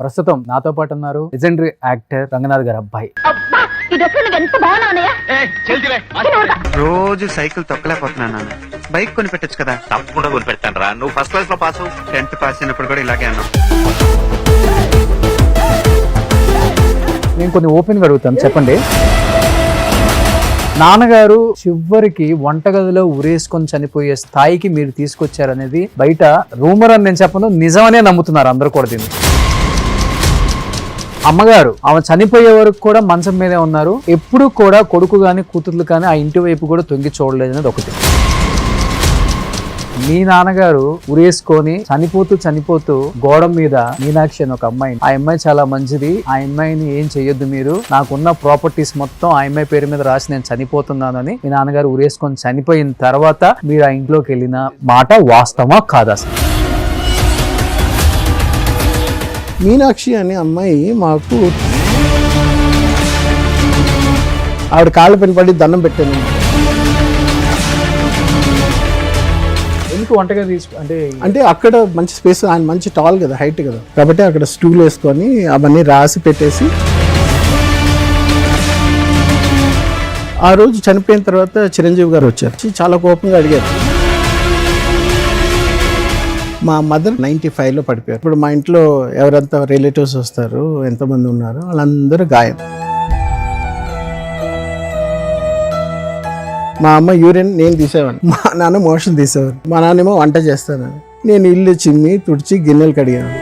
ప్రస్తుతం నాతో పాటు ఉన్నారు లెజెండరీ యాక్టర్ రంగనాథ్ గారి అబ్బాయి. రోజు సైకిల్ తొక్కలేకపోతున్నాను నాన్న. బైక్ కొని పెట్టచ్చు కదా. తప్పకుండా కొని పెడతాను రా. నువ్వు ఫస్ట్ క్లాస్ లో పాస్ అవ్వు. 10th పాస్ అయినప్పుడు కూడా ఇలాగే అన్నా. నేను కొన్ని ఓపెన్ గా అడుగుతాను, చెప్పండి. నాన్నగారు చివరికి వంటగదిలో ఉరేసుకొని చనిపోయే స్థాయికి మీరు తీసుకొచ్చారనేది బయట రూమర్ అని నేను చెప్పను, నిజమనే నమ్ముతున్నారు అందరూ కూడా దీన్ని. అమ్మగారు ఆమె చనిపోయే వరకు కూడా మంచం మీదే ఉన్నారు. ఎప్పుడు కూడా కొడుకు కానీ కూతుర్లు కానీ ఆ ఇంటి వైపు కూడా తొంగి చూడలేదు అనేది ఒకటి. మీ నాన్నగారు ఉరేసుకొని చనిపోతూ గోడ మీద మీనాక్షి అని ఒక అమ్మాయి, ఆ అమ్మాయి చాలా మంచిది, ఆ అమ్మాయిని ఏం చెయ్యొద్దు మీరు, నాకున్న ప్రాపర్టీస్ మొత్తం ఆ అమ్మాయి పేరు మీద రాసి నేను చనిపోతున్నానని మీ నాన్నగారు ఉరేసుకొని చనిపోయిన తర్వాత మీరు ఆ ఇంట్లోకి వెళ్ళిన మాట వాస్తవమా కాదా? మీనాక్షి అనే అమ్మాయి మాకు ఆవిడ కాళ్ళ పైన పడి దండం పెట్టాను. ఎందుకు వంటగది అంటే అక్కడ మంచి స్పేస్, ఆయన మంచి టాల్ కదా, హైట్ కదా, కాబట్టి అక్కడ స్టూల్ వేసుకొని అవన్నీ రాసి పెట్టేసి ఆ రోజు చనిపోయిన తర్వాత చిరంజీవి గారు వచ్చారు. చాలా కోపంగా అడిగారు. మా మదర్ 95లో పడిపోయారు. ఇప్పుడు మా ఇంట్లో ఎవరంతా రిలేటివ్స్ వస్తారు, ఎంతమంది ఉన్నారు, వాళ్ళందరూ గాయం. మా అమ్మ యూరిన్ నేను తీసేవాడిని, మా నాన్న మోషన్ తీసేవారు, మా నాన్నేమో వంట చేస్తానని, నేను ఇల్లు చిమ్మి తుడిచి గిన్నెలు కడిగాను.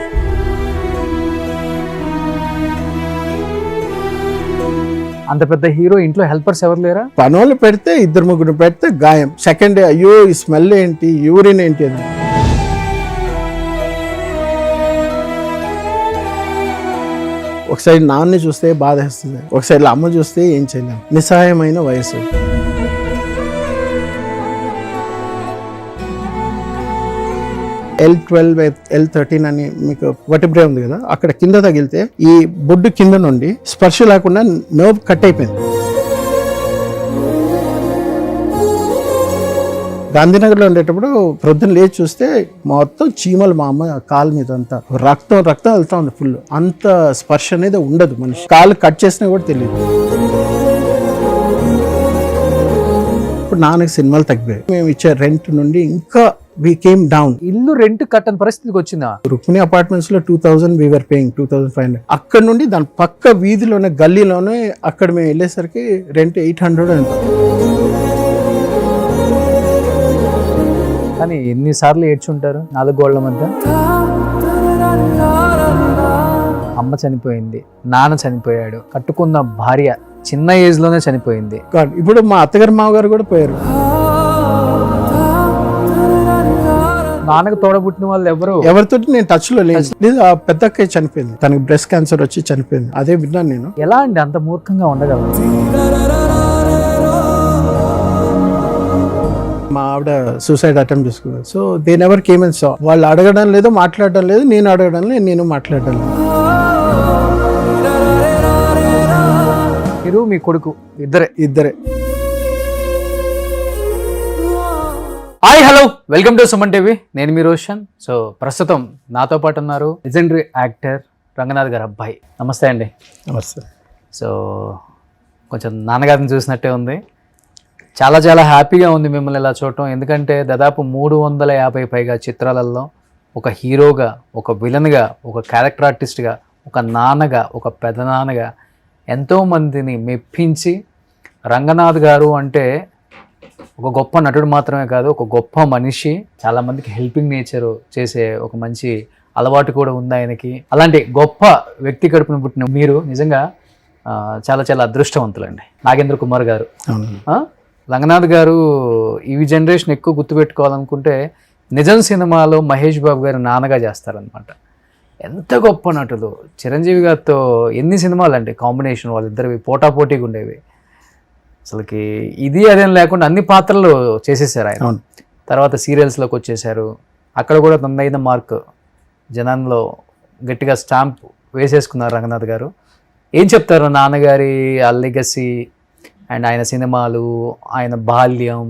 అంత పెద్ద హీరో ఇంట్లో హెల్పర్స్ ఎవరు లేరా? పనులు పెడితే 2-3 పెడితే గాయం. సెకండ్ డే అయ్యో ఈ స్మెల్ ఏంటి, యూరిన్ ఏంటి అని. ఒకసారి నాన్న చూస్తే బాధ వేస్తుంది, ఒకసారి అమ్మ చూస్తే ఏం చేయలేము. నిస్సహాయమైన వయసు. L12 L13 అని మీకు వర్టిబ్రే ఉంది కదా, అక్కడ కింద తగిలితే ఈ బొడ్డు కింద నుండి స్పర్శ లేకుండా నర్వ్ కట్ అయిపోయింది. గాంధీనగర్లో ఉండేటప్పుడు ప్రొద్దున లేచి చూస్తే మొత్తం చీమలు మా అమ్మ కాలు మీద అంతా రక్తం వెళ్తా ఉంది ఫుల్. అంత స్పర్శ అనేది ఉండదు మనిషి. కాలు కట్ చేసినా కూడా తెలియదు. ఇప్పుడు నాన్నకి సినిమాలు తగ్గిపోయాయి. మేము ఇచ్చే రెంట్ నుండి ఇంకా we came down. ఇల్లు రెంట్ కట్టని పరిస్థితికి వచ్చిందా? రుక్మిణి అపార్ట్మెంట్స్ లో 2000 we were paying 2500. అక్కడ నుండి దాని పక్క వీధిలోనే గల్లీలోనే అక్కడ మేము వెళ్ళేసరికి రెంట్ 800 అంత. కానీ ఎన్నిసార్లు ఏడ్చుంటారు 4 గోళ్ల మధ్య. అమ్మ చనిపోయింది, నాన్న చనిపోయాడు, కట్టుకున్న భార్య చిన్న ఏజ్ లోనే చనిపోయింది. ఇప్పుడు మా అత్తగారు మామగారు కూడా పోయారు. నాన్నకు తోడబుట్టిన వాళ్ళు ఎవరితో నేను టచ్ లో లేదు. ఆ పెద్ద అక్కయ్య చనిపోయింది, తనకి బ్రెస్ట్ క్యాన్సర్ వచ్చి చనిపోయింది. అదే విన్నాను నేను. ఎలా అండి అంత మూర్ఖంగా ఉండగలరు? మా ఆవిడ సూసైడ్ అటెంప్ట్ చేసుకున్నారు. So they never came and saw. వాళ్ళు అడగడం లేదు, మాట్లాడడం లేదు, నేను అడగడం లేదు, నేను మాట్లాడడం లేదు. మీరు మీ కొడుకు ఇద్దరే. Hi hello, welcome to Suman TV. నేను మీ రోషన్. సో ప్రస్తుతం నాతో పాటు ఉన్నారు లెజెండరీ యాక్టర్ రంగనాథ్ గారి అబ్బాయి. నమస్తే అండి. నమస్తే. సో కొంచెం నాన్నగారిని చూసినట్టే ఉంది. చాలా చాలా హ్యాపీగా ఉంది మిమ్మల్ని ఇలా చూడటం. ఎందుకంటే దాదాపు 350 పైగా చిత్రాలలో ఒక హీరోగా, ఒక విలన్గా, ఒక క్యారెక్టర్ ఆర్టిస్ట్గా, ఒక నాన్నగా, ఒక పెదనాన్నగా ఎంతోమందిని మెప్పించి, రంగనాథ్ గారు అంటే ఒక గొప్ప నటుడు మాత్రమే కాదు, ఒక గొప్ప మనిషి, చాలామందికి హెల్పింగ్ నేచర్ చేసే ఒక మంచి అలవాటు కూడా ఉంది ఆయనకి. అలాంటి గొప్ప వ్యక్తి కడుపున పుట్టిన మీరు నిజంగా చాలా చాలా అదృష్టవంతులండి. నాగేంద్ర కుమార్ గారు, రంగనాథ్ గారు ఈ జనరేషన్ ఎక్కువ గుర్తుపెట్టుకోవాలనుకుంటే నిజం సినిమాలో మహేష్ బాబు గారి నాన్నగా చేస్తారనమాట. ఎంత గొప్ప నటులు. చిరంజీవి గారితో ఎన్ని సినిమాలు అండి కాంబినేషన్, వాళ్ళిద్దరివి పోటాపోటీగా ఉండేవి. అసలుకి ఇది అదేం లేకుండా అన్ని పాత్రలు చేసేసారు ఆయన. తర్వాత సీరియల్స్లోకి వచ్చేసారు. అక్కడ కూడా తనదైన మార్క్ జనంలో గట్టిగా స్టాంప్ వేసేసుకున్నారు రంగనాథ్ గారు. ఏం చెప్తారు నాన్నగారి ఆ లెగసీ అండ్ ఆయన సినిమాలు, ఆయన బాల్యం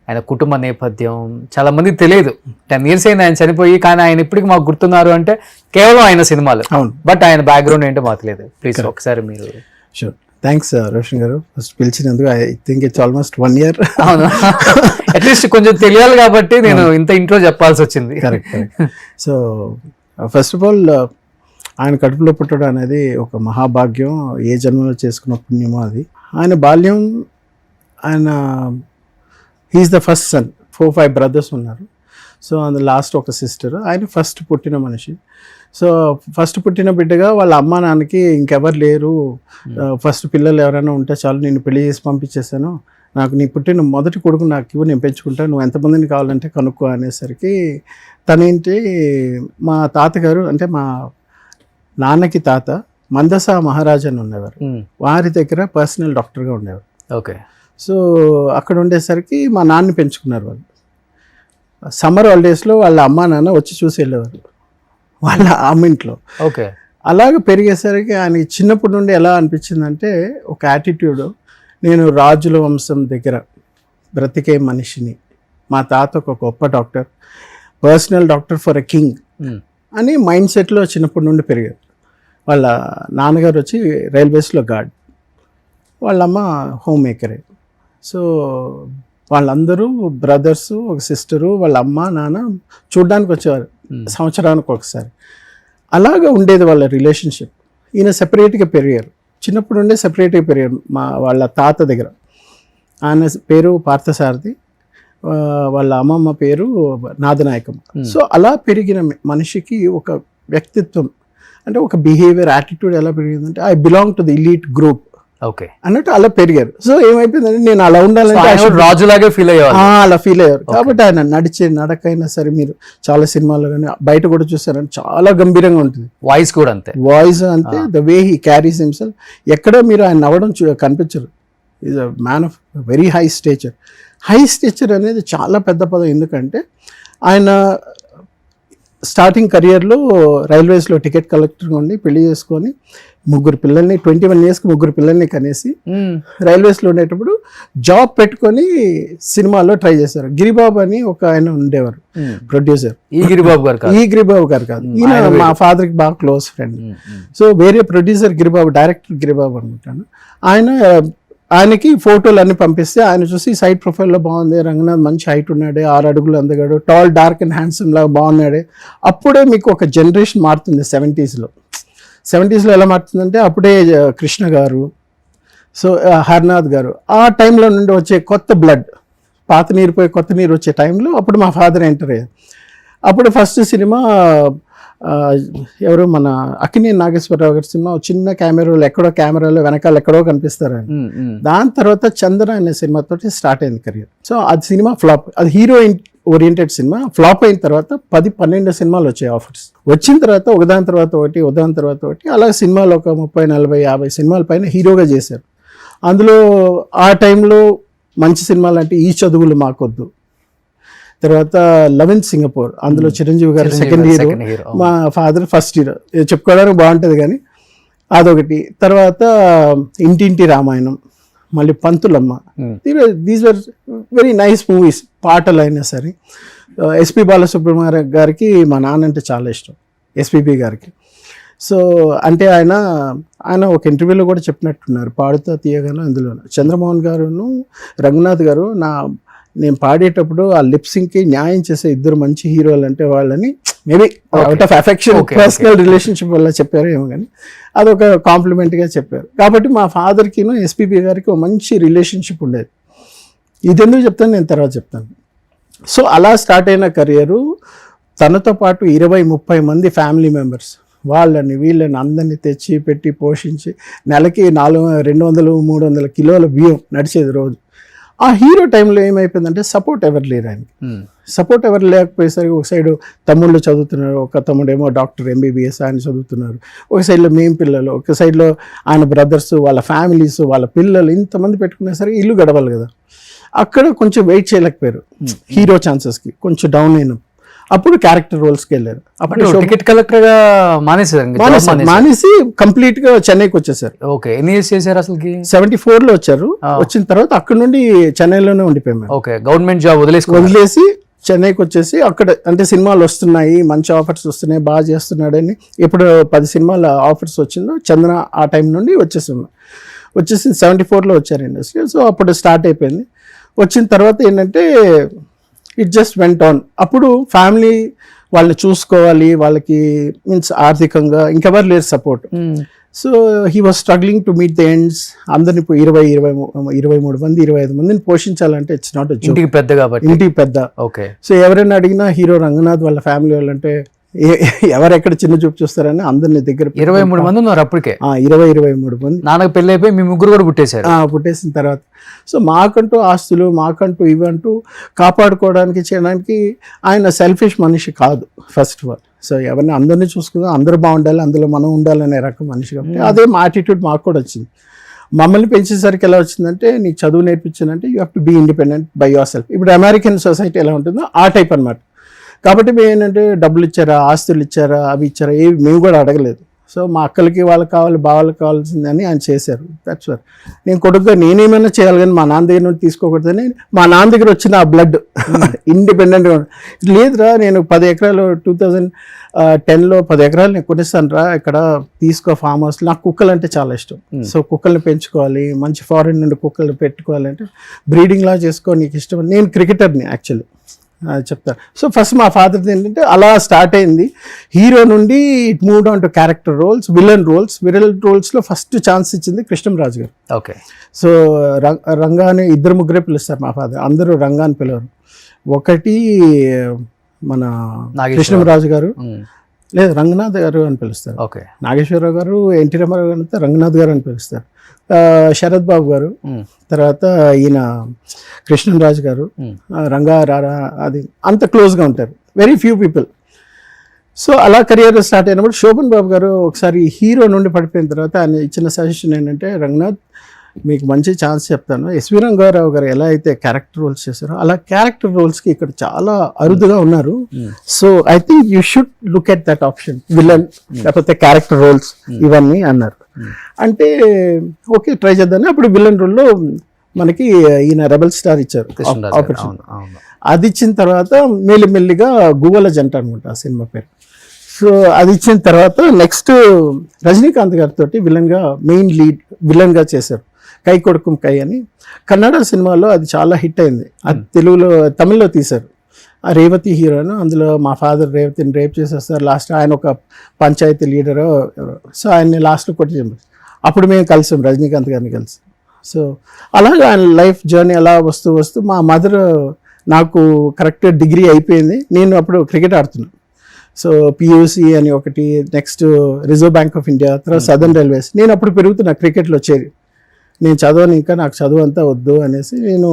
ఆయన కుటుంబ నేపథ్యం చాలా మందికి తెలియదు. 10 years అయింది ఆయన చనిపోయి, కానీ ఆయన ఇప్పటికి మాకు గుర్తున్నారు అంటే కేవలం ఆయన సినిమాలు. అవును. బట్ ఆయన బ్యాక్గ్రౌండ్ ఏంటో మాకు తెలియదు. ప్లీజ్ ఒకసారి మీరు. షూర్, థ్యాంక్స్ రోషన్ గారు ఫస్ట్ పిలిచినందుకు. I think it's almost 1 year. అవును, అట్లీస్ట్ కొంచెం తెలియాలి కాబట్టి నేను ఇంత ఇంట్రో చెప్పాల్సి వచ్చింది. Correct. So first of all ఆయన కడుపులో పుట్టడం అనేది ఒక మహాభాగ్యం, ఏ జన్మలో చేసుకున్న పుణ్యమో అది. ఆయన బాల్యం, ఆయన he is the first son, 4-5 brothers ఉన్నారు. సో అందులో లాస్ట్ ఒక సిస్టర్. ఆయన ఫస్ట్ పుట్టిన మనిషి. సో ఫస్ట్ పుట్టిన బిడ్డగా వాళ్ళ అమ్మ నాన్నకి ఇంకెవరు లేరు, ఫస్ట్ పిల్లలు ఎవరైనా ఉంటే చాలు, నేను పెళ్లి చేసి పంపించేసాను, నాకు నీ పుట్టిన మొదటి కొడుకు నాకు ఇవ్వు, నేను పెంచుకుంటాను, నువ్వు ఎంతమందిని కావాలంటే కనుక్కో అనేసరికి తనేంటి, మా తాతగారు అంటే మా నాన్నకి తాత మందసా మహారాజ్ అని ఉండేవారు, వారి దగ్గర పర్సనల్ డాక్టర్గా ఉండేవారు. ఓకే. సో అక్కడ ఉండేసరికి మా నాన్నని పెంచుకున్నారు వాళ్ళు. సమ్మర్ హాలిడేస్లో వాళ్ళ అమ్మా నాన్న వచ్చి చూసి వెళ్ళేవారు వాళ్ళ అమ్మింట్లో. ఓకే. అలాగ పెరిగేసరికి ఆయన చిన్నప్పటి నుండి ఎలా అనిపించిందంటే ఒక యాటిట్యూడ్, నేను రాజుల వంశం దగ్గర బ్రతికే మనిషిని, మా తాత ఒక గొప్ప doctor, personal doctor for a king అని మైండ్ సెట్లో చిన్నప్పటి నుండి పెరిగారు. వాళ్ళ నాన్నగారు వచ్చి రైల్వేస్లో గార్డ్, వాళ్ళమ్మ హోమ్ మేకరే. సో వాళ్ళందరూ బ్రదర్సు, ఒక సిస్టరు, వాళ్ళ అమ్మ నాన్న చూడ్డానికి వచ్చేవారు సంవత్సరానికి ఒకసారి. అలాగా ఉండేది వాళ్ళ రిలేషన్షిప్. ఈయన సెపరేట్గా పెరిగారు, చిన్నప్పుడు నుండే సెపరేట్గా పెరిగారు వాళ్ళ తాత దగ్గర. ఆయన పేరు పార్థసారథి, వాళ్ళ అమ్మమ్మ పేరు నాదనాయకమ్మ. సో అలా పెరిగిన మనిషికి ఒక వ్యక్తిత్వం అంటే ఒక బిహేవియర్, యాటిట్యూడ్ ఎలా పెరిగిందంటే I belong to the elite group okay అన్నట్టు అలా పెరిగారు. సో ఏమైపోయిందంటే నేను అలా ఉండాలంటే రాజులాగే ఫీల్ అయ్యారు, అలా ఫీల్ అయ్యారు. కాబట్టి ఆయన నడిచే నడకైనా సరే, మీరు చాలా సినిమాల్లో కానీ బయట కూడా చూసారని చాలా గంభీరంగా ఉంటుంది. వాయిస్ కూడా అంతే, వాయిస్ అంతే, the way he carries himself. ఎక్కడ మీరు ఆయన నవ్వడం కనిపించరు. Is a man of very high stature. High stature అనేది చాలా పెద్ద పదం, ఎందుకంటే ఆయన స్టార్టింగ్ కెరియర్లో రైల్వేస్లో టికెట్ కలెక్టర్గా ఉండి పెళ్లి చేసుకొని 3 పిల్లల్ని 21 yearsకి 3 పిల్లల్ని కనేసి రైల్వేస్లో ఉండేటప్పుడు జాబ్ పెట్టుకొని సినిమాలో ట్రై చేశారు. గిరిబాబు అని ఒక ఆయన ఉండేవారు ప్రొడ్యూసర్. ఈ గిరిబాబు గారు కాదు, ఈయన మా ఫాదర్కి బాగా క్లోజ్ ఫ్రెండ్. సో వేరే ప్రొడ్యూసర్ గిరిబాబు, డైరెక్టర్ గిరిబాబు అనుకుంటాను. ఆయనకి ఫోటోలు అన్ని పంపిస్తే ఆయన చూసి సైడ్ ప్రొఫైల్లో బాగుంది, రంగనాథ్ మంచి హైట్ ఉన్నాడే, 6 అడుగులు అందగాడు, టాల్ డార్క్ అండ్ హ్యాండ్సమ్ లాగా బాగున్నాడే. అప్పుడే మీకు ఒక జనరేషన్ మారుతుంది 70sలో ఎలా మారుతుందంటే అప్పుడే కృష్ణ గారు, సో హర్నాథ్ గారు, ఆ టైంలో నుండి వచ్చే కొత్త బ్లడ్, పాత నీరు పోయి కొత్త నీరు వచ్చే టైంలో అప్పుడు మా ఫాదర్ ఎంటర్ అయ్యారు. అప్పుడు ఫస్ట్ సినిమా ఎవరు మన అక్కినేని నాగేశ్వరరావు గారి సినిమా, చిన్న కెమెరాలో వెనకాల ఎక్కడో కనిపిస్తారు ఆయన. దాని తర్వాత చంద్ర అనే సినిమాతో స్టార్ట్ అయింది కెరియర్. సో అది సినిమా ఫ్లాప్, అది హీరోయిన్ ఓరియంటెడ్ సినిమా. ఫ్లాప్ అయిన తర్వాత 10-12 సినిమాలు వచ్చాయి ఆఫర్స్. వచ్చిన తర్వాత ఒకదాని తర్వాత ఒకటి అలా సినిమాలు ఒక 30-40-50 సినిమాల పైన హీరోగా చేశారు. అందులో ఆ టైంలో మంచి సినిమాలు అంటే ఈ చదువులు మాకొద్దు, తర్వాత లవ్ ఇన్ సింగపూర్, అందులో చిరంజీవి గారు సెకండ్ హీరో, మా ఫాదర్ ఫస్ట్ హీరో. చెప్పుకోవడానికి బాగుంటుంది కానీ అదొకటి. తర్వాత ఇంటింటి రామాయణం, మళ్ళీ Panthulamma. These were very nice movies. పాటలు అయినా సరే. ఎస్పి బాలసుబ్రహ్మణ్య గారికి మా నాన్న అంటే చాలా ఇష్టం, ఎస్పిబి గారికి. సో అంటే ఆయన ఒక ఇంటర్వ్యూలో కూడా చెప్పినట్టున్నారు, పాడుతా తీయగాను. అందులో చంద్రమోహన్ గారును రఘునాథ్ గారు నేను పాడేటప్పుడు ఆ లిప్సింగ్కి న్యాయం చేసే 2 మంచి హీరోలు అంటే వాళ్ళని maybe out of affection, personal relationship వల్ల చెప్పారు ఏమో, కానీ అదొక కాంప్లిమెంట్గా చెప్పారు. కాబట్టి మా ఫాదర్కిను ఎస్పీబీ గారికి ఒక మంచి రిలేషన్షిప్ ఉండేది. ఇది ఎందుకు చెప్తాను నేను తర్వాత చెప్తాను. సో అలా స్టార్ట్ అయిన కెరియరు, తనతో పాటు 20-30 మంది ఫ్యామిలీ మెంబర్స్, వీళ్ళని అందరినీ తెచ్చి పెట్టి పోషించి నెలకి 200-300 కిలోల బియ్యం నడిచేది రోజు. ఆ హీరో టైంలో ఏమైపోయిందంటే సపోర్ట్ ఎవరు లేరు ఆయనకి. సపోర్ట్ ఎవరు లేకపోయేసరికి ఒక సైడు తమ్ముళ్ళు చదువుతున్నారు, ఒక తమ్ముడేమో డాక్టర్ MBBS ఆయన చదువుతున్నారు, ఒక సైడ్లో మేము పిల్లలు, ఒక సైడ్లో ఆయన బ్రదర్స్, వాళ్ళ ఫ్యామిలీస్, వాళ్ళ పిల్లలు, ఇంతమంది పెట్టుకునేసరికి ఇల్లు గడవాలి కదా. అక్కడ కొంచెం వెయిట్ చేయలేకపోయారు హీరో ఛాన్సెస్కి, కొంచెం డౌన్ అయినాం. అప్పుడు క్యారెక్టర్ రోల్స్కి వెళ్ళారు. అప్పుడు టికెట్ కలెక్టర్ గా మానేసారు ఇంకా, job మానేసారు. మానేసి కంప్లీట్ గా చెన్నైకి వచ్చేసారు. ఓకే, ఎన్ని ఇయర్స్ చేశారు అసలుకి? 74 లో వచ్చారు. వచ్చిన తర్వాత అక్కడ నుండి చెన్నైలోనే ఉండిపోయాం. ఓకే, గవర్నమెంట్ జాబ్ వదిలేసి చెన్నైకి వచ్చేసి అక్కడ అంటే సినిమాలు వస్తున్నాయి, మంచి ఆఫర్స్ వస్తున్నాయి, బాగా చేస్తున్నాడని ఎప్పుడు 10 సినిమాల ఆఫర్స్ వచ్చిందో చందన ఆ టైం నుండి వచ్చేసి 74లో వచ్చారు ఇండస్ట్రీ. సో అప్పుడు స్టార్ట్ అయిపోయింది. వచ్చిన తర్వాత ఏంటంటే ఇట్ జస్ట్ వెంట్ ఆన్. అప్పుడు ఫ్యామిలీ వాళ్ళని చూసుకోవాలి, వాళ్ళకి మీన్స్ ఆర్థికంగా ఇంకెవరు లేరు support. So he was struggling to meet the ends. అందరిని 23 మంది 25 మందిని పోషించాలంటే ఇట్స్ నాట్ ఇంటికి పెద్ద కాబట్టి, ఇంటికి పెద్ద. ఓకే, సో ఎవరైనా అడిగినా హీరో రంగనాథ్ వాళ్ళ ఫ్యామిలీ వాళ్ళంటే ఎవరెక్కడ చిన్న చూపు చూస్తారని అందరిని దగ్గర 23 మంది ఉన్నారు అప్పటికే. 23 మంది. నాన్నకు పెళ్లి అయిపోయి మీ ముగ్గురు కూడా పుట్టేశారు. పుట్టేసిన తర్వాత సో మాకంటూ ఆస్తులు, మాకంటూ ఇవంటూ కాపాడుకోవడానికి చేయడానికి ఆయన సెల్ఫిష్ మనిషి కాదు ఫస్ట్ ఆఫ్ ఆల్. సో ఎవరిని అందరినీ చూసుకుందాం, అందరూ బాగుండాలి, అందులో మనం ఉండాలనే రకం మనిషి కాబట్టి అదే మా యాటిట్యూడ్ మాకు కూడా వచ్చింది. మమ్మల్ని పెంచేసరికి ఎలా వచ్చిందంటే, నీకు చదువు నేర్పించానంటే you have to be independent by yourself. ఇప్పుడు అమెరికన్ సొసైటీ ఎలా ఉంటుందో ఆ టైప్ అనమాట. కాబట్టి మేము ఏంటంటే డబ్బులు ఇచ్చారా, ఆస్తులు ఇచ్చారా, అవి ఇచ్చారా, ఏవి మేము కూడా అడగలేదు. సో మా అక్కలకి వాళ్ళకి కావాలి, బావాళ్ళకి కావాల్సిందని ఆయన చేశారు. దట్స్ వర్. నేను కొడుకుగా నేనేమైనా చేయాలి కానీ మా నాన్న దగ్గర నుండి తీసుకోకూడదని మా నాన్న దగ్గర వచ్చిన ఆ బ్లడ్ ఇండిపెండెంట్గా లేదురా, నేను 10 ఎకరాలు 2010లో 10 ఎకరాలు నేను కొనిస్తాను రా, ఇక్కడ తీసుకో ఫామ్ హౌస్. నాకు కుక్కలు అంటే చాలా ఇష్టం. సో కుక్కల్ని పెంచుకోవాలి, మంచి ఫారెన్ నుండి కుక్కలు పెట్టుకోవాలి అంటే బ్రీడింగ్ లా చేసుకో, నీకు ఇష్టం. నేను క్రికెటర్ని యాక్చువల్లీ చెప్తారు. సో ఫస్ట్ మా ఫాదర్ది ఏంటంటే అలా స్టార్ట్ అయింది. హీరో నుండి it moved on to character roles, villain రోల్స్లో ఫస్ట్ ఛాన్స్ ఇచ్చింది కృష్ణంరాజు గారు. ఓకే. సో రంగాని 2-3 పిలుస్తారు మా ఫాదర్, అందరూ రంగాని పిలవరు. ఒకటి మన కృష్ణంరాజు గారు, లేదు రంగనాథ్ గారు అని పిలుస్తారు. ఓకే. నాగేశ్వరరావు గారు, ఎన్టీ రామారావు గారు అంతా రంగనాథ్ గారు అని పిలుస్తారు. శరత్ బాబు గారు, తర్వాత ఈయన కృష్ణరాజు గారు, రంగా రారా, అది అంత క్లోజ్గా ఉంటారు. Very few people. సో అలా కెరియర్ స్టార్ట్ అయినప్పుడు శోభన్ బాబు గారు ఒకసారి హీరో నుండి పడిపోయిన తర్వాత ఆయన ఇచ్చిన సజెషన్ ఏంటంటే, రంగనాథ్ మీకు మంచి ఛాన్స్ చెప్తాను, ఎస్వి రంగారావు గారు ఎలా అయితే క్యారెక్టర్ రోల్స్ చేశారో అలా క్యారెక్టర్ రోల్స్కి ఇక్కడ చాలా అరుదుగా ఉన్నారు. So I think you should look at that option, villain లేకపోతే క్యారెక్టర్ రోల్స్ ఇవన్నీ అన్నారు. అంటే ఓకే ట్రై చేద్దాం. అప్పుడు విలన్ రోల్లో మనకి ఈయన రెబల్ స్టార్ ఇచ్చారు ఆపర్చునిటీ. అది ఇచ్చిన తర్వాత మెల్లిమెల్లిగా గువ్వల జంట అనమాట ఆ సినిమా పేరు. సో అది ఇచ్చిన తర్వాత నెక్స్ట్ రజనీకాంత్ గారితో విలన్గా మెయిన్ లీడ్ విలన్గా చేశారు, కై కొడుకుం కై అని. కన్నడ సినిమాలో అది చాలా హిట్ అయింది. అది తమిళ్లో తీశారు. ఆ రేవతి హీరోను, అందులో మా ఫాదర్ రేవతిని రేప్ చేసేస్తారు. లాస్ట్ ఆయన ఒక పంచాయతీ లీడరు. సో ఆయన్ని లాస్ట్లో కొట్టి, అప్పుడు మేము కలిసాం రజనీకాంత్ గారిని కలిసి. సో అలాగే ఆయన లైఫ్ జర్నీ అలా వస్తూ వస్తూ మా మదర్, నాకు కరెక్ట్ డిగ్రీ అయిపోయింది, నేను అప్పుడు క్రికెట్ ఆడుతున్నాను. సో పియూసి అని ఒకటి, next reserve bank of India, తర్వాత సదర్న్ రైల్వేస్. నేను అప్పుడు పెరుగుతున్నా క్రికెట్లో చేరి. నేను చదవను, ఇంకా నాకు చదువు అంతా వద్దు అనేసి నేను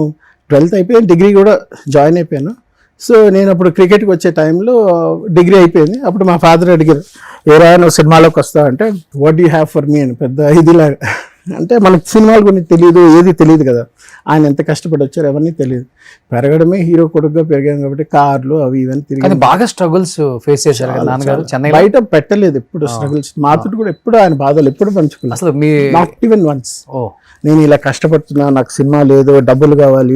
12th అయిపోయాను, డిగ్రీ కూడా జాయిన్ అయిపోయాను. సో నేను అప్పుడు క్రికెట్కి వచ్చే టైంలో డిగ్రీ అయిపోయింది. అప్పుడు మా ఫాదర్ అడిగారు, ఏరా నువ్వు సినిమాలోకి వస్తావు అంటే, what you have for me అని పెద్ద ఇదిలాగా. అంటే మనకు సినిమాల గురించి తెలియదు, ఏది తెలియదు కదా, ఆయన ఎంత కష్టపడి వచ్చారు ఎవరిని తెలియదు. పెరగడమే హీరో కొడుకుగా పెరిగాం కాబట్టి కార్లు అవి ఇవన్నీ తిరిగి బాగా స్ట్రగుల్స్ ఫేస్ చేశారు కదా నాన్నగారు. చెన్నై బయట పెట్టలేదు ఎప్పుడు స్ట్రగుల్స్, మాతృడు కూడా ఎప్పుడు ఆయన బాధలు ఎప్పుడు పంచుకున్నాను. అసలు మీ నాట్ ఈవెన్ వన్స్ నేను ఇలా కష్టపడుతున్నా, నాకు సినిమా లేదు, డబ్బులు కావాలి,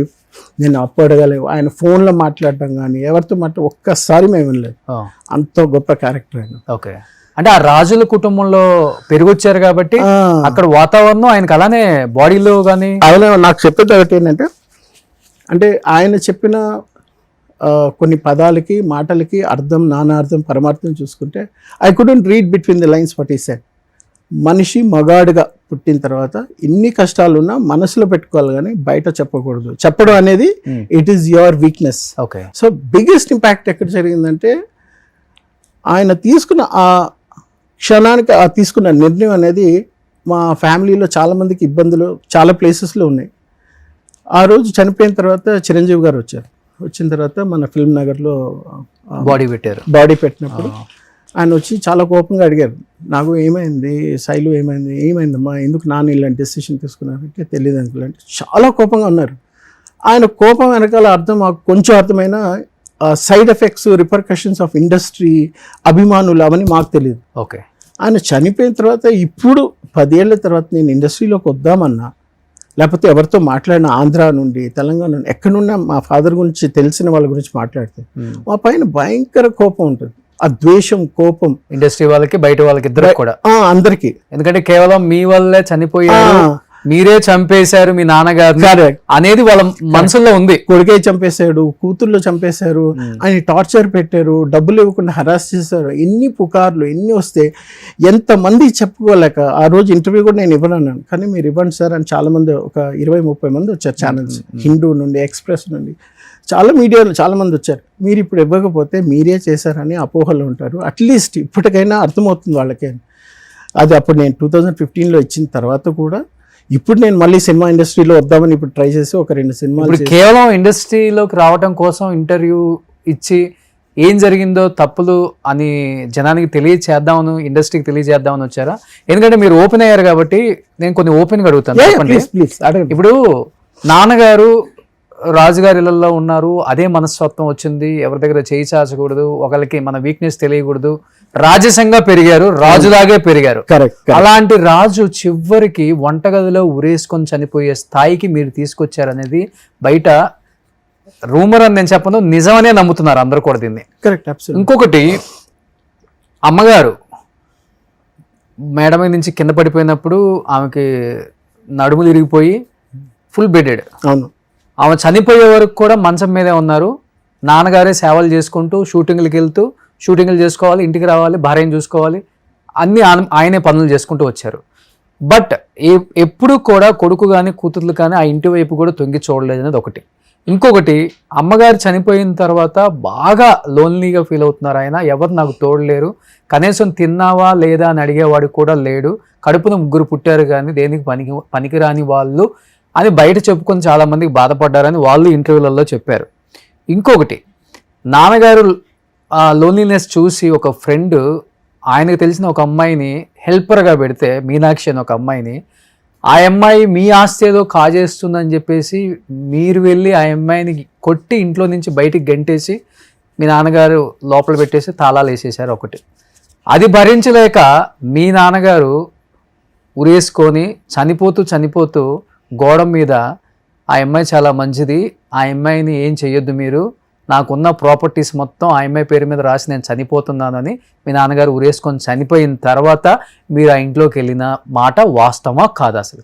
నేను అప్పు అడగాలి, ఆయన ఫోన్లో మాట్లాడటం కానీ ఎవరితో ఒక్కసారి మేము వినలేదు. అంత గొప్ప క్యారెక్టర్ ఆయన. ఓకే. అంటే ఆ రాజుల కుటుంబంలో పెరిగొచ్చారు కాబట్టి అక్కడ వాతావరణం ఆయనకు అలానే బాడీలో కానీ. అలానే నాకు చెప్పేది ఒకటి ఏంటంటే, అంటే ఆయన చెప్పిన కొన్ని పదాలకి మాటలకి అర్థం, నానార్థం, పరమార్థం చూసుకుంటే I couldn't read between the lines what he said. మనిషి మగాడుగా పుట్టిన తర్వాత ఎన్ని కష్టాలున్నా మనసులో పెట్టుకోవాలి కానీ బయట చెప్పకూడదు. చెప్పడం అనేది it is your weakness. Okay. So biggest impact ఎక్కడ జరిగిందంటే, ఆయన తీసుకున్న ఆ క్షణానికి ఆ తీసుకున్న నిర్ణయం అనేది మా ఫ్యామిలీలో చాలామందికి ఇబ్బందులు చాలా ప్లేసెస్లో ఉన్నాయి. ఆ రోజు చనిపోయిన తర్వాత చిరంజీవి గారు వచ్చారు. వచ్చిన తర్వాత మన ఫిల్మ్ నగర్లో బాడీ పెట్టినప్పుడు ఆయన వచ్చి చాలా కోపంగా అడిగారు, నాకు ఏమైంది శైలు, ఏమైందమ్మా, ఎందుకు నాన్న ఇలాంటి డెసిషన్ తీసుకున్నారంటే తెలియదు అంకుల్ అంటే చాలా కోపంగా ఉన్నారు. ఆయన కోపం వెనకాల అర్థం మాకు కొంచెం అర్థమైనా side effects repercussions of industry అభిమానులు అవన్నీ మాకు తెలియదు. ఓకే. ఆయన చనిపోయిన తర్వాత ఇప్పుడు 10 ఏళ్ల తర్వాత నేను ఇండస్ట్రీలోకి వద్దామన్నా, లేకపోతే ఎవరితో మాట్లాడిన ఆంధ్ర నుండి తెలంగాణ నుండి ఎక్కడున్నా మా ఫాదర్ గురించి తెలిసిన వాళ్ళ గురించి మాట్లాడితే మా పైన భయంకర కోపం ఉంటుంది. ఆ ద్వేషం, కోపం ఇండస్ట్రీ వాళ్ళకి బయట వాళ్ళకి ఇద్దరు కూడా, అందరికీ. ఎందుకంటే కేవలం మీ వల్లే చనిపోయారు, మీరే చంపేశారు మీ నాన్నగారు అనేది వాళ్ళ మనసులో ఉంది. కొడుకే చంపేశాడు, కూతుర్లు చంపేశారు, ఆయన టార్చర్ పెట్టారు, డబ్బులు ఇవ్వకుండా హరాస్ చేశారు, ఎన్ని పుకార్లు ఎన్ని వస్తే ఎంతమంది చెప్పుకోలేక ఆ రోజు ఇంటర్వ్యూ కూడా నేను ఇవ్వనన్నాను. కానీ మీరు ఇవ్వండి సార్ అని చాలా మంది, ఒక 20-30 మంది వచ్చారు ఛానల్స్, హిందూ నుండి, ఎక్స్ప్రెస్ నుండి, చాలా మీడియాలో చాలా మంది వచ్చారు. మీరు ఇప్పుడు ఇవ్వకపోతే మీరే చేశారని అపోహలు ఉంటారు. అట్లీస్ట్ ఇప్పటికైనా అర్థమవుతుంది వాళ్ళకే. అది అప్పుడు నేను 2015లో ఇచ్చిన తర్వాత కూడా ఇప్పుడు నేను మళ్ళీ సినిమా ఇండస్ట్రీలో వద్దామని ఇప్పుడు ట్రై చేసి ఒక 2 సినిమాలు. కేవలం ఇండస్ట్రీలోకి రావడం కోసం ఇంటర్వ్యూ ఇచ్చి ఏం జరిగిందో తప్పులు అని జనానికి తెలియచేద్దామని, ఇండస్ట్రీకి తెలియజేద్దామని వచ్చారా? ఎందుకంటే మీరు ఓపెన్ అయ్యారు కాబట్టి నేను కొన్ని ఓపెన్గా అడుగుతాను. ఇప్పుడు నాన్నగారు రాజుగారి ఇళ్లలో ఉన్నారు, అదే మనస్తత్వం వచ్చింది, ఎవరి దగ్గర చేయి చాచకూడదు, ఒకరికి మన వీక్నెస్ తెలియకూడదు, రాజసంగా పెరిగారు, రాజులాగే పెరిగారు. అలాంటి రాజు చివరికి వంటగదిలో ఉరేసుకొని చనిపోయే స్థాయికి మీరు తీసుకొచ్చారనేది బయట రూమర్ అని నేను చెప్పను, నిజమనే నమ్ముతున్నారు అందరూ కూడా దీన్ని. ఇంకొకటి, అమ్మగారు మేడ మీద నుంచి కింద పడిపోయినప్పుడు ఆమెకి నడుములు ఇరిగిపోయి ఫుల్ బెడెడ్. అవును. ఆమె చనిపోయే వరకు కూడా మంచం మీదే ఉన్నారు. నాన్నగారే సేవలు చేసుకుంటూ షూటింగ్లకు వెళ్తూ, షూటింగ్లు చేసుకోవాలి, ఇంటికి రావాలి, భార్యను చూసుకోవాలి, అన్నీ ఆయనే పనులు చేసుకుంటూ వచ్చారు. బట్ ఎప్పుడు కూడా కొడుకు కానీ కూతుర్లు కానీ ఆ ఇంటి వైపు కూడా తొంగి చూడలేదు అనేది ఒకటి. ఇంకొకటి, అమ్మగారు చనిపోయిన తర్వాత బాగా లోన్లీగా ఫీల్ అవుతున్నారు ఆయన. ఎవరు నాకు తోడలేరు, కనీసం తిన్నావా లేదా అని అడిగేవాడు కూడా లేడు, కడుపున 3 పుట్టారు కానీ దేనికి పనికిరాని వాళ్ళు అని బయట చెప్పుకొని చాలామందికి బాధపడ్డారని వాళ్ళు ఇంటర్వ్యూలలో చెప్పారు. ఇంకొకటి, నాన్నగారు లోన్లీనెస్ చూసి ఒక ఫ్రెండ్ ఆయనకు తెలిసిన ఒక అమ్మాయిని హెల్పర్గా పెడితే, మీనాక్షి అని ఒక అమ్మాయిని, ఆ అమ్మాయి మీ ఆస్తి ఏదో కాజేస్తుందని చెప్పేసి మీరు వెళ్ళి ఆ అమ్మాయిని కొట్టి ఇంట్లో నుంచి బయటికి గంటేసి మీ నాన్నగారు లోపల పెట్టేసి తాళాలు వేసేసారు. ఒకటి, అది భరించలేక మీ నాన్నగారు ఉరేసుకొని చనిపోతూ గోడ మీద ఆ అమ్మాయి చాలా మంచిది, ఆ అమ్మాయిని ఏం చెయ్యొద్దు మీరు, నాకున్న ప్రాపర్టీస్ మొత్తం ఆ అమ్మాయి పేరు మీద రాసి నేను చనిపోతున్నానని మీ నాన్నగారు ఉరేసుకొని చనిపోయిన తర్వాత మీరు ఆ ఇంట్లోకి వెళ్ళిన మాట వాస్తవమా కాదా? అసలు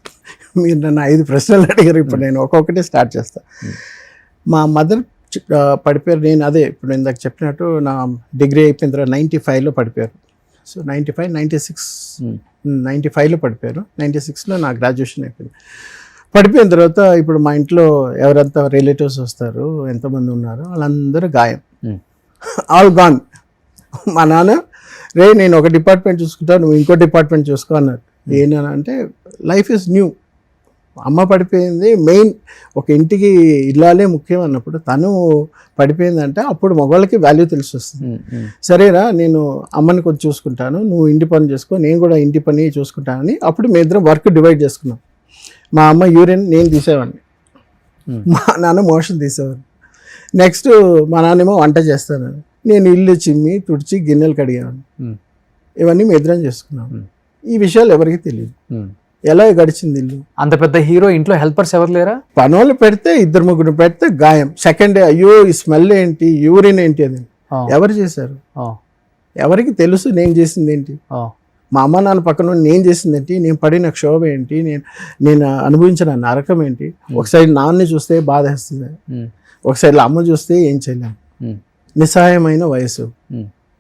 మీరు నన్ను 5 ప్రశ్నలు అడిగారు. ఇప్పుడు నేను ఒక్కొక్కటి స్టార్ట్ చేస్తాను. మా మదర్ పడిపోయారు. నేను అదే ఇప్పుడు ఇందాక చెప్పినట్టు నా డిగ్రీ అయిపోయిన తర్వాత 95లో పడిపోయారు. సో 95లో పడిపోయారు. 96లో నా గ్రాడ్యుయేషన్ అయిపోయింది. పడిపోయిన తర్వాత ఇప్పుడు మా ఇంట్లో ఎవరంతా రిలేటివ్స్ వస్తారు, ఎంతమంది ఉన్నారు, వాళ్ళందరూ గాయం, ఆల్ గాన్. మా నాన్న, రే నేను ఒక డిపార్ట్మెంట్ చూసుకుంటా, నువ్వు ఇంకో డిపార్ట్మెంట్ చూసుకో అన్నారు. ఏంటంటే లైఫ్ ఈజ్ న్యూ. అమ్మ పడిపోయింది, మెయిన్ ఒక ఇంటికి ఇల్లాలే ముఖ్యం అన్నప్పుడు తను పడిపోయిందంటే అప్పుడు మగవాళ్ళకి వాల్యూ తెలిసి వస్తుంది. సరేరా నేను అమ్మని కొంచెం చూసుకుంటాను, నువ్వు ఇంటి పని చేసుకో, నేను కూడా ఇంటి పని చూసుకుంటానని అప్పుడు మేము ఇద్దరం వర్క్ డివైడ్ చేసుకున్నాం. మా అమ్మ యూరిన్ నేను తీసేవాడిని, మా నాన్న మోషన్ తీసేవాడిని. నెక్స్ట్ మా నాన్నేమో వంట చేస్తాను, నేను ఇల్లు చిమ్మి తుడిచి గిన్నెలు కడిగేవాడిని. ఇవన్నీ మేము ఇద్దరం చేసుకున్నాం. ఈ విషయాలు ఎవరికి తెలియదు. ఎలా గడిచింది ఇల్లు. అంత పెద్ద హీరో ఇంట్లో హెల్పర్స్ ఎవరు లేరా? పనులు పెడితే 2-3 పెడితే గాయం. సెకండ్ డే అయ్యో ఈ స్మెల్ ఏంటి, యూరిన్ ఏంటి అని ఎవరు చేశారు? ఎవరికి తెలుసు నేను చేసింది ఏంటి? మా అమ్మ నాన్న పక్కన నేను చేసింది ఏంటి, నేను పడిన క్షోభ ఏంటి, నేను అనుభవించిన నరకం ఏంటి. ఒక సైడ్ నాన్నని చూస్తే బాధ వేస్తుంది, ఒక సైడ్ అమ్మ చూస్తే ఏం చేయలేము. నిస్సహాయమైన వయసు.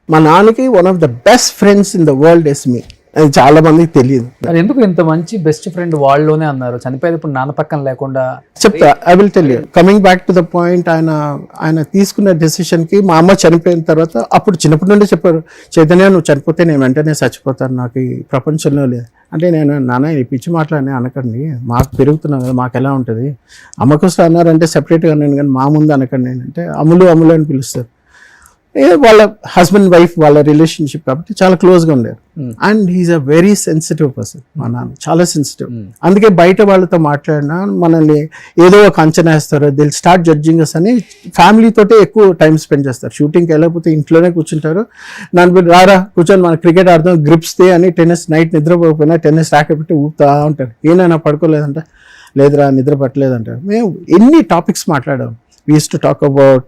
మా నాన్నకి one of the best friends in the world is me. అది చాలా మందికి తెలియదు. ఎందుకు ఇంత మంచి బెస్ట్ ఫ్రెండ్ వాళ్ళలోనే అన్నారు, చనిపోయేటప్పుడు నాన్న పక్కన లేకుండా? చెప్తా, I will tell you. Coming back to the point, ఆయన తీసుకున్న డెసిషన్కి మా అమ్మ చనిపోయిన తర్వాత అప్పుడు చిన్నప్పటి నుండి చెప్పారు, చైతన్య నువ్వు చనిపోతే నేను వెంటనే చచ్చిపోతాను, నాకు ఈ ప్రపంచంలో లేదు అంటే. నేను నాన్న ఈ పిచ్చి మాటలని అనకండి, మాకు పెరుగుతున్నాం కదా, మాకు ఎలా ఉంటుంది, అమ్మకోసం అన్నారంటే సెపరేట్గా అన్నాను కానీ మా ముందు అనకండి అంటే అమ్ములు అని పిలుస్తారు. వాళ్ళ హస్బెండ్ వైఫ్ వాళ్ళ రిలేషన్షిప్ కాబట్టి చాలా క్లోజ్గా ఉండేది. And he is a very sensitive person. మా నాన్న చాలా సెన్సిటివ్. అందుకే బయట వాళ్ళతో మాట్లాడినా మనల్ని ఏదో ఒక అంచనా వేస్తారు, దిల్ స్టార్ట్ జడ్జింగ్ అస్ అని. ఫ్యామిలీతోటే ఎక్కువ టైం స్పెండ్ చేస్తారు. షూటింగ్కి వెళ్ళకపోతే ఇంట్లోనే కూర్చుంటారు. నన్ను రారా కూర్చొని మన క్రికెట్ ఆడదాం, గ్రిప్స్ దే అని టెన్నిస్ నైట్ నిద్రపోకపోయినా టెన్నిస్ ర్యాకెట్ పెట్టి ఊపుతా ఉంటారు. ఏనైనా పడుకోలేదంట, లేదురా నిద్ర పట్టలేదంటారు. మేము ఎన్ని టాపిక్స్ మాట్లాడాం. We used to talk about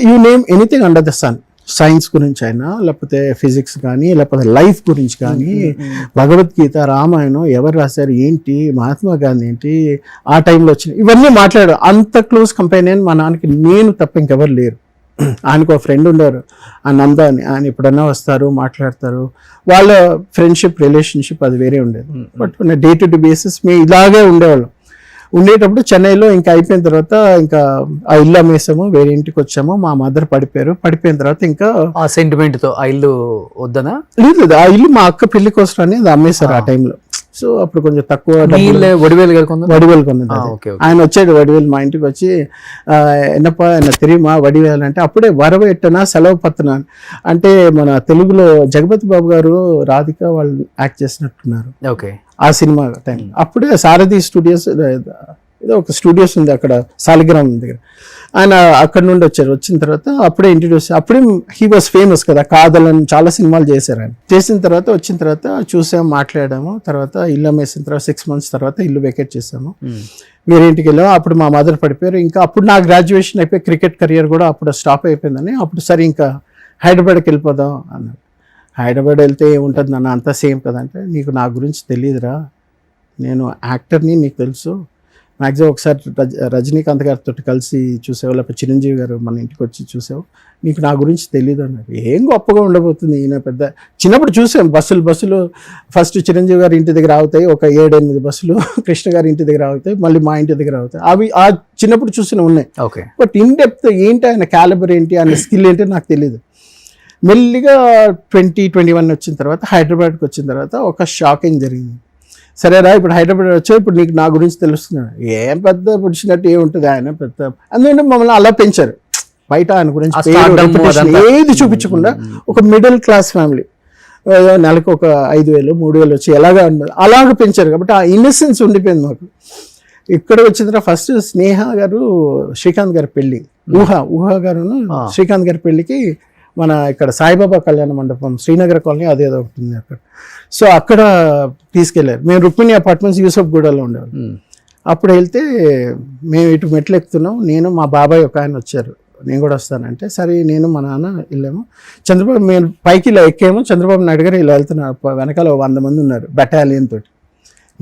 you name anything under the sun. Science గురించి అయినా, లేకపోతే ఫిజిక్స్ కానీ, లేకపోతే లైఫ్ గురించి కానీ, భగవద్గీత, రామాయణం ఎవరు రాశారు ఏంటి, మహాత్మా గాంధీ ఏంటి, ఆ టైంలో వచ్చినాయి, ఇవన్నీ మాట్లాడారు. అంత క్లోజ్ కంపెనీ మా నాన్నకి నేను తప్ప ఇంకెవరు లేరు. ఆయనకు ఒక ఫ్రెండ్ ఉండేవారు, ఆ నంద అని. ఆయన ఎప్పుడన్నా వస్తారు, మాట్లాడతారు. వాళ్ళ ఫ్రెండ్షిప్ రిలేషన్షిప్ అది వేరే ఉండేది. But day to day basis మేము ఇలాగే ఉండేవాళ్ళం. ఉండేటప్పుడు చెన్నైలో ఇంకా అయిపోయిన తర్వాత ఇంకా ఆ ఇల్లు అమ్మేసాము, వేరే ఇంటికి వచ్చాము. మా మదర్ పడిపోయారు. పడిపోయిన తర్వాత ఇంకా ఆ సెంటిమెంట్ తో ఆ ఇల్లు వద్దనా? లేదు, ఆ ఇల్లు మా అక్క పెళ్లి కోసం అని అది అమ్మేశారు ఆ టైంలో. సో అప్పుడు కొంచెం తక్కువ వడివేలు గారు వడివేలు కొన్నది. ఆయన వచ్చాడు వడివేలు మా ఇంటికి వచ్చి, ఎన్నప్ప ఆయన తెలియమా వడివేలు అంటే, అప్పుడే వరవ ఎట్టనా సెలవు పత్తనా అంటే మన తెలుగులో జగపతి బాబు గారు రాధిక వాళ్ళు యాక్ట్ చేసినట్టున్నారు ఓకే ఆ సినిమా టైం. అప్పుడే సారథి స్టూడియోస్ ఏదో ఒక స్టూడియోస్ ఉంది అక్కడ సాలిగ్రామం దగ్గర. ఆయన అక్కడ నుండి వచ్చారు. వచ్చిన తర్వాత అప్పుడే ఇంట్రడ్యూస్, అప్పుడే హీ వాజ్ ఫేమస్ కదా, కాదలని చాలా సినిమాలు చేశారు ఆయన. చేసిన తర్వాత వచ్చిన తర్వాత చూసాము, మాట్లాడాము. తర్వాత ఇల్లు అమ్మేసిన తర్వాత 6 months తర్వాత ఇల్లు వెకేట్ చేసాము. వేరే ఇంటికి వెళ్ళాము. అప్పుడు మా మదర్ పడిపోయారు. ఇంకా అప్పుడు నా గ్రాడ్యుయేషన్ అయిపోయి క్రికెట్ కెరియర్ కూడా అప్పుడు స్టాప్ అయిపోయిందని, అప్పుడు సరే ఇంకా హైదరాబాద్కి వెళ్ళిపోదాం అన్నారు. హైదరాబాద్ వెళ్తే ఏముంటుంది నాన్న, అంతా సేమ్ కదంటే, నీకు నా గురించి తెలియదురా, నేను యాక్టర్ని, నీకు తెలుసు. మ్యాక్సిమం ఒకసారి రజనీకాంత్ గారితో కలిసి చూసావు, లేకపోతే చిరంజీవి గారు మన ఇంటికి వచ్చి చూసావు, నీకు నా గురించి తెలియదు అన్నారు. ఏం గొప్పగా ఉండబోతుంది, ఈయన పెద్ద. చిన్నప్పుడు చూసాం బస్సులు ఫస్ట్ చిరంజీవి గారి ఇంటి దగ్గర ఆగుతాయి, ఒక 7-8 బస్సులు కృష్ణ గారి ఇంటి దగ్గర ఆగుతాయి, మళ్ళీ మా ఇంటి దగ్గర ఆగుతాయి. అవి ఆ చిన్నప్పుడు చూసిన ఉన్నాయి. బట్ ఇన్ డెప్త్ ఏంటి, ఆయన క్యాలిబర్ ఏంటి, ఆయన స్కిల్ ఏంటి నాకు తెలియదు. మెల్లిగా 2021 వచ్చిన తర్వాత, హైదరాబాద్కి వచ్చిన తర్వాత ఒక షాకింగ్ జరిగింది. సరేరా ఇప్పుడు హైదరాబాద్ వచ్చావు, ఇప్పుడు నీకు నా గురించి తెలుస్తుంది. ఏం పెద్ద పుడిచినట్టు ఏముంటుంది, ఆయన పెద్ద. అందుకంటే మమ్మల్ని అలా పెంచారు. బయట ఆయన గురించి ఏది చూపించకుండా ఒక మిడిల్ క్లాస్ ఫ్యామిలీ, నెలకు ఒక 5,000 3,000 వచ్చి అలాగ పెంచారు. కాబట్టి ఆ ఇన్నసెన్స్ ఉండిపోయింది మాకు. ఇక్కడ వచ్చిన తర్వాత ఫస్ట్ స్నేహ గారు శ్రీకాంత్ గారి పెళ్ళి, ఊహా గారును శ్రీకాంత్ గారి పెళ్ళికి మన ఇక్కడ సాయిబాబా కళ్యాణ మండపం శ్రీనగర్ కాలనీ అదేదో ఉంటుంది అక్కడ. సో అక్కడ తీసుకెళ్లారు. మేము రుక్మిణి అపార్ట్మెంట్స్ యూసఫ్గూడలో ఉండేవాళ్ళం. అప్పుడు వెళ్తే మేము ఇటు మెట్లు ఎక్కుతున్నాం, నేను మా బాబాయ్ ఒక ఆయన వచ్చారు, నేను కూడా వస్తానంటే సరే నేను మా నాన్న వెళ్ళాము. చంద్రబాబు మేము పైకి ఇలా ఎక్కాము, చంద్రబాబు నాయుడు గారు ఇలా వెళ్తున్నారు, వెనకాల 100 మంది ఉన్నారు బెటాలియన్ తోటి.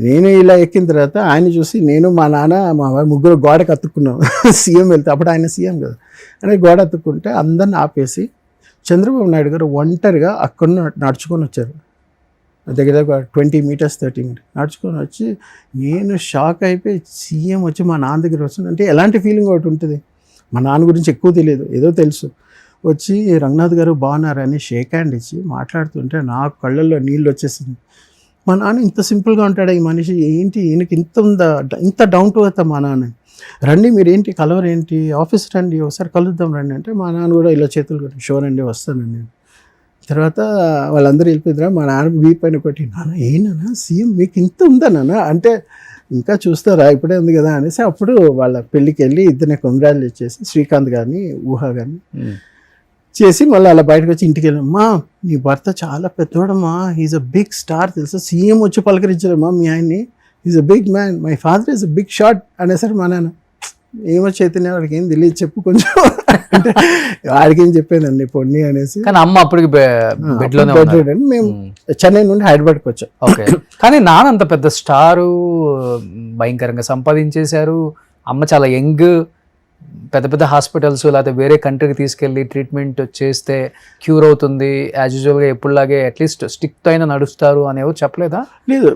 నేను ఇలా ఎక్కిన తర్వాత ఆయన చూసి నేను మా నాన్న మా ముగ్గురు గోడకు అతుక్కున్నాం. సీఎం వెళ్తే, అప్పుడు ఆయన సీఎం కదా అని గోడ అతుక్కుంటే అందరిని ఆపేసి చంద్రబాబు నాయుడు గారు ఒంటరిగా అక్కడ నడుచుకొని వచ్చారు. దగ్గర 20 meters 30 meters నడుచుకొని వచ్చి, నేను షాక్ అయిపోయి సీఎం వచ్చి మా నాన్న దగ్గర వస్తుంది అంటే ఎలాంటి ఫీలింగ్ ఒకటి ఉంటుంది. మా నాన్న గురించి ఎక్కువ తెలియదు, ఏదో తెలుసు. వచ్చి రంగనాథ్ గారు బాగున్నారని షేక్ హ్యాండ్ ఇచ్చి మాట్లాడుతుంటే నాకు కళ్ళల్లో నీళ్ళు వచ్చేసింది. మా నాన్న ఇంత సింపుల్గా ఉంటాడా ఈ మనిషి, ఏంటి ఈయనకి ఇంత ఉందా, ఇంత డౌన్ టు ఎర్త్ మా నాన్న. రండి మీరు ఏంటి కలవరు ఏంటి, ఆఫీస్ రండి ఒకసారి కలుద్దాం రండి అంటే, మా నాన్న కూడా ఇలా చేతులు కొట్టి షోర్ అండి వస్తానండి నేను. తర్వాత వాళ్ళందరూ వెళ్ళిపోయిద్దరా, మా నాన్న వీ పైన కొట్టి, నాన్న ఏనా సీఎం మీకు ఇంత ఉందా నాన్న అంటే, ఇంకా చూస్తారా ఇప్పుడే ఉంది కదా అనేసి అప్పుడు వాళ్ళ పెళ్ళికి వెళ్ళి ఇద్దరిని కంగ్రాచులేట్ చేసి శ్రీకాంత్ గారిని ఊహా గారిని చేసి మళ్ళీ అలా బయటకు వచ్చి ఇంటికి వెళ్ళామ్మా, నీ భర్త చాలా పెద్దోడమ్మా, హీఈస్ అ బిగ్ స్టార్ తెలుసా, సీఎం వచ్చి పలకరించారమ్మా మీ ఆయన్ని, is a big man, my father is a big shot అనేసరి మా నాన్న. ఏమో చైతన్య వాడికి ఏం తెలియదు చెప్పు కొంచెం అంటే, వాడికి ఏం చెప్పేదండి పొన్ని అనేసి. కానీ అమ్మ అప్పటికి మేము చెన్నై నుండి హైదరాబాద్కి వచ్చాం. ఓకే, కానీ నాన్న అంత పెద్ద స్టారు, భయంకరంగా సంపాదించేశారు. అమ్మ చాలా యంగ్, పెద్ద పెద్ద హాస్పిటల్స్ లేకపోతే వేరే కంట్రీకి తీసుకెళ్ళి ట్రీట్మెంట్ చేస్తే క్యూర్ అవుతుంది, యాజ్ యూజువల్గా ఎప్పుడులాగే అట్లీస్ట్ స్టిక్తో అయినా నడుస్తారు అని ఎవరు చెప్పలేదా? లేదు,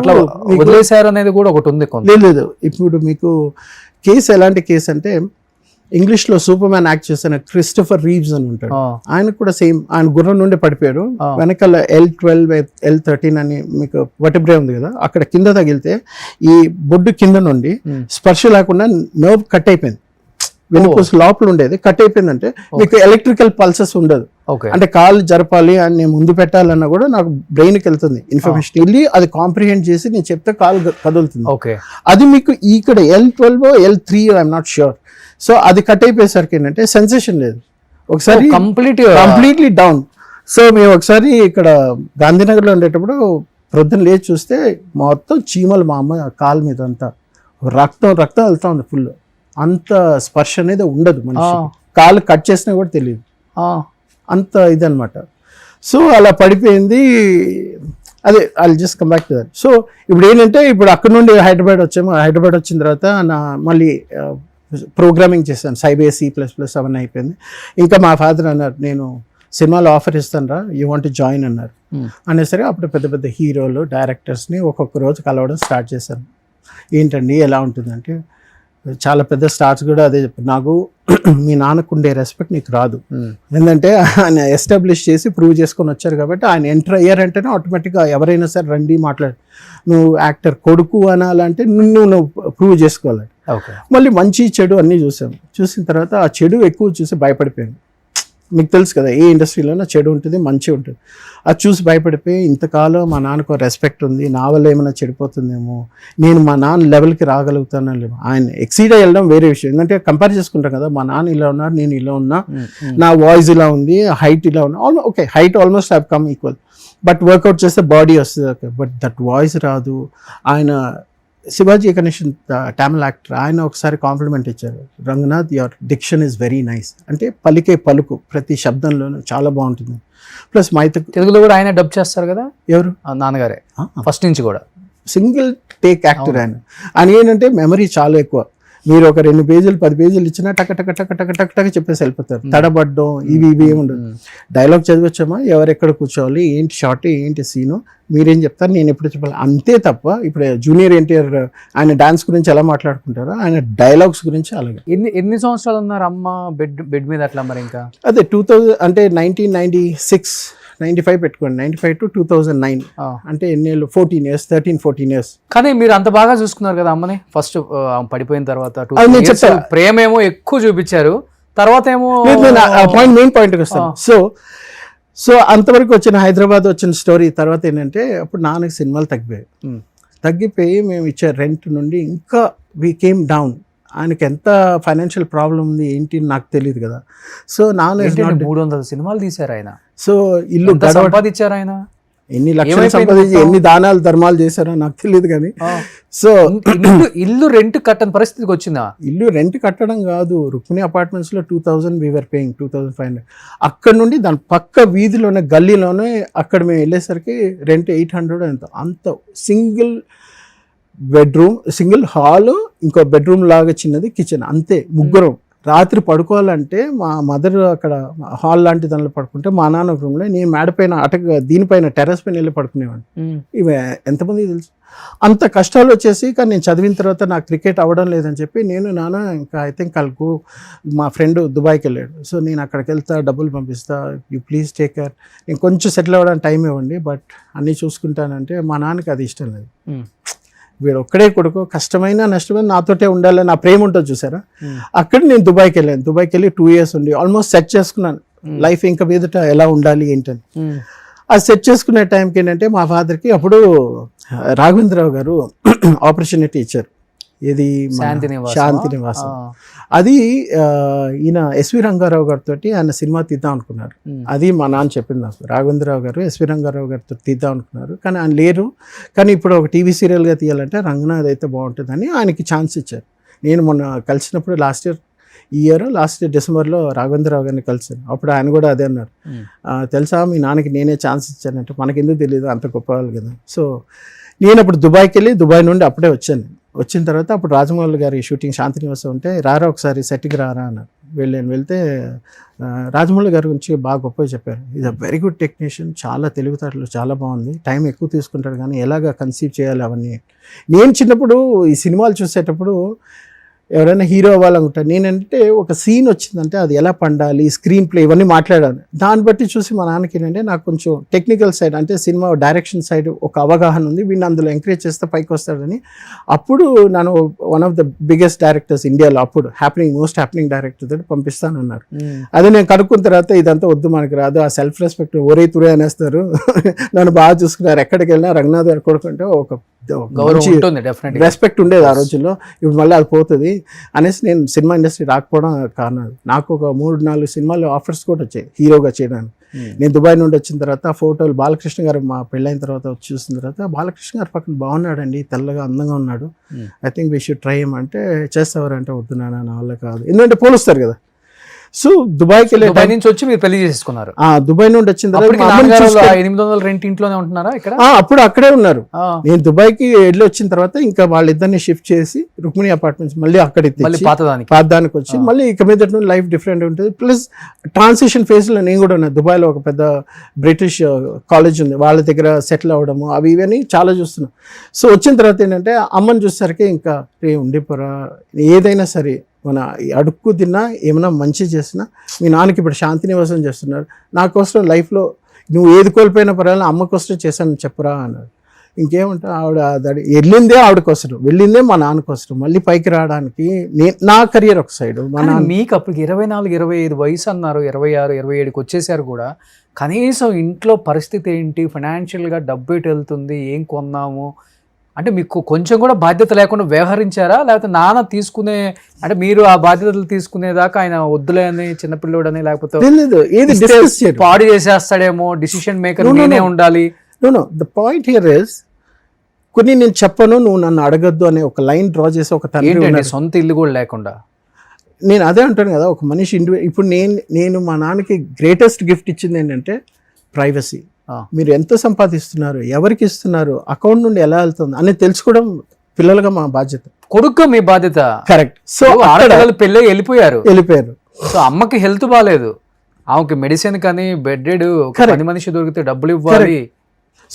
అట్లా వదిలేశారు అనేది కూడా ఒకటి ఉంది. లేదు, ఇప్పుడు మీకు కేసు ఎలాంటి కేసు అంటే, ఇంగ్లీష్లో సూపర్ మ్యాన్ యాక్ట్ చేసిన క్రిస్టోఫర్ రీవ్స్ అని ఉంటాడు, ఆయనకు కూడా సేమ్, ఆయన గుర్రం నుండి పడిపోయాడు. వెనకాల L12 L13 అని మీకు వర్టిబ్రే ఉంది కదా, అక్కడ కింద తగిలితే ఈ బొడ్డు కింద నుండి స్పర్శ లేకుండా నర్వ్ కట్ అయిపోయింది. వెన్నుపూస లోపల ఉండేది కట్ అయిపోయిందంటే మీకు ఎలక్ట్రికల్ పల్సెస్ ఉండదు. ఓకే. అంటే కాలు జరపాలి అని నేను ముందు పెట్టాలన్నా కూడా నాకు బ్రెయిన్కి వెళ్తుంది ఇన్ఫర్మేషన్, వెళ్ళి అది కాంప్రిహెండ్ చేసి నేను చెప్తే కాలు కదులుతుంది. ఓకే. అది మీకు ఇక్కడ L12 L3 I'm not sure. So అది కట్ అయిపోయేసరికి ఏంటంటే సెన్సేషన్ లేదు, ఒకసారి కంప్లీట్లీ డౌన్. సో మేము ఒకసారి ఇక్కడ గాంధీనగర్లో ఉండేటప్పుడు ప్రొద్దున లేచి చూస్తే మొత్తం చీమలు మా అమ్మ కాలు మీద అంతా రక్తం వెళ్తా ఉంది ఫుల్. అంత స్పర్శ అనేది ఉండదు మనిషి, కాలు కట్ చేసినా కూడా తెలియదు, అంత ఇదనమాట. సో అలా పడిపోయింది. అదే I just come back to that. So ఇప్పుడు ఏంటంటే ఇప్పుడు అక్కడ నుండి హైదరాబాద్ వచ్చాము. హైదరాబాద్ వచ్చిన తర్వాత మళ్ళీ ప్రోగ్రామింగ్ చేశాను, సైబర్ C++ అవన్నీ అయిపోయింది. ఇంకా మా ఫాదర్ అన్నారు, నేను సినిమాలో ఆఫర్ ఇస్తాను రా, యూ వాంట్ జాయిన్ అన్నారు. అనేసరికి అప్పుడు పెద్ద పెద్ద హీరోలు డైరెక్టర్స్ని ఒక్కొక్క రోజు కలవడం స్టార్ట్ చేశాను. ఏంటండి ఎలా ఉంటుందంటే, చాలా పెద్ద స్టార్స్ కూడా అదే చెప్పారు, నాకు మీ నాన్నకు ఉండే రెస్పెక్ట్ నీకు రాదు. ఎందుకంటే ఆయన ఎస్టాబ్లిష్ చేసి ప్రూవ్ చేసుకొని వచ్చారు కాబట్టి ఆయన ఎంటర్ అయ్యారంటేనే ఆటోమేటిక్గా ఎవరైనా సరే రండి మాట్లాడు, నువ్వు యాక్టర్ కొడుకు అనాలంటే నువ్వు ప్రూవ్ చేసుకోవాలి. మళ్ళీ మంచి చెడు అన్నీ చూసాం. చూసిన తర్వాత ఆ చెడు ఎక్కువ చూసి భయపడిపోయాను. మీకు తెలుసు కదా, ఏ ఇండస్ట్రీలోనే చెడు ఉంటుంది మంచి ఉంటుంది. అది చూసి భయపడిపోయి ఇంతకాలం మా నాన్నకు రెస్పెక్ట్ ఉంది, నా వల్ల ఏమైనా చెడిపోతుందేమో, నేను మా నాన్న లెవెల్కి రాగలుగుతానో లేమో. ఆయన ఎక్సీడ్ అయ్యి వెళ్ళడం వేరే విషయం. ఎందుకంటే కంపేర్ చేసుకుంటాం కదా, మా నాన్న ఇలా ఉన్నారు, నేను ఇలా ఉన్నా, నా వాయిస్ ఇలా ఉంది, హైట్ ఇలా ఉన్నా. Okay, height almost have come equal, but workout చేస్తే బాడీ వస్తుంది. ఓకే, బట్ దట్ వాయిస్ రాదు. ఆయన శివాజీ గణేషన్ తమిళ్ యాక్టర్, ఆయన ఒకసారి కాంప్లిమెంట్ ఇచ్చారు, Ranganath your diction is very nice. అంటే పలికే పలుకు ప్రతి శబ్దంలోనూ చాలా బాగుంటుంది. ప్లస్ తెలుగులో కూడా ఆయన డబ్ చేస్తారు కదా. ఎవరు? నాన్నగారే ఫస్ట్ నుంచి కూడా సింగిల్ టేక్ యాక్టర్ ఆయన. ఆయన ఏంటంటే మెమరీ చాలా ఎక్కువ. మీరు ఒక 2 పేజీలు 10 పేజీలు ఇచ్చినా టక టక టక టక టక టక చెప్పేసి వెళ్ళిపోతారు. తడబడ్డం ఇవి ఏముండదు. డైలాగ్ చదివచ్చామా, ఎవరెక్కడ కూర్చోవాలి, ఏంటి షార్ట్, ఏంటి సీను, మీరేం చెప్తారు, నేను ఎప్పుడు చెప్పాలి, అంతే తప్ప. ఇప్పుడు జూనియర్ ఎన్టీఆర్ ఆయన డాన్స్ గురించి ఎలా మాట్లాడుకుంటారో ఆయన డైలాగ్స్ గురించి అలాగే. ఎన్ని సంవత్సరాలు ఉన్నారు అమ్మ బెడ్ మీద అట్లా? మరి ఇంకా అదే 2000 అంటే 1996 95 పెట్టుకోండి, 95 to 2009 అంటే ఎన్నేళ్ళు, 14 years 13-14 years. కానీ మీరు అంత బాగా చూసుకున్నారు కదా అమ్మని. ఫస్ట్ పడిపోయిన తర్వాత ప్రేమ ఏమో ఎక్కువ చూపించారు, తర్వాత ఏమో మెయిన్ పాయింట్కి వస్తాను. సో అంతవరకు వచ్చిన హైదరాబాద్ వచ్చిన స్టోరీ తర్వాత ఏంటంటే, అప్పుడు నాన్నకి సినిమాలు తగ్గిపోయి మేము ఇచ్చే రెంట్ నుండి ఇంకా వీ కేమ్ డౌన్. ఆయనకి ఎంత ఫైనాన్షియల్ ప్రాబ్లం ఉంది ఏంటి నాకు తెలియదు కదా. సో నాన్న 300 సినిమాలు తీశారు ఆయన. సో ఇల్లు సంపాదించారు ఆయన, ఎన్ని లక్షలు సంపాదించి ఎన్ని దానాలు ధర్మాలు చేశారో నాకు తెలియదు కానీ. సో ఇల్లు రెంట్ కట్టని పరిస్థితికి వచ్చిందా? ఇల్లు రెంట్ కట్టడం కాదు, రుక్మిణి అపార్ట్మెంట్స్ లో 2000 వీఆర్ పేయింగ్ 2500. అక్కడ నుండి దాని పక్క వీధిలోనే గల్లీలోనే అక్కడ మేము వెళ్ళేసరికి రెంట్ 800 అంత సింగిల్ బెడ్రూమ్, సింగిల్ హాల్, ఇంకో బెడ్రూమ్ లాగా చిన్నది కిచెన్, అంతే. ముగ్గురం రాత్రి పడుకోవాలంటే మా మదర్ అక్కడ హాల్ లాంటి దానిలో పడుకుంటే, మా నాన్న ఒక రూమ్లో, నేను మేడపైన దీనిపైన టెర్రస్ పైన వెళ్ళి పడుకునేవాడిని. ఇవి ఎంతమందికి తెలుసు. అంత కష్టాలు వచ్చేసి, కానీ నేను చదివిన తర్వాత నాకు క్రికెట్ అవ్వడం లేదని చెప్పి నేను నాన్న ఇంకా ఐ థింక్ కలుగు మా ఫ్రెండ్ దుబాయ్కి వెళ్ళాడు. సో నేను అక్కడికి వెళ్తా, డబ్బులు పంపిస్తా, యూ ప్లీజ్ టేక్ కేర్, నేను కొంచెం సెటిల్ అవ్వడానికి టైం ఇవ్వండి, బట్ అన్నీ చూసుకుంటానంటే మా నాన్నకి అది ఇష్టం లేదు. వీడు ఒక్కడే కొడుకు, కష్టమైనా నష్టమైనా నాతోటే ఉండాలని నా ప్రేమ ఉంటుంది చూసారా. అక్కడ నేను దుబాయ్కి వెళ్ళాను. దుబాయ్కి వెళ్ళి 2 years ఉండి ఆల్మోస్ట్ సెట్ చేసుకున్నాను లైఫ్ ఇంకా మీదట ఎలా ఉండాలి ఏంటని. అది సెట్ చేసుకునే టైంకి ఏంటంటే మా ఫాదర్కి అప్పుడు రాఘవేంద్రరావు గారు ఆపర్చునిటీ ఇచ్చారు. ఇది శాంతి నివాసం. అది ఈయన ఎస్వి రంగారావు గారితో ఆయన సినిమా తీద్దాం అనుకున్నారు. అది మా నాన్న చెప్పింది నాకు, రాఘవేంద్రరావు గారు ఎస్వి రంగారావు గారితో తీద్దాం అనుకున్నారు, కానీ ఆయన లేరు. కానీ ఇప్పుడు ఒక టీవీ సీరియల్గా తీయాలంటే రంగనాథ్ అయితే బాగుంటుందని ఆయనకి ఛాన్స్ ఇచ్చారు. నేను మొన్న కలిసినప్పుడు లాస్ట్ ఇయర్ డిసెంబర్లో రాఘవేంద్రరావు గారిని కలిసాను. అప్పుడు ఆయన కూడా అదే అన్నారు, తెలుసా మీ నాన్నకి నేనే ఛాన్స్ ఇచ్చానంటే, మనకెందుకు తెలియదు, అంత గొప్ప వాళ్ళు కదా. సో నేను అప్పుడు దుబాయ్కి వెళ్ళి, దుబాయ్ నుండి అప్పుడే వచ్చాను. వచ్చిన తర్వాత అప్పుడు రాజమౌళి గారి షూటింగ్ శాంతి నివాసం ఉంటే, రారా ఒకసారి సెట్కి రారా అన్నారు. వెళ్తే రాజమౌళి గారి గురించి బాగా గొప్పగా చెప్పారు. Is a very good technician, చాలా తెలివితేటలు, చాలా బాగుంది, టైం ఎక్కువ తీసుకుంటాడు కానీ ఎలాగ కన్సీవ్ చేయాలి అవన్నీ. నేను చిన్నప్పుడు ఈ సినిమాలు చూసేటప్పుడు ఎవరైనా హీరో అవ్వాలనుకుంటారు. నేనంటే ఒక సీన్ వచ్చిందంటే అది ఎలా పండాలి, స్క్రీన్ ప్లే ఇవన్నీ మాట్లాడాలి. దాన్ని బట్టి చూసి మా నాన్నకి ఏంటంటే నాకు కొంచెం టెక్నికల్ సైడ్ అంటే సినిమా డైరెక్షన్ సైడ్ ఒక అవగాహన ఉంది, వీడిని అందులో ఎంకరేజ్ చేస్తే పైకి వస్తాడని. అప్పుడు నన్ను one of the biggest directors ఇండియాలో అప్పుడు మోస్ట్ హ్యాపెనింగ్ డైరెక్టర్ తోటి పంపిస్తానన్నారు. అదే నేను కనుక్కున్న తర్వాత ఇదంతా వద్దు, మనకి రాదు, ఆ సెల్ఫ్ రెస్పెక్ట్ ఒరే తురే అనేస్తారు, నన్ను బాగా చూసుకున్నారు, ఎక్కడికి వెళ్ళినా రంగనాథ్ గారు కొడుకుంటే ఒక రెస్పెక్ట్ ఉండేది ఆ రోజుల్లో. ఇప్పుడు మళ్ళీ అది పోతుంది అనేసి నేను సినిమా ఇండస్ట్రీ రాకపోవడం కారణం. నాకు ఒక 3-4 సినిమాలు ఆఫర్స్ కూడా వచ్చాయి హీరోగా చేయడానికి. నేను దుబాయ్ నుండి వచ్చిన తర్వాత ఆ ఫోటోలు బాలకృష్ణ గారు మా పెళ్ళైన తర్వాత వచ్చి చూసిన తర్వాత బాలకృష్ణ గారు పక్కన బాగున్నాడండి, తెల్లగా అందంగా ఉన్నాడు, I think we should try అంటే చేస్తావారంటే వద్దు నాన్న నా వల్ల కాదు, ఎందుకంటే పోలుస్తారు కదా. సో దుబాయ్ నుంచి వచ్చి మీరు పెళ్లి చేసుకున్నారు. దుబాయ్ నుండి వచ్చిన తర్వాత 800 రెంట్ ఇంట్లోనే ఉంటున్నారా ఇక్కడ? అప్పుడు అక్కడే ఉన్నారు. నేను దుబాయ్కి వెళ్ళి వచ్చిన తర్వాత ఇంకా వాళ్ళిద్దరిని షిఫ్ట్ చేసి రుక్మిణి అపార్ట్మెంట్స్ మళ్ళీ అక్కడికి పాతదానికి వచ్చి మళ్ళీ ఇక మీద లైఫ్ డిఫరెంట్ ఉంటుంది. ప్లస్ ట్రాన్సిషన్ ఫేజ్ లో నేను కూడా ఉన్నాను. దుబాయ్లో ఒక పెద్ద బ్రిటిష్ కాలేజ్ ఉంది, వాళ్ళ దగ్గర సెటిల్ అవ్వడము అవి ఇవన్నీ చాలా చూస్తున్నాం. సో వచ్చిన తర్వాత ఏంటంటే అమ్మని చూసేసరికి ఇంకా ఉండిపోరా, ఏదైనా సరే మన అడుక్కు తిన్నా ఏమైనా మంచి చేసినా, మీ నాన్నకి ఇప్పుడు శాంతి నివాసం చేస్తున్నారు, నా కోసం లైఫ్లో నువ్వు ఏది కోల్పోయినా పర్వాలేదు అమ్మ కోసం చేశాను చెప్పరా అన్నారు. ఇంకేమంటా ఆవిడ వెళ్ళిందే ఆవిడ కోసం, వెళ్ళిందే మా నాన్న కోసం, మళ్ళీ పైకి రావడానికి నా కెరియర్ ఒక సైడ్. మా నాన్న మీకు అప్పుడు 24-25 వయసు అన్నారు, 26-27కి వచ్చేసారు కూడా. కనీసం ఇంట్లో పరిస్థితి ఏంటి, ఫైనాన్షియల్గా డబ్బు ఎటు వెళ్తుంది, ఏం కొన్నాము అంటే మీకు కొంచెం కూడా బాధ్యత లేకుండా వ్యవహరించారా? లేకపోతే నాన్న తీసుకునే అంటే మీరు ఆ బాధ్యతలు తీసుకునేదాకా ఆయన వద్దులే అని చిన్నపిల్లోడని, లేకపోతే పాడు చేసేస్తాడేమో, డిసిషన్ మేకర్ నేనే ఉండాలి? Know the point here is కొన్ని నేను చెప్పను, నువ్వు నన్ను అడగద్దు అనే ఒక లైన్ డ్రా చేసి ఒక తండ్రి, సొంత ఇల్లు కూడా లేకుండా. నేను అదే అంటాను కదా, ఒక మనిషి ఇప్పుడు నేను మా నాన్నకి గ్రేటెస్ట్ గిఫ్ట్ ఇచ్చింది ఏంటంటే ప్రైవసీ. మీరు ఎంత సంపాదిస్తున్నారు, ఎవరికి ఇస్తున్నారు, అకౌంట్ నుండి ఎలా వెళ్తుంది అని తెలుసుకోవడం పిల్లలుగా మా బాధ్యత, కొడుకు మీ బాధ్యత. కరెక్ట్. సో ఆడపిల్లలు పెళ్ళి వెళ్ళిపోయారు. సో అమ్మకి హెల్త్ బాగాలేదు, ఆమెకి మెడిసిన్ కానీ బెడ్, పని మనిషి దొరికితే డబ్బులు ఇవ్వాలి.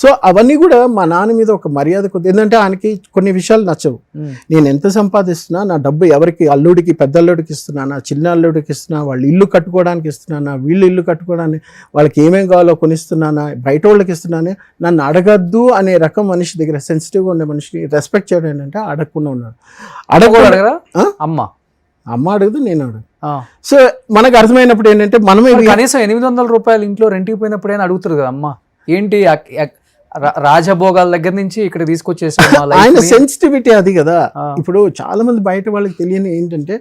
సో అవన్నీ కూడా మా నాన్న మీద ఒక మర్యాద కొద్ది, ఏంటంటే ఆయనకి కొన్ని విషయాలు నచ్చవు. నేను ఎంత సంపాదిస్తున్నా, నా డబ్బు ఎవరికి, అల్లుడికి పెద్ద అల్లుడికి ఇస్తున్నానా, చిన్న అల్లుడికి ఇస్తున్నా, వాళ్ళు ఇల్లు కట్టుకోవడానికి ఇస్తున్నానా, వీళ్ళు ఇల్లు కట్టుకోవడానికి వాళ్ళకి ఏమేం కావాలో కొనిస్తున్నానా, బయట వాళ్ళకి ఇస్తున్నానే, నన్ను అడగద్దు అనే రకం మనిషి దగ్గర, సెన్సిటివ్గా ఉండే మనిషిని రెస్పెక్ట్ చేయడం ఏంటంటే అడగకుండా ఉన్నాడు. అడగరా అమ్మ అడగదు, నేను అడగదు. సో మనకు అర్థమైనప్పుడు ఏంటంటే మనమే కనీసం 800 రూపాయలు ఇంట్లో రెంట్కి పోయినప్పుడు అయినా అడుగుతారు కదా, అమ్మ ఏంటి రాజభోగాల దగ్గర నుంచి ఇక్కడ తీసుకొచ్చేసారు. ఆయన సెన్సిటివిటీ అది కదా. ఇప్పుడు చాలా మంది బయట వాళ్ళకి తెలియని ఏంటంటే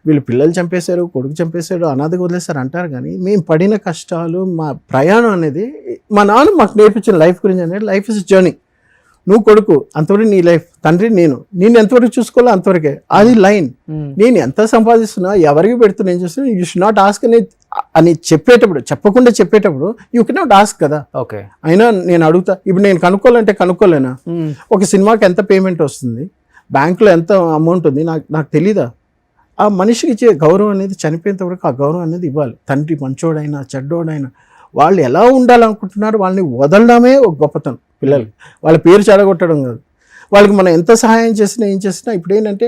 వీళ్ళు పిల్లలు చంపేశారు, కొడుకు చంపేశాడు, అనాథగా వదిలేశారు అంటారు. కానీ మేము పడిన కష్టాలు, మా ప్రయాణం అనేది మా నాన్న మాకు నేర్పించిన లైఫ్ గురించి అనేది, లైఫ్ ఇస్ జర్నీ. నువ్వు కొడుకు అంతవరకు నీ లైఫ్, తండ్రి నేను ఎంతవరకు చూసుకోవాలో అంతవరకే, అది లైన్. నేను ఎంత సంపాదిస్తున్నా, ఎవరికి పెడుతున్నా, ఏం చేస్తున్నా, యూ షుడ్ నాట్ ఆస్క్ అని చెప్పేటప్పుడు, చెప్పకుండా చెప్పేటప్పుడు యూ కెన్ నాట్ ఆస్క్ కదా. ఓకే, అయినా నేను అడుగుతా. ఇప్పుడు నేను కనుక్కోవాలంటే కనుక్కోలేనా? ఒక సినిమాకి ఎంత పేమెంట్ వస్తుంది, బ్యాంకులో ఎంత అమౌంట్ ఉంది, నాకు తెలీదా? ఆ మనిషికి ఇచ్చే గౌరవం అనేది చనిపోయేంత వరకు ఆ గౌరవం అనేది ఇవ్వాలి. తండ్రి మంచోడైనా చెడ్డోడైనా వాళ్ళు ఎలా ఉండాలనుకుంటున్నారు వాళ్ళని వదలడమే ఒక గొప్పతనం. పిల్లలకి వాళ్ళ పేరు చెడగొట్టడం కాదు. వాళ్ళకి మనం ఎంత సహాయం చేసినా ఏం చేసినా, ఇప్పుడు ఏంటంటే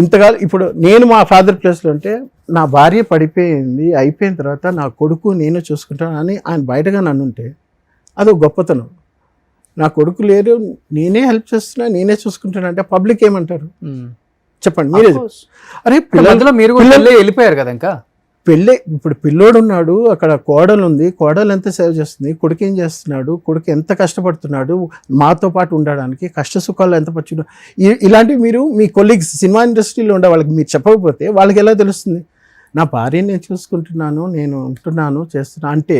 ఇంతకాలం ఇప్పుడు నేను మా ఫాదర్ ప్లేస్లో ఉంటే నా భార్య పడిపోయింది, అయిపోయిన తర్వాత నా కొడుకు నేను చూసుకుంటాను అని ఆయన బయటగా నన్నుంటే అదొక గొప్పతనం. నా కొడుకు లేరు, నేనే హెల్ప్ చేస్తున్నా, నేనే చూసుకుంటాను అంటే పబ్లిక్ ఏమంటారు చెప్పండి మీరే. అరే పిల్లలు మీరు వెళ్ళిపోయారు కదా, ఇంకా పెళ్ళి ఇప్పుడు పిల్లోడు ఉన్నాడు, అక్కడ కోడలు ఉంది, కోడలు ఎంత సేవ్ చేస్తుంది, కొడుకు ఏం చేస్తున్నాడు, కొడుకు ఎంత కష్టపడుతున్నాడు మాతో పాటు ఉండడానికి, కష్ట సుఖాలు ఎంత పచ్చుడు, ఇలాంటివి మీరు మీ కొలీగ్స్ సినిమా ఇండస్ట్రీలో ఉండే వాళ్ళకి మీరు చెప్పకపోతే వాళ్ళకి ఎలా తెలుస్తుంది? నా భార్యని నేను చూసుకుంటున్నాను, నేను ఉంటున్నాను, చేస్తున్నా అంటే.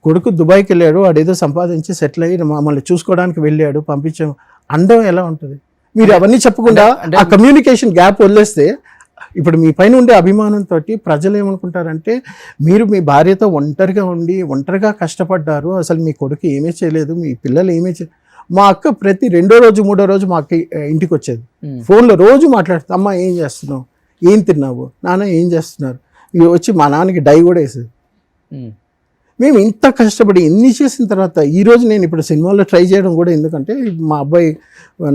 కొడుకు దుబాయ్కి వెళ్ళాడు, వాడేదో సంపాదించి సెటిల్ అయ్యి మమ్మల్ని చూసుకోవడానికి వెళ్ళాడు, పంపించాము, అండం ఎలా ఉంటుంది? మీరు అవన్నీ చెప్పకుండా ఆ కమ్యూనికేషన్ గ్యాప్ వదిలేస్తే, ఇప్పుడు మీ పైన ఉండే అభిమానంతో ప్రజలు ఏమనుకుంటారంటే మీరు మీ భార్యతో ఒంటరిగా ఉండి ఒంటరిగా కష్టపడ్డారు, అసలు మీ కొడుకు ఏమీ చేయలేదు, మీ పిల్లలు ఏమీ చేయలేదు. మా అక్క ప్రతి 2వ రోజు 3వ రోజు మా అక్క ఇంటికి వచ్చేది, ఫోన్లో రోజు మాట్లాడుతుంది, అమ్మ ఏం చేస్తున్నావు, ఏం తిన్నావు, నాన్న ఏం చేస్తున్నారు, ఇవి వచ్చి మా నాన్నకి డై కూడా వేసేది. మేము ఇంత కష్టపడి ఎన్ని చేసిన తర్వాత ఈరోజు నేను ఇప్పుడు సినిమాలో ట్రై చేయడం కూడా ఎందుకంటే మా అబ్బాయి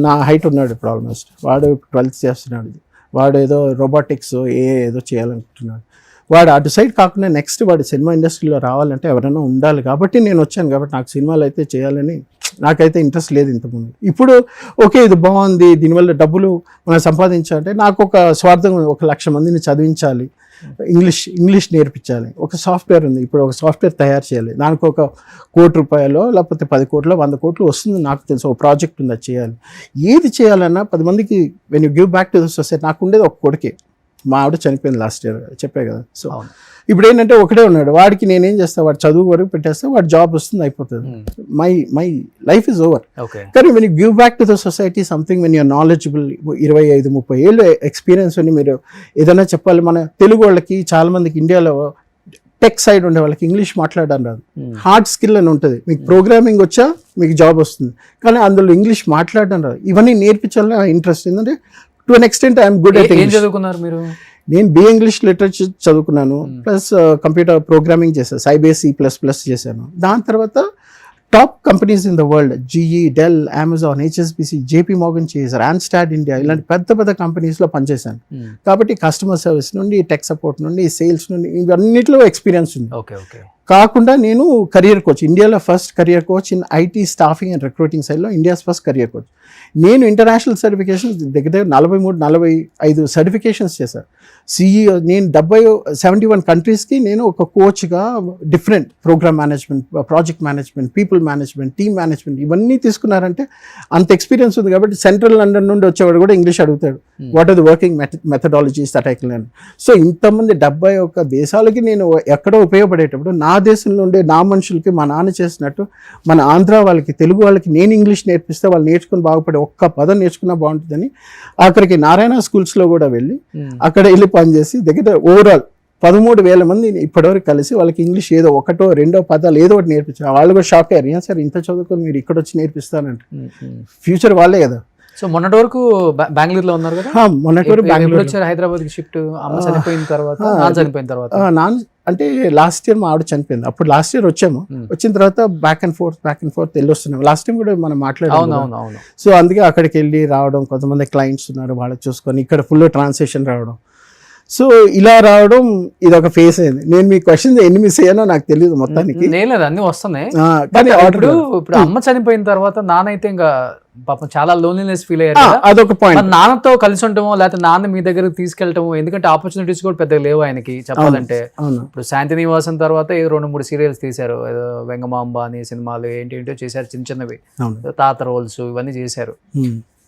నా హైట్ ఉన్నాడు, ఇప్పుడు ఆల్మోస్ట్ వాడు 12th చేస్తున్నాడు, వాడు ఏదో రోబోటిక్స్ ఏదో చేయాలనుకుంటున్నాడు. వాడు అటు సైడ్ కాకుండా నెక్స్ట్ వాడు సినిమా ఇండస్ట్రీలో రావాలంటే ఎవరైనా ఉండాలి. కాబట్టి నేను వచ్చాను. కాబట్టి నాకు సినిమాలు అయితే చేయాలని నాకైతే ఇంట్రెస్ట్ లేదు ఇంతకుముందు. ఇప్పుడు ఓకే ఇది బాగుంది, దీనివల్ల డబ్బులు మనం సంపాదించాలంటే నాకు ఒక స్వార్థం, 1,00,000 మందిని చదివించాలి, ఇంగ్లీష్ నేర్పించాలి. ఒక సాఫ్ట్వేర్ ఉంది, ఇప్పుడు ఒక సాఫ్ట్వేర్ తయారు చేయాలి, దానికి ఒక ₹1,00,00,000 లేకపోతే 10 కోట్లు 100 కోట్లు వస్తుంది నాకు తెలుసు. ఒక ప్రాజెక్ట్ ఉంది, అది చేయాలి. ఏది చేయాలన్నా 10 మందికి when you give back to the society. నాకు ఉండేది ఒక కొడుకే, మా ఆవిడ చనిపోయింది లాస్ట్ ఇయర్, చెప్పే కదా. సో ఇప్పుడు ఏంటంటే ఒకటే ఉన్నాడు, వాడికి నేనేం చేస్తా, వాడు చదువు వరకు పెట్టేస్తే వాడు జాబ్ వస్తుంది, అయిపోతుంది. My life is over. కానీ when you give back to the society something, when you're knowledgeable, 25-30 ఏళ్ళు ఎక్స్పీరియన్స్ అని మీరు ఏదైనా చెప్పాలి. మన తెలుగు వాళ్ళకి చాలా మందికి ఇండియాలో టెక్ సైడ్ ఉండే వాళ్ళకి ఇంగ్లీష్ మాట్లాడడం రాదు. హార్డ్ స్కిల్ అని ఉంటుంది. మీకు ప్రోగ్రామింగ్ వచ్చా మీకు జాబ్ వస్తుంది, కానీ అందులో ఇంగ్లీష్ మాట్లాడడం రాదు. ఇవన్నీ నేర్పించాలని ఇంట్రెస్ట్. ఏంటంటే to an extent I'm good at English. చదువుకున్నారు మీరు? నేను BA ఇంగ్లీష్ లిటరేచర్ చదువుకున్నాను, ప్లస్ కంప్యూటర్ ప్రోగ్రామింగ్ చేశాను, Sybase C++ చేశాను. దాని తర్వాత top companies in the world, GE, Dell, Amazon, HSBC, JP Morgan Chase, Randstad India, ఇలాంటి పెద్ద పెద్ద కంపెనీస్లో పనిచేశాను. కాబట్టి కస్టమర్ సర్వీస్ నుండి, టెక్ సపోర్ట్ నుండి, సేల్స్ నుండి, ఇవన్నిటిలో ఎక్స్పీరియన్స్ ఉంది. కాకుండా నేను కెరియర్ కోచ్, ఇండియాలో first career coach in IT staffing and recruiting సైడ్లో ఇండియాస్ ఫస్ట్ కెరియర్ కోచ్. నేను ఇంటర్నేషనల్ సర్టిఫికేషన్స్ దగ్గర 43-45 సర్టిఫికేషన్స్ చేశాను. CEO నేను 71 కంట్రీస్కి నేను ఒక కోచ్గా different programme management, project management, people management, team management ఇవన్నీ తీసుకున్నారంటే అంత ఎక్స్పీరియన్స్ ఉంది. కాబట్టి సెంట్రల్ లండన్ నుండి వచ్చేవాడు కూడా ఇంగ్లీష్ అడుగుతాడు, what are the working methodologies that I can learn. So ఇంతమంది 71 దేశాలకి నేను ఎక్కడో ఉపయోగపడేటప్పుడు నా దేశంలో ఉండే నా మనుషులకి మా నాన్న చేసినట్టు మన ఆంధ్ర వాళ్ళకి, తెలుగు వాళ్ళకి నేను ఇంగ్లీష్ నేర్పిస్తే వాళ్ళు నేర్చుకుని బాగుపడే ఒక్క పదం నేర్చుకున్నా బాగుంటుందని అక్కడికి నారాయణ స్కూల్స్లో కూడా వెళ్ళి అక్కడ వెళ్ళి పనిచేసి దగ్గర ఓవరాల్ 13,000 మంది ఇప్పటివరకు కలిసి వాళ్ళకి ఇంగ్లీష్ ఏదో 1-2 పదాలు ఏదో ఒకటి నేర్పించారు. వాళ్ళు కూడా షాక్ అయ్యారు, ఏం సార్ ఇంత చదువుకొని మీరు ఇక్కడ వచ్చి నేర్పిస్తానంటే. ఫ్యూచర్ వాళ్ళే కదా. సో మొన్నటి వరకు బెంగళూరులో ఉన్నారు కదా? మొన్నటి వరకు బెంగళూరు వచ్చారు, హైదరాబాద్ కి షిఫ్ట్. అమ్మ చనిపోయిన తర్వాత, నాన్న చనిపోయిన తర్వాత. నాన్న అంటే లాస్ట్ ఇయర్ మా ఆవిడ చనిపోయింది, అప్పుడు లాస్ట్ ఇయర్ వచ్చాము. వచ్చిన తర్వాత బ్యాక్ అండ్ ఫోర్త్ వెళ్ళి వస్తున్నాం. లాస్ట్ టైం కూడా మనం మాట్లాడాము. సో అందుకే అక్కడికి వెళ్ళి రావడం, కొంతమంది క్లయింట్స్ ఉన్నారు వాళ్ళకి చూసుకొని ఇక్కడ ఫుల్ ట్రాన్సాక్షన్ రావడం. సో ఇలా రావడం ఇది ఒక ఫేస్ అయింది. నేను మీ క్వశ్చన్ ఎన్ని మిస్ అయ్యానో నాకు తెలియదు మొత్తానికి. లేదు, అన్ని వస్తున్నాయి. కానీ ఇప్పుడు అమ్మ చనిపోయిన తర్వాత నాన్న అయితే ఇంకా పాపం చాలా లోన్లీనెస్ ఫీల్ అయ్యారు. అదొక పాయింట్. నాన్నతో కలిసి ఉండటమో లేకపోతే నాన్న మీ దగ్గరకు తీసుకెళ్ళటమో, ఎందుకంటే ఆపర్చునిటీస్ కూడా పెద్దగా లేవు ఆయనకి చెప్పాలంటే. ఇప్పుడు శాంతి నివాసం తర్వాత ఏదో 2-3 సీరియల్స్ తీశారు, ఏదో వెంగమాంబ అని సినిమాలు ఏంటో చేశారు, చిన్న చిన్నవి తాత రోల్స్ ఇవన్నీ చేశారు.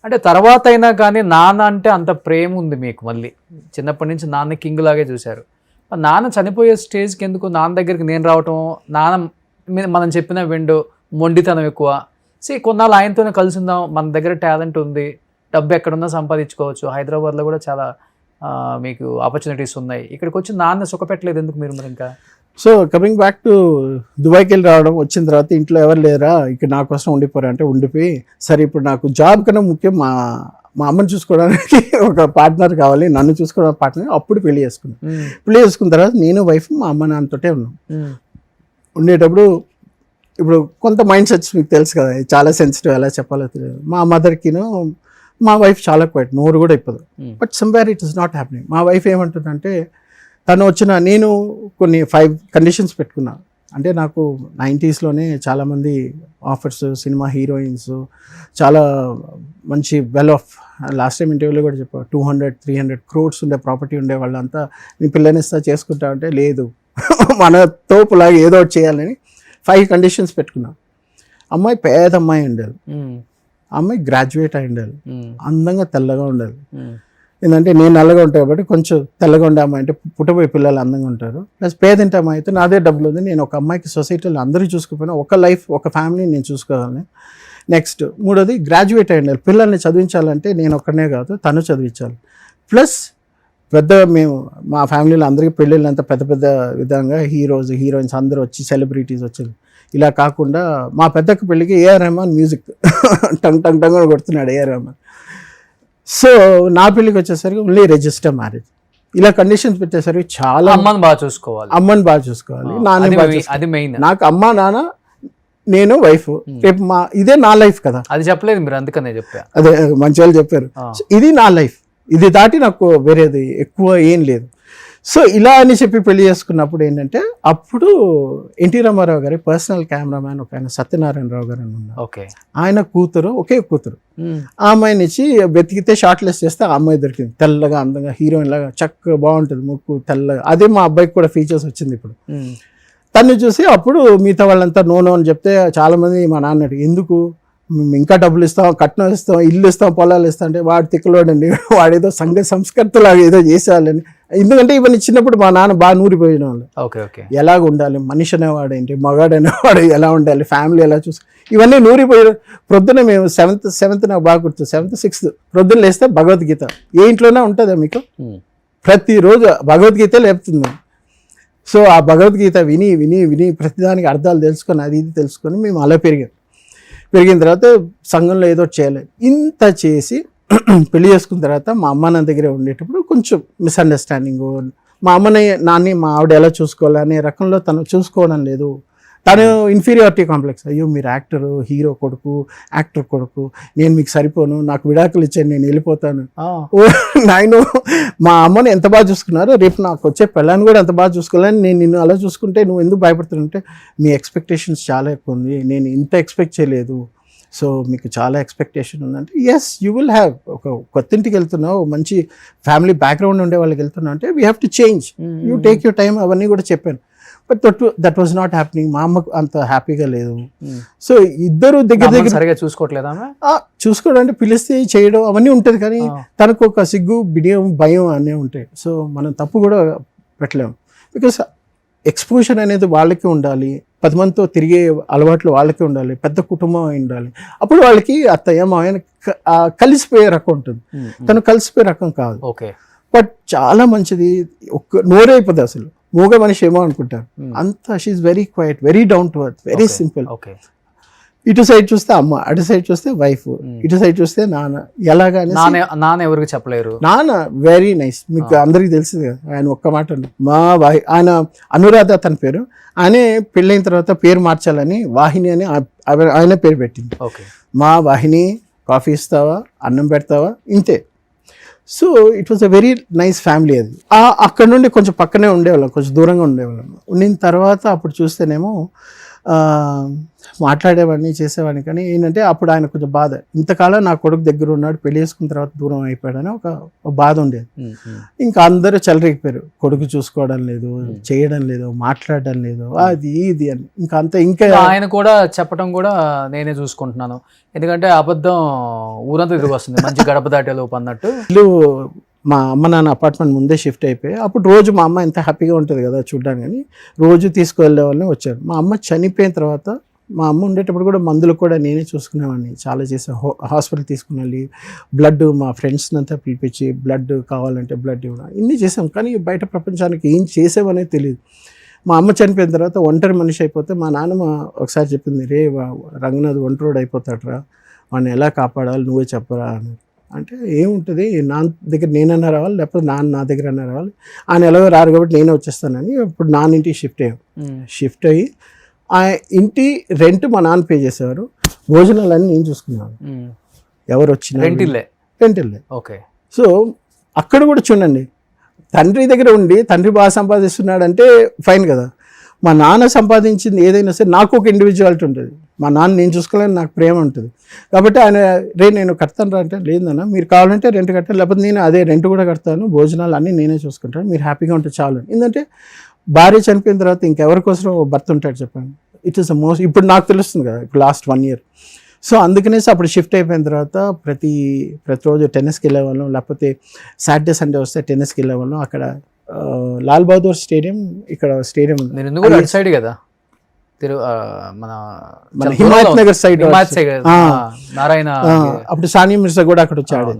అంటే తర్వాత అయినా కానీ నాన్న అంటే అంత ప్రేమ ఉంది మీకు. మళ్ళీ చిన్నప్పటి నుంచి నాన్న కింగ్ లాగే చూశారు. నాన్న చనిపోయే స్టేజ్కి ఎందుకు నాన్న దగ్గరికి నేను రావటం, నాన్న మనం చెప్పిన విండో, మొండితనం ఎక్కువ. కొన్నాళ్ళు ఆయనతోనే కలిసి ఉందాం, మన దగ్గర టాలెంట్ ఉంది, డబ్బు ఎక్కడున్నా సంపాదించుకోవచ్చు, హైదరాబాద్లో కూడా చాలా మీకు ఆపర్చునిటీస్ ఉన్నాయి, ఇక్కడికి వచ్చి నాన్న సుఖపెట్టలేదు ఎందుకు మీరు మరి ఇంకా? సో కమింగ్ బ్యాక్ టు దుబాయ్కి వెళ్ళి రావడం, వచ్చిన తర్వాత ఇంట్లో ఎవరు లేరా ఇక్కడ నా కోసం ఉండిపోరా అంటే ఉండిపోయి, సరే ఇప్పుడు నాకు జాబ్ కన్నా ముఖ్యం మా అమ్మని చూసుకోవడానికి ఒక పార్ట్నర్ కావాలి, నన్ను చూసుకోవడానికి పార్ట్నర్. అప్పుడు పెళ్లి చేసుకున్నాను. పెళ్లి చేసుకున్న తర్వాత నేను వైఫ్ మా అమ్మ నాన్నతోటే ఉన్నాం. ఉండేటప్పుడు ఇప్పుడు కొంత మైండ్ సెట్స్ మీకు తెలుసు కదా, చాలా సెన్సిటివ్, ఎలా చెప్పాలో తెలియదు. మా మదర్కిను మా వైఫ్ చాలా క్వైట్, నోరు కూడా ఇప్పదు. But somewhere it is not happening. మా వైఫ్ ఏమంటుందంటే, తను వచ్చిన నేను కొన్ని 5 కండిషన్స్ పెట్టుకున్నా. అంటే నాకు 90sలోనే చాలామంది ఆఫర్స్, సినిమా హీరోయిన్స్, చాలా మంచి వెల్ ఆఫ్, లాస్ట్ టైం ఇంటర్వ్యూలో కూడా చెప్పా, 200-300 crores ఉండే ప్రాపర్టీ ఉండే వాళ్ళంతా నీ పిల్లనిస్తా చేసుకుంటా అంటే లేదు, మన తోపులాగా ఏదో ఒకటి చేయాలని 5 కండిషన్స్ పెట్టుకున్నా. అమ్మాయి పేద అమ్మాయి ఉండాలి, అమ్మాయి గ్రాడ్యుయేట్ అయి ఉండాలి, అందంగా తెల్లగా ఉండాలి. ఏంటంటే నేను నల్లగా ఉంటాను కాబట్టి కొంచెం తెల్లగా ఉండే అమ్మాయి అంటే పుట్టబోయే పిల్లలు అందంగా ఉంటారు. ప్లస్ పేదింటి అమ్మాయి అయితే నాదే డబ్బులు ఉంది, నేను ఒక అమ్మాయికి సొసైటీలో అందరూ చూసుకోకపోయినా ఒక లైఫ్, ఒక ఫ్యామిలీని నేను చూసుకోవాలని. నెక్స్ట్ 3వది గ్రాడ్యుయేట్ అయి ఉండాలి. పిల్లల్ని చదివించాలంటే నేను ఒక్కనే కాదు, తను చదివించాలి. ప్లస్ మేము మా ఫ్యామిలీలో అందరికీ పెళ్ళిళ్ళు అంతా పెద్ద విధంగా హీరోయిన్స్ అందరూ వచ్చి, సెలబ్రిటీస్ వచ్చారు. ఇలా కాకుండా మా పెద్దక్క పెళ్ళికి AR రెహమాన్ మ్యూజిక్ టంగ్ టంగ్ టంగ్ కొడుతున్నాడు AR రెహమాన్. సో నా పెళ్ళికి వచ్చేసరికి ఓన్లీ రిజిస్టర్ మ్యారేజ్. ఇలా కండిషన్స్ పెట్టేసరికి చాలా అమ్మని బాగా చూసుకోవాలి, నాన్న అది మెయిన్. నాకు అమ్మ నాన్న నేను వైఫ్, రేపు ఇదే నా లైఫ్ కదా. అది చెప్పలేదు మీరు, అందుకనే చెప్పా. అదే మంచి వాళ్ళు చెప్పారు, ఇది నా లైఫ్. ఇది దాటి నాకు వేరేది ఎక్కువ ఏం లేదు. సో ఇలా అని చెప్పి పెళ్లి చేసుకున్నప్పుడు ఏంటంటే అప్పుడు ఎన్టీ రామారావు గారి పర్సనల్ కెమెరామ్యాన్ ఒక ఆయన సత్యనారాయణరావు గారు అని ఉన్నారు. ఓకే. ఆయన కూతురు, ఒకే కూతురు, ఆ అమ్మాయిని ఇచ్చి వెతికితే షార్ట్ లిస్ట్ చేస్తే ఆ అమ్మాయి దొరికింది. తెల్లగా అందంగా హీరోయిన్ లాగా చక్కగా బాగుంటుంది, ముక్కు తెల్లగా. అదే మా అబ్బాయికి కూడా ఫీచర్స్ వచ్చింది ఇప్పుడు. తను చూసి అప్పుడు మిగతా వాళ్ళంతా నో అని చెప్తే చాలామంది మా నాన్న ఎందుకు ఇంకా డబ్బులు ఇస్తాం, కట్నం ఇస్తాం, ఇల్లు ఇస్తాం, పొలాలు ఇస్తాం అంటే వాడు తిక్కలోడండి, వాడేదో సంఘ సంస్కృతిలాగా ఏదో చేసేయాలని. ఎందుకంటే ఇవన్నీ చిన్నప్పుడు మా నాన్న బాగా నూరిపోయిన వాళ్ళు. Okay okay. ఎలాగ ఉండాలి, మనిషి అనేవాడు ఏంటి, మగాడు అనేవాడు ఎలా ఉండాలి, ఫ్యామిలీ ఎలా చూసి ఇవన్నీ నూరిపోయి. ప్రొద్దున మేము సెవెంత్ నాకు బాగా గుర్తు, 7th 6th ప్రొద్దున లేస్తే భగవద్గీత ఏ ఇంట్లోనే ఉంటుందా మీకు, ప్రతిరోజు భగవద్గీత లేపుతుంది మేము. సో ఆ భగవద్గీత విని విని విని ప్రతిదానికి అర్థాలు తెలుసుకొని అది ఇది తెలుసుకొని మేము అలా పెరిగిన తర్వాత సంఘంలో ఏదో చేయాలి. ఇంత చేసి పెళ్లి చేసుకున్న తర్వాత మా అమ్మ నాన్న దగ్గర ఉండేటప్పుడు కొంచెం మిస్అండర్స్టాండింగ్, మా అమ్మని నాన్ని మా ఆవిడ ఎలా చూసుకోవాలి అనే రకంలో తను చూసుకోవడం లేదు. తను ఇన్ఫీరియారిటీ కాంప్లెక్స్, అయ్యో మీరు యాక్టరు, హీరో కొడుకు, యాక్టర్ కొడుకు, నేను మీకు సరిపోను, నాకు విడాకులు ఇచ్చాను, నేను వెళ్ళిపోతాను. ఓ నాయన, మా అమ్మని ఎంత బాగా చూసుకున్నారు, రేపు నాకు వచ్చే పిల్లని కూడా ఎంత బాగా చూసుకోవాలని, నేను నిన్ను అలా చూసుకుంటే నువ్వు ఎందుకు భయపడుతుంటే మీ ఎక్స్పెక్టేషన్స్ చాలా ఎక్కువ ఉంది, నేను ఇంత ఎక్స్పెక్ట్ చేయలేదు, సో మీకు చాలా ఎక్స్పెక్టేషన్ ఉందంటే ఎస్ యూ విల్ హ్యావ్. ఒక కొత్త ఇంటికి వెళ్తున్నావు, మంచి ఫ్యామిలీ బ్యాక్గ్రౌండ్ ఉండే వాళ్ళకి వెళ్తున్నావు అంటే we have to change, you take your time, అవన్నీ కూడా చెప్పాను. But that was not happening. మా అమ్మకు అంత హ్యాపీగా లేదు. సో ఇద్దరు దగ్గర సరిగా చూసుకోవట్లేదా? చూసుకోవడం అంటే పిలిస్తే చేయడం అవన్నీ ఉంటుంది, కానీ తనకు ఒక సిగ్గు, బిడియం, భయం అన్నీ ఉంటాయి. సో మనం తప్పు కూడా పెట్టలేము. బికాస్ ఎక్స్పోజర్ అనేది వాళ్ళకి ఉండాలి, 10 మందితో తిరిగే అలవాట్లు వాళ్ళకి ఉండాలి, పెద్ద కుటుంబం ఉండాలి. అప్పుడు వాళ్ళకి అత్తయ్య మామయ్య కలిసిపోయే రకం ఉంటుంది. తను కలిసిపోయే రకం కాదు. ఓకే. బట్ చాలా మంచిది, ఒక్క నోరైపోతుంది అసలు, మూగ మనిషి ఏమో అనుకుంటారు. అంతా she is very quiet, very down to earth, very simple. ఇటు సైడ్ చూస్తే అమ్మ, అటు సైడ్ చూస్తే వైఫ్, ఇటు సైడ్ చూస్తే నాన్న. ఎలాగా నాన్న ఎవరికి చెప్పలేరు. నాన్న వెరీ నైస్, మీకు అందరికి తెలుసు కదా. ఆయన ఒక్క మాట మా ఆయన అనురాధ తన పేరు, ఆయనే పెళ్ళైన తర్వాత పేరు మార్చాలని వాహిని అని ఆయన పేరు పెట్టింది. మా వాహిని, కాఫీ ఇస్తావా, అన్నం పెడతావా, ఇంతే. So it was a very nice family. అది అక్కడ నుండి కొంచెం పక్కనే ఉండేవాళ్ళం, కొంచెం దూరంగా ఉండేవాళ్ళం. ఉండిన తర్వాత అప్పుడు చూస్తేనేమో మాట్లాడేవాడిని, చేసేవాడిని. కానీ ఏంటంటే అప్పుడు ఆయన కొంచెం బాధ, ఇంతకాలం నా కొడుకు దగ్గర ఉన్నాడు, పెళ్లి చేసుకున్న తర్వాత దూరం అయిపోయాడని ఒక బాధ ఉండేది. ఇంకా అందరూ చెలరేగిపోయారు, కొడుకు చూసుకోవడం లేదు, చేయడం లేదు, మాట్లాడడం లేదు, అది ఇది అని. ఇంకా ఆయన కూడా చెప్పడం కూడా నేనే చూసుకుంటున్నాను, ఎందుకంటే అబద్ధం ఊరంతా తిరిగి వస్తుంది, మంచి గడప దాటే లోపు అన్నట్టు. ఇల్లు మా అమ్మ నాన్న అపార్ట్మెంట్ ముందే షిఫ్ట్ అయిపోయి, అప్పుడు రోజు మా అమ్మ ఎంత హ్యాపీగా ఉంటుంది కదా చూడడానికి అని రోజు తీసుకువెళ్ళే వాళ్ళని వచ్చారు. మా అమ్మ చనిపోయిన తర్వాత మా అమ్మ ఉండేటప్పుడు కూడా మందులు కూడా నేనే చూసుకునేవాడిని, చాలా చేసే హాస్పిటల్ తీసుకుని వెళ్ళి బ్లడ్, మా ఫ్రెండ్స్ని అంతా పిలిపించి బ్లడ్ కావాలంటే బ్లడ్ ఇవ్వడం, ఇన్ని చేసాం. కానీ బయట ప్రపంచానికి ఏం చేసామనేది తెలియదు. మా అమ్మ చనిపోయిన తర్వాత ఒంటరి మనిషి అయిపోతే మా నాన్నమ్మ ఒకసారి చెప్పింది, రే రంగనాథ్ ఒంటరోడు అయిపోతాడరా, వాడిని ఎలా కాపాడాలి నువ్వే చెప్పరా అని. అంటే ఏముంటుంది, నాన్న దగ్గర నేనన్నా రావాలి, లేకపోతే నాన్న నా దగ్గర అన్నా రావాలి, ఆయన ఎలాగో రారు కాబట్టి నేనే వచ్చేస్తానని ఇప్పుడు నాన్న ఇంటికి షిఫ్ట్ అయ్యి ఆ ఇంటి రెంట్ మా నాన్న పే చేసేవారు, భోజనాలన్నీ నేను చూసుకున్నాను. ఎవరు వచ్చినా రెంటిల్లే. ఓకే. సో అక్కడ కూడా చూడండి, తండ్రి దగ్గర ఉండి తండ్రి బాగా సంపాదిస్తున్నాడంటే ఫైన్ కదా. మా నాన్న సంపాదించింది ఏదైనా సరే నాకు ఒక ఇండివిజువాలిటీ ఉంటుంది, మా నాన్న నేను చూసుకోవాలని నాకు ప్రేమ ఉంటుంది. కాబట్టి ఆయన నేను కడతాను రా అంటే, లేదన్నా మీరు కావాలంటే రెంట్ కట్టాను, లేకపోతే నేను అదే రెంట్ కూడా కడతాను, భోజనాలు అన్నీ నేనే చూసుకుంటాను, మీరు హ్యాపీగా ఉంటే చాలు. ఎందుకంటే భార్య చనిపోయిన తర్వాత ఇంకెవరి కోసం భర్త ఉంటాడు చెప్పండి. ఇట్ ఈస్ ద మోస్ట్, ఇప్పుడు నాకు తెలుస్తుంది కదా, ఇప్పుడు లాస్ట్ 1 year. సో అందుకనేసి అప్పుడు షిఫ్ట్ అయిపోయిన తర్వాత ప్రతిరోజు టెన్నిస్కి వెళ్ళేవాళ్ళం, లేకపోతే సాటర్డే సండే వస్తే టెన్నిస్కి వెళ్ళేవాళ్ళం. అక్కడ లాల్ బహదూర్ స్టేడియం, ఇక్కడ స్టేడియం సైడ్ కదా, మన హిమాయత్ నగర్ సైడ్ నారాయణ, అప్పుడు సానియా మిర్జా కూడా అక్కడ వచ్చాడు.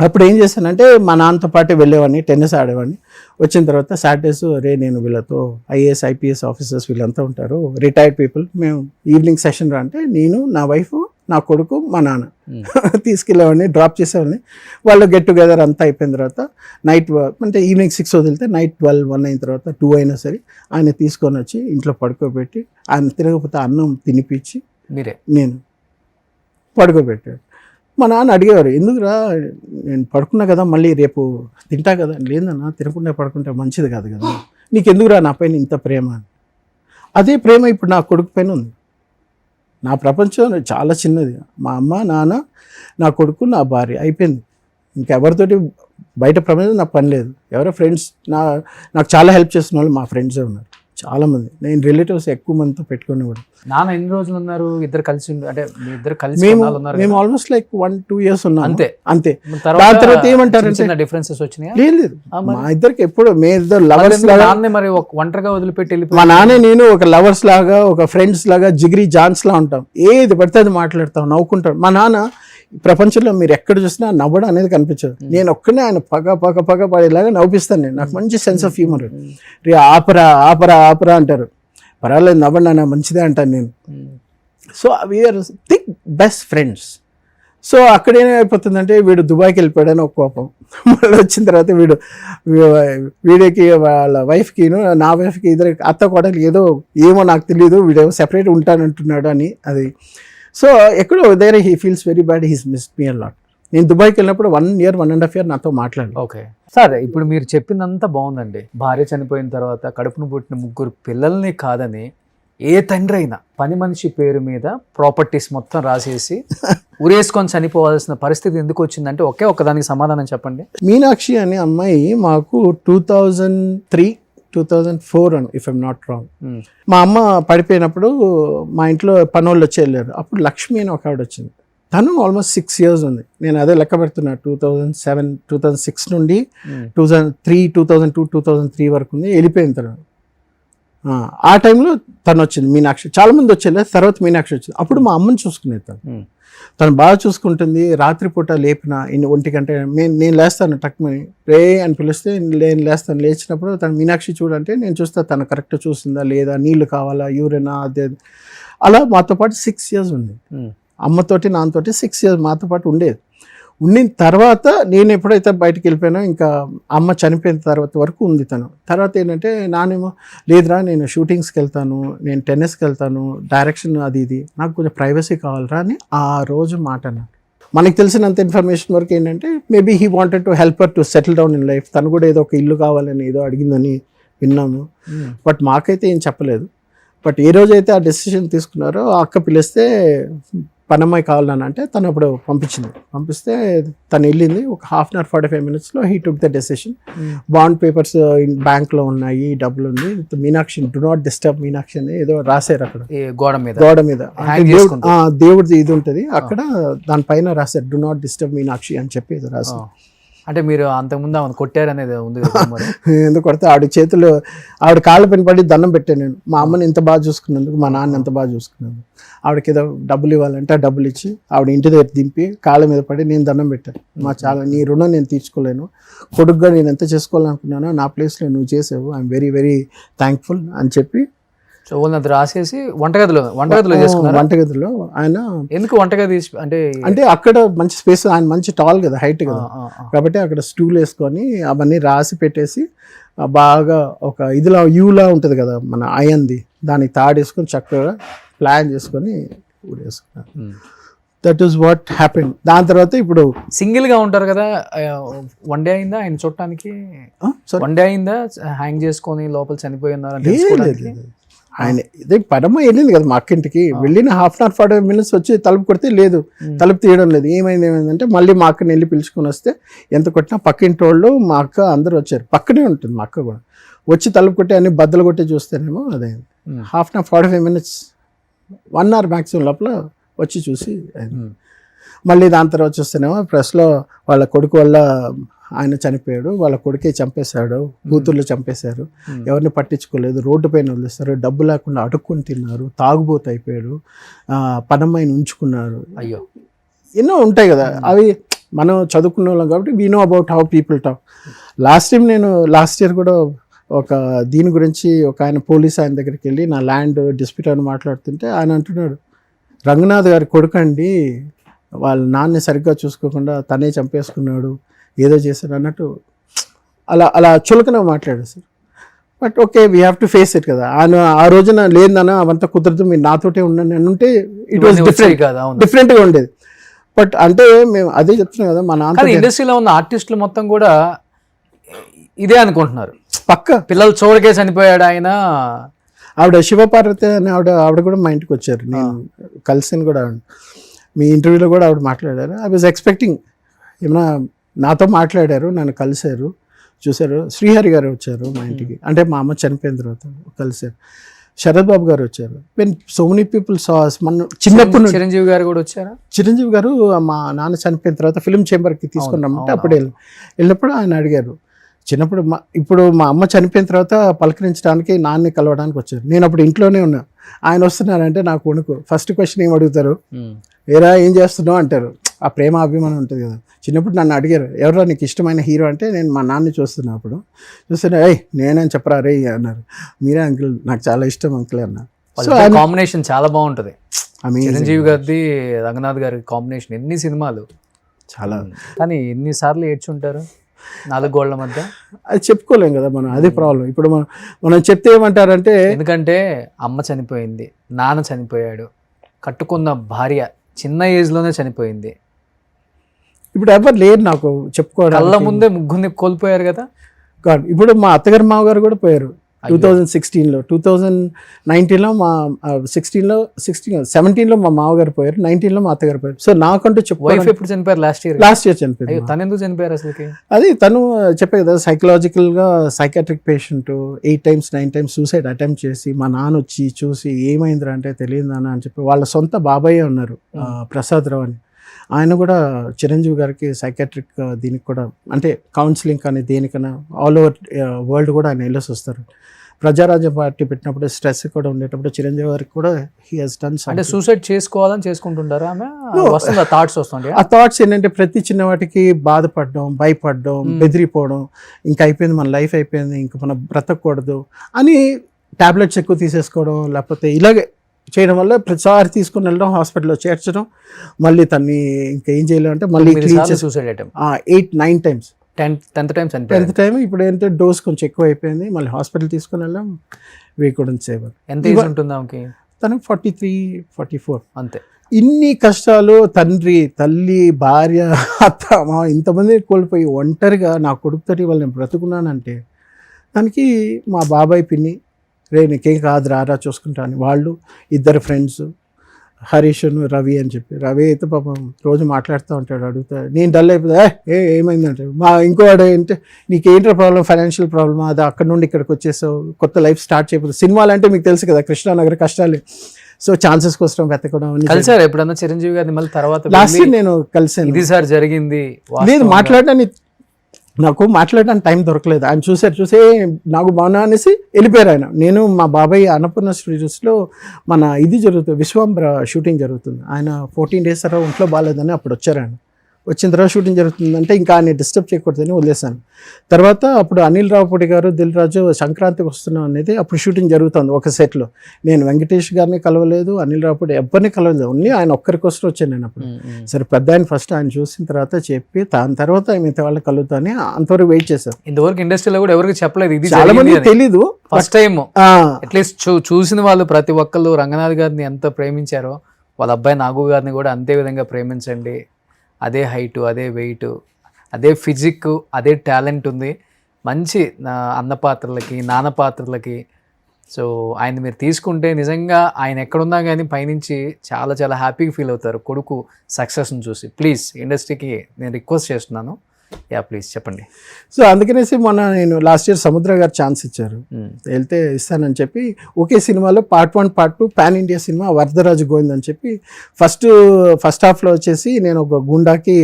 అప్పుడు ఏం చేశానంటే మా నాన్నతో పాటు వెళ్ళేవాడిని, టెన్నిస్ ఆడేవాడిని. వచ్చిన తర్వాత సాటర్డేస్ నేను వీళ్ళతో ఐఏఎస్ ఐపీఎస్ ఆఫీసర్స్ వీళ్ళంతా ఉంటారు, రిటైర్డ్ పీపుల్, మేము ఈవినింగ్ సెషన్ రా అంటే నేను, నా వైఫ్, నా కొడుకు, మా నాన్న తీసుకెళ్ళేవాడిని, డ్రాప్ చేసేవాడిని. వాళ్ళు గెట్ టుగెదర్ అంతా అయిపోయిన తర్వాత నైట్ అంటే ఈవినింగ్ 6 వదిలితే నైట్ 12, 1 అయిన తర్వాత 2 అయినా సరే ఆయన తీసుకొని వచ్చి ఇంట్లో పడుకోబెట్టి, ఆయన తిరగకపోతే అన్నం తినిపించి మీరే నేను పడుకోబెట్టాడు. మా నాన్న అడిగేవారు, ఎందుకురా నేను పడుకున్నా కదా మళ్ళీ రేపు తింటా కదా. లేదన్నా, తినకుండా పడుకుంటే మంచిది కాదు కదా, నీకు ఎందుకురా నా పైన ఇంత ప్రేమ అని. అదే ప్రేమ ఇప్పుడు నా కొడుకు పైన ఉంది. నా ప్రపంచం చాలా చిన్నది, మా అమ్మ నాన్న నా కొడుకు నా భార్య అయిపోయింది. ఇంకెవరితోటి బయట ప్రపంచం నాకు పని లేదు. ఎవరో ఫ్రెండ్స్ నాకు చాలా హెల్ప్ చేస్తున్న వాళ్ళు మా ఫ్రెండ్సే ఉన్నారు చాలామంది. నేను రిలేటివ్స్ ఎక్కువ మందితో పెట్టుకుని కూడా. నాన్న ఎన్ని రోజులు ఉన్నారు ఇద్దరు కలిసి? అంటే మీ ఇద్దరు కలిసి మేము ఆల్మోస్ట్ లైక్ 1-2 years ఉన్నాం అంతే. దాని తర్వాత ఏమంటారంటే డిఫరెన్సెస్ వచ్చినాయి. లేదు, మా ఇద్దరికి ఎప్పుడు మీ ఇద్దరు లవర్స్ లాగా, మరి ఒంటరిగా వదిలిపెట్టి మా నాన్న నేను ఒక లవర్స్ లాగా, ఒక ఫ్రెండ్స్ లాగా, జిగిరి జాన్స్ లా ఉంటాం. ఏది పడితే అది మాట్లాడతాం, నవ్వుకుంటాం. మా నాన్న ప్రపంచంలో మీరు ఎక్కడ చూసినా నవ్వడం అనేది కనిపించదు. నేను ఒక్కనే ఆయన పగ పడేలాగా నవ్విస్తాను. నేను నాకు మంచి సెన్స్ ఆఫ్ హ్యూమర్. రే ఆపరా ఆపరా ఆపరా అంటారు, పర్వాలేదు నవ్వండి అన్న మంచిదే అంటాను నేను. So we are thick best friends. So అక్కడ ఏమైపోతుందంటే వీడు దుబాయ్కి వెళ్ళిపోయాడని ఒక కోపం, మళ్ళీ వచ్చిన తర్వాత వీడికి వాళ్ళ వైఫ్కిను నా వైఫ్కి ఇద్దరు అత్త కోడలు ఏమో నాకు తెలియదు, వీడేమో సెపరేట్ ఉంటానంటున్నాడు అని. అది సో ఎక్కడో దగ్గర he feels very bad, he's miss me a lot. నేను దుబాయ్కి వెళ్ళినప్పుడు 1 year 1.5 year నాతో మాట్లాడాను. ఓకే సార్, ఇప్పుడు మీరు చెప్పిందంతా బాగుందండి. భార్య చనిపోయిన తర్వాత కడుపును పుట్టిన 3 పిల్లల్ని కాదని ఏ తండ్రి అయినా పని మనిషి పేరు మీద ప్రాపర్టీస్ మొత్తం రాసేసి ఉరేసుకొని చనిపోవాల్సిన పరిస్థితి ఎందుకు వచ్చిందంటే ఒక్కదానికి సమాధానం చెప్పండి. మీనాక్షి అనే అమ్మాయి మాకు 2003-2004 అని ఇఫ్ ఐమ్ నాట్ రాంగ్. మా అమ్మ పడిపోయినప్పుడు మా ఇంట్లో పనోళ్ళు వచ్చి వెళ్ళారు. అప్పుడు లక్ష్మి అని ఒక ఆవిడ వచ్చింది. తను ఆల్మోస్ట్ 6 years ఉంది. నేను అదే లెక్క పెడుతున్నా, 2007-2006 నుండి 2002-2003 వరకు ఉంది. వెళ్ళిపోయిన తర్వాత ఆ టైంలో తను వచ్చింది మీనాక్షి. చాలా మంది వచ్చేది, తర్వాత మీనాక్షి వచ్చింది. అప్పుడు మా అమ్మని చూసుకునేది తను బాగా చూసుకుంటుంది. రాత్రిపూట లేపిన 1 గంట నేను లేస్తాను, టక్మని రే అని పిలిస్తే నేను లేస్తాను. లేచినప్పుడు తను మీనాక్షి చూడంటే నేను చూస్తా తను కరెక్ట్ చూస్తుందా లేదా, నీళ్లు కావాలా, యూరినా, అదే. అలా మాతో పాటు 6 years ఉంది. అమ్మతోటి నాన్నతోటి 6 years మాతో పాటు ఉండేది. ఉండిన తర్వాత నేను ఎప్పుడైతే బయటకు వెళ్ళిపోయానో ఇంకా అమ్మ చనిపోయిన తర్వాత వరకు ఉంది తను. తర్వాత ఏంటంటే నానేమో లేదురా నేను షూటింగ్స్కి వెళ్తాను, నేను టెన్నిస్కి వెళ్తాను, డైరెక్షన్ అది ఇది, నాకు కొంచెం ప్రైవసీ కావాలరా అని ఆ రోజు మాట అన్నాడు. మనకు తెలిసినంత ఇన్ఫర్మేషన్ వరకు ఏంటంటే maybe he wanted to help her to settle down in life. తను కూడా ఏదో ఒక ఇల్లు కావాలని ఏదో అడిగిందని విన్నాము, బట్ మాకైతే ఏం చెప్పలేదు. బట్ ఏ రోజైతే ఆ డెసిషన్ తీసుకున్నారో ఆ అక్క పిలిస్తే పనమ్మాయి కావాలని అంటే తను అప్పుడు పంపిస్తే తను వెళ్ళింది. ఒక 1/2 hour 45 minutes he took the decision. Bond papers బ్యాంక్లో ఉన్నాయి, డబ్బులు ఉంది. Meenakshi do not disturb Meenakshi అని ఏదో రాశారు అక్కడ గోడ మీద. దేవుడిది ఇది ఉంటుంది అక్కడ, దానిపైన రాశారు డు నాట్ డిస్టర్బ్ మీనాక్షి అని చెప్పి ఏదో రాశారు. అంటే మీరు అంతకుముందు ఆమె కొట్టారనేది ఉంది. ఎందుకు కొడితే ఆవిడ కాళ్ళ పైన పడి దండం పెట్టాను నేను. మా అమ్మని ఎంత బాగా చూసుకున్నందుకు, మా నాన్న ఎంత బాగా చూసుకున్నందుకు. ఆవిడకి ఏదో డబ్బులు ఇవ్వాలంటే ఆ డబ్బులు ఇచ్చి ఆవిడ ఇంటి దగ్గర దింపి కాళ్ళ మీద పడి నేను దండం పెట్టాను. నీ రుణం నేను తీర్చుకోలేను, కొడుకుగా నేను ఎంత చేసుకోవాలనుకున్నానో నా ప్లేస్లో నువ్వు చేసావు, ఐఎమ్ వెరీ వెరీ థ్యాంక్ఫుల్ అని చెప్పి అది రాసేసి వంటగదిలో వంటగదిలో ఆయన ఎందుకు వంటగది అంటే అక్కడ మంచి స్పేస్, ఆయన మంచి టాల్ కదా, హైట్ కదా, కాబట్టి అక్కడ స్టూల్ వేసుకొని అవన్నీ రాసి పెట్టేసి బాగా ఒక ఇదిలా యూలా ఉంటుంది కదా మన అయంది, దానికి తాడేసుకొని చక్కగా ప్లాన్ చేసుకొని ఊడేసుకున్నారు. That is what happened. దాని తర్వాత ఇప్పుడు సింగిల్ గా ఉంటారు కదా, 1 day అయిందా ఆయన చూడటానికి? 1 day అయిందా హ్యాంగ్ చేసుకొని లోపల చనిపోయి ఉన్నారు? ఆయన ఇదే పరమ వెళ్ళింది కదా మా అక్కింటికి. వెళ్ళిన 1/2 hour 45 minutes వచ్చి తలుపు కొడితే లేదు, తలుపు తీయడం లేదు. ఏమైందంటే మళ్ళీ మా అక్కని వెళ్ళి పిలుచుకొని వస్తే ఎంత కొట్టినా పక్కింటి వాళ్ళు మా అక్క అందరూ వచ్చారు. పక్కనే ఉంటుంది మా అక్క కూడా. వచ్చి తలుపు కొట్టి అన్ని బద్దలు కొట్టి చూస్తేనేమో అదే 1/2 hour 45 minutes 1 hour మ్యాక్సిమం లోపల వచ్చి చూసి మళ్ళీ దాని తర్వాత చూస్తేనేమో ప్రెస్లో వాళ్ళ కొడుకు వల్ల ఆయన చనిపోయాడు, వాళ్ళ కొడుకే చంపేశాడు, కూతుర్లు చంపేశారు, ఎవరిని పట్టించుకోలేదు, రోడ్డు పైన వదిలేస్తారు, డబ్బు లేకుండా అడుక్కొని తిన్నారు, తాగుబోతు అయిపోయాడు, పనమ్మాయిని ఉంచుకున్నారు. అయ్యో ఎన్నో ఉంటాయి కదా, అవి మనం చదువుకున్న వాళ్ళం కాబట్టి we know about how people talk. Last year కూడా ఒక దీని గురించి ఒక ఆయన పోలీస్ ఆయన దగ్గరికి వెళ్ళి నా ల్యాండ్ డిస్ప్యూట్ అని మాట్లాడుతుంటే ఆయన అంటున్నాడు, రంగనాథ్ గారి కొడుకండి, వాళ్ళ నాన్నని సరిగ్గా చూసుకోకుండా తనే చంపేసుకున్నాడు, ఏదో చేశాడు అన్నట్టు అలా చులకన మాట్లాడారు sir. But okay, we have to face it కదా. ఆయన ఆ రోజున లేదన్నా అవంతా కుదరదు, మీరు నాతోటే ఉండండి అని ఉంటే ఇట్ వాజ్ డిఫరెంట్గా ఉండేది. బట్ అంటే మేము అదే చెప్తున్నాం కదా, మా కానీ నాన్న ఇండస్ట్రీలో ఉన్న ఆర్టిస్టులు మొత్తం కూడా ఇదే అనుకుంటున్నారు, పక్క పిల్లలు చూడకే చనిపోయాడు ఆయన. ఆవిడ శివపార్వతి అని ఆవిడ కూడా మా ఇంటికి వచ్చారు, నేను కలిసి కూడా మీ ఇంటర్వ్యూలో కూడా ఆవిడ మాట్లాడారు. ఐ వాజ్ ఎక్స్పెక్టింగ్ ఏమన్నా నాతో మాట్లాడారు, నన్ను కలిశారు, చూశారు. శ్రీహరి గారు వచ్చారు మా ఇంటికి, అంటే మా అమ్మ చనిపోయిన తర్వాత కలిశారు. శరత్ బాబు గారు వచ్చారు. When so many people sauce, మన చిన్నప్పుడు నుండి చిరంజీవి గారు కూడా వచ్చారా? చిరంజీవి గారు మా నాన్న చనిపోయిన తర్వాత ఫిల్మ్ ఛాంబర్కి తీసుకుని రమ్మంటే అప్పుడు వెళ్ళినప్పుడు ఆయన అడిగారు. చిన్నప్పుడు ఇప్పుడు మా అమ్మ చనిపోయిన తర్వాత పలకరించడానికి నాన్నని కలవడానికి వచ్చారు. నేను అప్పుడు ఇంట్లోనే ఉన్నా, ఆయన వస్తున్నారంటే నాకు వణుకు. ఫస్ట్ క్వశ్చన్ ఏం అడుగుతారు, వేరా ఏం చేస్తున్నావు అంటారు. ఆ ప్రేమ అభిమానం ఉంటుంది కదా. చిన్నప్పుడు నన్ను అడిగారు, ఎవరో నీకు ఇష్టమైన హీరో అంటే నేను మా నాన్నని చూస్తున్నా. అప్పుడు చూస్తున్నా, నేనేం చెప్పరా రే అన్నారు. మీరే అంకుల్, నాకు చాలా ఇష్టం అంకుల్ అన్నారు. సో కాంబినేషన్ చాలా బాగుంటుంది. చిరంజీవి గారిది రంగనాథ్ గారి కాంబినేషన్ ఎన్ని సినిమాలు చాలా. కానీ ఎన్నిసార్లు ఏడ్చుంటారు 4 గోళ్ల మధ్య? అది చెప్పుకోలేం కదా మనం, అదే ప్రాబ్లం. ఇప్పుడు మనం చెప్తే ఏమంటారంటే, ఎందుకంటే అమ్మ చనిపోయింది, నాన్న చనిపోయాడు, కట్టుకున్న భార్య చిన్న ఏజ్ లోనే చనిపోయింది, ఇప్పుడు ఎవరు లేరు నాకు చెప్పుకోవడం. కళ్ళ ముందే ముగ్గురిని కోల్పోయారు కదా. ఇప్పుడు మా అత్తగారు మామగారు కూడా పోయారు 2016లో, 2019లో మా 17లో మా మామగారు పోయారు, 19లో మా అత్తగారు పోయారు. సో నాకంటూ వైఫ్ ఎప్పుడు చనిపోయారు? లాస్ట్ ఇయర్ చనిపోయారు. తను ఎందుకు చనిపోయారు అసలుకి? అది తను చెప్పే కదా, సైకలాజికల్గా psychiatric patient, 8 times 9 times suicide attempt చేసి మా నాన్న వచ్చి చూసి ఏమైందిరా అంటే తెలియదు నాన్న అని చెప్పి, వాళ్ళ సొంత బాబాయ్ ఉన్నారు ప్రసాద్ రావు అని, ఆయన కూడా చిరంజీవి గారికి సైకాట్రిక్ దీనికి కూడా అంటే కౌన్సిలింగ్ కానీ దేనికైనా ఆల్ ఓవర్ వరల్డ్ కూడా ఆయన వెళ్ళేసి వస్తారు. ప్రజారాజ్యం పార్టీ పెట్టినప్పుడు స్ట్రెస్ కూడా ఉండేటప్పుడు చిరంజీవి గారికి కూడా హీ హాస్ డన్. అంటే సూసైడ్ చేసుకోవాలని చేసుకుంటుంటారా ఆమె? వస్తుంది థాట్స్ వస్తుంటాయి. ఆ థాట్స్ ఏంటంటే ప్రతి చిన్న వాటికి బాధపడడం, భయపడడం, బెదిరిపోవడం, ఇంకా అయిపోయింది మన లైఫ్ అయిపోయింది, ఇంకా మనం బ్రతకూడదు అని టాబ్లెట్స్ ఎక్కువ తీసేసుకోవడం, లేకపోతే ఇలాగే చేయడం వల్ల ప్రతిసారి తీసుకుని వెళ్ళడం, హాస్పిటల్లో చేర్చడం, మళ్ళీ తన్ని ఇంకా ఏం చేయలేము అంటే మళ్ళీ suicide attempt 8-9 times. 10th time ఇప్పుడు ఏంటంటే డోస్ కొంచెం ఎక్కువ అయిపోయింది, మళ్ళీ హాస్పిటల్ తీసుకుని వెళ్ళాం. We couldn't save. ఎంత ఏజ్ ఉంటుంది ఆమెకి? తనకు 43-44 అంతే. ఇన్ని కష్టాలు, తండ్రి, తల్లి, భార్య, అత్త, మా ఇంతమంది కోల్పోయి ఒంటరిగా నా కొడుకుతోటి వాళ్ళు నేను బ్రతుకున్నానంటే దానికి మా బాబాయ్ పిన్ని, రే నీకేం కాదు రారా చూసుకుంటా అని, వాళ్ళు 2 ఫ్రెండ్స్ హరీష్ రవి అని చెప్పి, రవి అయితే పాపం రోజు మాట్లాడుతూ ఉంటాడు, అడుగుతా నేను డల్ అయిపోతా, ఏమైందంటే మా ఇంకోవాడు ఏంటంటే నీకేంట్రా ప్రాబ్లం, ఫైనాన్షియల్ ప్రాబ్లమ్, అది అక్కడ నుండి ఇక్కడికి వచ్చేసావు, కొత్త లైఫ్ స్టార్ట్ చేయబోతుంది. సినిమాలు అంటే మీకు తెలుసు కదా, కృష్ణానగర్ కష్టాలు. సో ఛాన్సెస్ కోసం వెతకడం. కలిసారు ఎప్పుడన్నా చిరంజీవి గారిని మళ్ళీ తర్వాత? లాస్ట్ ఇయర్ నేను కలిసాను. ఇది సార్ జరిగింది లేదు, మాట్లాడడానికి నాకు మాట్లాడడానికి టైం దొరకలేదు. ఆయన చూసే నాకు బాగున్నా అనేసి వెళ్ళిపోయారు ఆయన. నేను మా బాబాయ్ అన్నపూర్ణ స్టూడియోస్లో మన ఇది జరుగుతుంది, విశ్వాంబర షూటింగ్ జరుగుతుంది. ఆయన 14 days తర్వాత ఒంట్లో బాగాలేదని అప్పుడు వచ్చారు. ఆయన వచ్చిన తర్వాత షూటింగ్ జరుగుతుందంటే ఇంకా ఆయన డిస్టర్బ్ చేయకూడదని వదిలేశాను. తర్వాత అప్పుడు అనిల్ రావుపూడి గారు, దిల్ రాజు సంక్రాంతికి వస్తున్నాం అనేది అప్పుడు షూటింగ్ జరుగుతుంది ఒక సెట్లో. నేను వెంకటేష్ గారిని కలవలేదు, అనిల్ రావుపూడి ఎవరిని కలవలేదు, ఓన్లీ ఆయన ఒక్కరికోసం వచ్చాను నేను అప్పుడు. సరే పెద్ద ఆయన ఫస్ట్ ఆయన చూసిన తర్వాత చెప్పి దాని తర్వాత మిగతా వాళ్ళని కలుగుతాని అంతవరకు వెయిట్ చేశారు. ఇంతవరకు ఇండస్ట్రీలో కూడా ఎవరికి చెప్పలేదు, ఇది చాలా మంది తెలీదు. ఫస్ట్ టైం అట్లీస్ట్ చూసిన వాళ్ళు ప్రతి ఒక్కళ్ళు రంగనాథ్ గారిని ఎంత ప్రేమించారో వాళ్ళ అబ్బాయి నాగు గారిని కూడా అంతే విధంగా ప్రేమించండి. అదే హైటు, అదే వెయిట్, అదే ఫిజిక్, అదే టాలెంట్ ఉంది. మంచి అన్న పాత్రలకి, నాన్న పాత్రలకి. సో ఆయన మీరు తీసుకుంటే నిజంగా ఆయన ఎక్కడున్నా కానీ పైనుంచి చాలా చాలా హ్యాపీగా ఫీల్ అవుతారు కొడుకు సక్సెస్ని చూసి. ప్లీజ్ ఇండస్ట్రీకి నేను రిక్వెస్ట్ చేస్తున్నాను, ప్లీజ్ చెప్పండి. సో అందుకనేసి మొన్న నేను లాస్ట్ ఇయర్ సముద్ర గారు ఛాన్స్ ఇచ్చారు, వెళ్తే ఇస్తానని చెప్పి ఒకే సినిమాలో Part 1 Part 2 pan India cinema Varadaraju Govind అని చెప్పి ఫస్ట్ హాఫ్లో వచ్చేసి నేను ఒక గుండాకి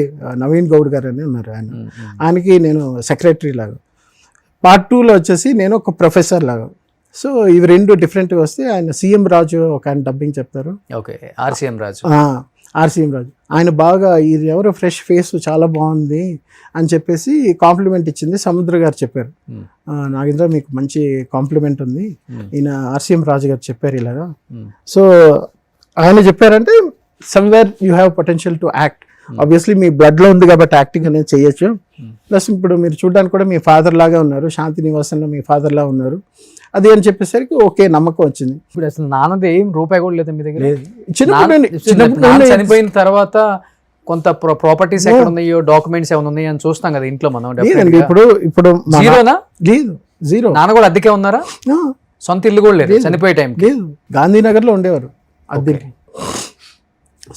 నవీన్ గౌడ్ గారు అని ఉన్నారు, ఆయనకి నేను సెక్రటరీ లాగా. Part 2లో వచ్చేసి నేను ఒక ప్రొఫెసర్ లాగా. సో ఇవి 2 డిఫరెంట్గా వస్తే ఆయన సీఎం రాజు ఒక ఆయన డబ్బింగ్ చెప్తారు. ఓకే, ఆర్సీఎం రాజు. ఆయన బాగా ఇది ఎవరో ఫ్రెష్ ఫేస్ చాలా బాగుంది అని చెప్పేసి కాంప్లిమెంట్ ఇచ్చింది. సముద్ర గారు చెప్పారు, నాగేంద్ర మీకు మంచి కాంప్లిమెంట్ ఉంది, ఈయన ఆర్సీఎం రాజు గారు చెప్పారు ఇలాగా. సో ఆయన చెప్పారంటే somewhere you have potential to act. Obviously మీ బ్లడ్లో ఉంది కాబట్టి యాక్టింగ్ అనేది చేయొచ్చు. ప్లస్ ఇప్పుడు మీరు చూడడానికి కూడా మీ ఫాదర్ లాగా ఉన్నారు, శాంతి నివాసంలో మీ ఫాదర్ లా ఉన్నారు, అది అని చెప్పేసరికి ఓకే నమ్మకం వచ్చింది. ఇప్పుడు అసలు నాన్నది ఏం రూపాయి కూడా లేదు మీ దగ్గర? చిన్నప్పుడు చనిపోయిన తర్వాత కొంత ప్రాపర్టీస్ ఎక్కడ ఉన్నాయో డాక్యుమెంట్స్ ఏమైనా ఉన్నాయో అని చూస్తాం కదా ఇంట్లో మనం లేదండి. ఇప్పుడు జీరోనా? లేదు, జీరో. నాన్న కూడా అద్దెకే ఉన్నారా? సొంత ఇల్లు కూడా లేదు చనిపోయే టైం? లేదు, గాంధీనగర్లో ఉండేవారు అద్దెకి.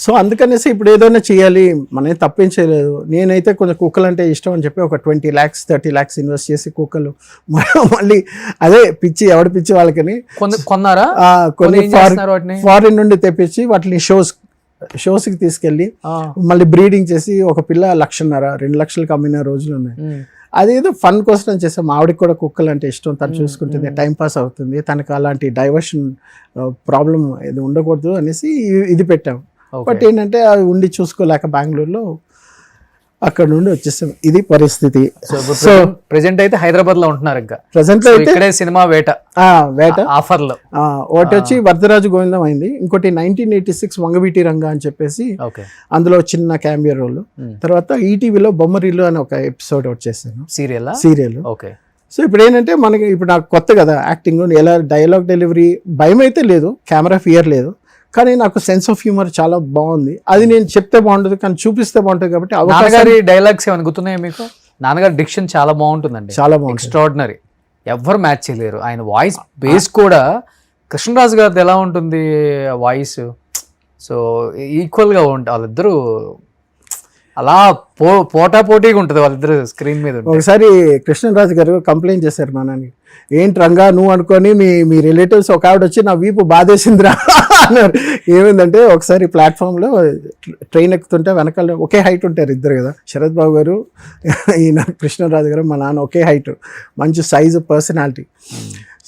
సో అందుకనేసి ఇప్పుడు ఏదైనా చేయాలి, మనం తప్పేం చేయలేదు. నేనైతే కొంచెం కుక్కలు అంటే ఇష్టం అని చెప్పి ఒక 20 lakhs 30 lakhs ఇన్వెస్ట్ చేసి కుక్కలు మళ్ళీ అదే పిచ్చి, ఎవడ పిచ్చి వాళ్ళకని కొన్నారా? కొన్ని ఫారిన్ నుండి తెప్పించి వాటిని షోస్కి తీసుకెళ్ళి మళ్ళీ బ్రీడింగ్ చేసి ఒక పిల్ల 1,50,000 2 లక్షలకు అమ్మిన రోజులు ఉన్నాయి. అదేదో ఫన్ కోసం చేసాం. ఆవిడకి కూడా కుక్కలు అంటే ఇష్టం, తను చూసుకుంటుంది, టైం పాస్ అవుతుంది, తనకు అలాంటి డైవర్షన్ ప్రాబ్లం ఇది ఉండకూడదు అనేసి ఇది పెట్టాం. బట్ ఏంటంటే అవి ఉండి చూసుకోలేక బెంగళూరులో అక్కడ నుండి వచ్చేసాం. ఇది పరిస్థితి. సో ప్రెసెంట్ అయితే హైదరాబాద్ లో ఉంటున్నారు. ఇంకా ప్రెసెంట్ లో ఇక్కడే సినిమా వేట ఆఫర్ లో ఒకటి వచ్చి వరదరాజు గోవిందం అయింది, ఇంకోటి 1986 వంగవీటి రంగా అని చెప్పేసి అందులో చిన్న క్యామియో రోల్. తర్వాత ఈటీవీలో బొమ్మరిల్లు అని ఒక ఎపిసోడ్ వచ్చేసాను, సీరియల్. సో ఇప్పుడు ఏంటంటే మనకి ఇప్పుడు నాకు కొత్త కదా యాక్టింగ్, ఎలా డైలాగ్ డెలివరీ భయం అయితే లేదు, కెమెరా ఫియర్ లేదు, కానీ నాకు సెన్స్ ఆఫ్ హ్యూమర్ చాలా బాగుంది. అది నేను చెప్తే బాగుంటుంది కానీ చూపిస్తే బాగుంటుంది కాబట్టి. నాన్నగారి డైలాగ్స్ ఏమైనా గుర్తున్నాయా మీకు? నాన్నగారి డిక్షన్ చాలా బాగుంటుందండి, చాలా బాగుంది, ఎక్స్ట్రాడినరీ, ఎవ్వరు మ్యాచ్ చేయలేరు. ఆయన వాయిస్ బేస్ కూడా కృష్ణరాజు గారిది ఎలా ఉంటుంది వాయిస్, సో ఈక్వల్గా ఉంటుంది. వాళ్ళిద్దరూ అలా పోటాపోటీగా ఉంటుంది వాళ్ళిద్దరు స్క్రీన్ మీద. ఒకసారి కృష్ణరాజు గారు కంప్లైంట్ చేశారు మా నాన్నకి, ఏంటి రంగా నువ్వు అనుకొని మీ రిలేటివ్స్ ఒక ఆవిడ వచ్చి నా వీపు బాధేసిందిరా అన్నారు. ఏమైందంటే ఒకసారి ప్లాట్ఫామ్లో ట్రైన్ ఎక్కుతుంటే వెనకాల ఒకే హైట్ ఉంటారు ఇద్దరు కదా, శరత్ బాబు గారు ఈయన కృష్ణరాజు గారు, మా నాన్న ఒకే హైట్, మంచి size, personality.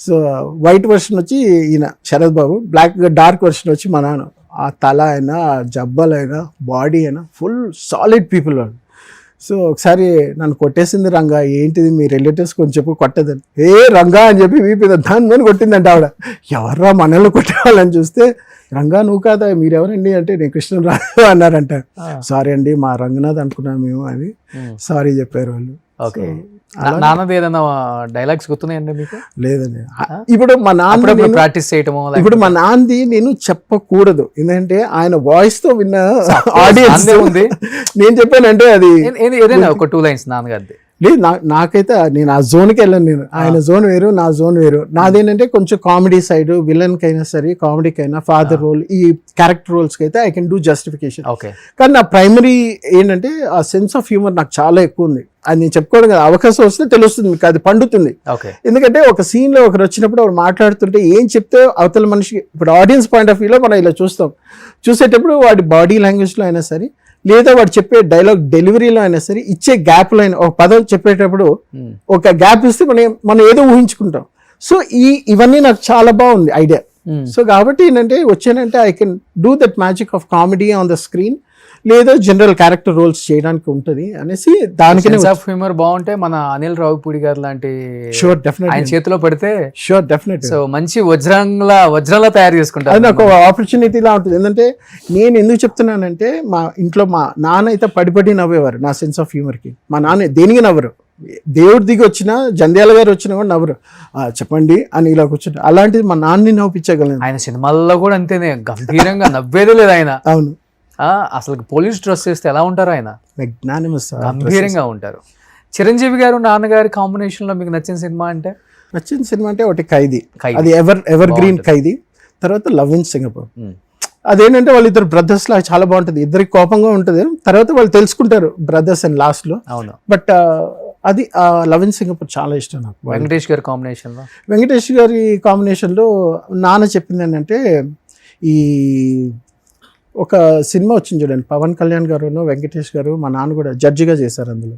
So white version వచ్చి ఈయన శరత్ బాబు, డార్క్ వర్షన్ వచ్చి మా నాన్న. ఆ తల అయినా, జబ్బలైనా, బాడీ అయినా ఫుల్ సాలిడ్ పీపుల్ వాళ్ళు. సో ఒకసారి నన్ను కొట్టేసింది రంగా, ఏంటిది మీ రిలేటివ్స్ కొంచెం చెప్పు కొట్టదని. రంగా అని చెప్పి వీపీ దాని మీద కొట్టిందంట ఆవిడ. ఎవర్రా మనల్ని కొట్టేవాళ్ళని చూస్తే, రంగా నువ్వు కాదా, మీరెవరండి అంటే నేను కృష్ణరాజు అన్నారంట. సారీ అండి మా రంగనాథ్ అనుకున్నాం మేము అని సారీ చెప్పారు వాళ్ళు. ఓకే, నాన్నది ఏదైనా డైలాగ్స్ గుర్తున్నాయండి మీకు? లేదండి. ఇప్పుడు మా నాన్న ప్రాక్టీస్ చేయటము, ఇప్పుడు మా నాన్నది నేను చెప్పకూడదు ఎందుకంటే ఆయన వాయిస్ తో విన్న ఆడియన్స్ ఉంది. నేను చెప్పానంటే అది ఏదైనా ఒక 2 lines నాన్నగారిది. లేదు, నాకైతే నేను ఆ జోన్కి వెళ్ళాను. నేను ఆయన జోన్ వేరు, నా జోన్ వేరు. నాదేంటంటే కొంచెం కామెడీ సైడ్, విలన్కి అయినా సరే, కామెడీకి అయినా, ఫాదర్ రోల్, ఈ క్యారెక్టర్ రోల్స్కి అయితే ఐ కెన్ డూ జస్టిఫికేషన్. కానీ నా ప్రైమరీ ఏంటంటే ఆ సెన్స్ ఆఫ్ హ్యూమర్ నాకు చాలా ఎక్కువ ఉంది. అది నేను చెప్పుకోవడం కదా, అవకాశం వస్తే తెలుస్తుంది మీకు, అది పండుతుంది. ఎందుకంటే ఒక సీన్ లో ఒకరు వచ్చినప్పుడు వాడు మాట్లాడుతుంటే ఏం చెప్తే అవతల మనిషికి, ఇప్పుడు ఆడియన్స్ పాయింట్ ఆఫ్ వ్యూలో మనం ఇలా చూస్తాం, చూసేటప్పుడు వాడి బాడీ లాంగ్వేజ్లో అయినా సరే, లేదా వాడు చెప్పే డైలాగ్ డెలివరీలో అయినా సరే, ఇచ్చే గ్యాప్లో అయినా, ఒక పదం చెప్పేటప్పుడు ఒక గ్యాప్ ఇస్తే మనం ఏదో ఊహించుకుంటాం. సో ఇవన్నీ నాకు చాలా బాగుంది ఐడియా. సో కాబట్టి ఏంటంటే వచ్చానంటే I can do that magic of comedy on the screen, లేదా జనరల్ క్యారెక్టర్ రోల్స్ చేయడానికి ఉంటుంది అనేసి దానికి హ్యూమర్ బాగుంటే మన అనిల్ రావిపూడి గారు లాంటి షూర్ డెఫినెట్ ఆయన చేతిలో పెడితే షూర్ డెఫినెట్ సో మంచి వజ్రంలా తయారు చేసుకుంటారు. అది నాకు ఆపర్చునిటీలా ఉంటుంది. ఎందుకంటే నేను ఎందుకు చెప్తున్నానంటే మా ఇంట్లో మా నాన్న అయితే పడిపడి నవ్వేవారు నా సెన్స్ ఆఫ్ హ్యూమర్కి. మా నాన్న దేనికి నవ్వరు, దేవుడి దిగి వచ్చినా, జంధ్యాల గారు వచ్చినా కూడా నవ్వరు, చెప్పండి అని ఇలా కూర్చుంటారు. అలాంటిది మా నాన్నని నవ్వించగలను. ఆయన సినిమాల్లో కూడా అంతేనే, గంభీరంగా నవ్వేదే లేదు ఆయన. అవును, అసలు పోలీస్ డ్రెస్ చేస్తే ఎలా ఉంటారు ఆయన, మెగ్నానిమస్, గంభీరంగా ఉంటారు. చిరంజీవి గారు నాన్నగారి కాంబినేషన్ లో మీకు నచ్చిన సినిమా అంటే? నచ్చిన సినిమా అంటే ఒకటి ఖైదీ, అది ఎవర్ గ్రీన్ ఖైదీ. తర్వాత లవ్ ఇన్ సింగపూర్. అదేంటంటే వాళ్ళిద్దరు బ్రదర్స్ లాగా చాలా బాగుంటుంది, ఇద్దరికి కోపంగా ఉంటుంది, తర్వాత వాళ్ళు తెలుసుకుంటారు బ్రదర్స్ అండ్ లాస్ట్ లో. అవును, బట్ అది లవ్ ఇన్ సింగపూర్ చాలా ఇష్టం నాకు. వెంకటేష్ గారి కాంబినేషన్ లో, వెంకటేష్ గారి కాంబినేషన్ లో నాన్న చెప్పింది ఏంటంటే, ఈ ఒక సినిమా వచ్చింది చూడండి, పవన్ కళ్యాణ్ గారు, వెంకటేష్ గారు, మా నాన్న కూడా జడ్జిగా చేశారు అందులో,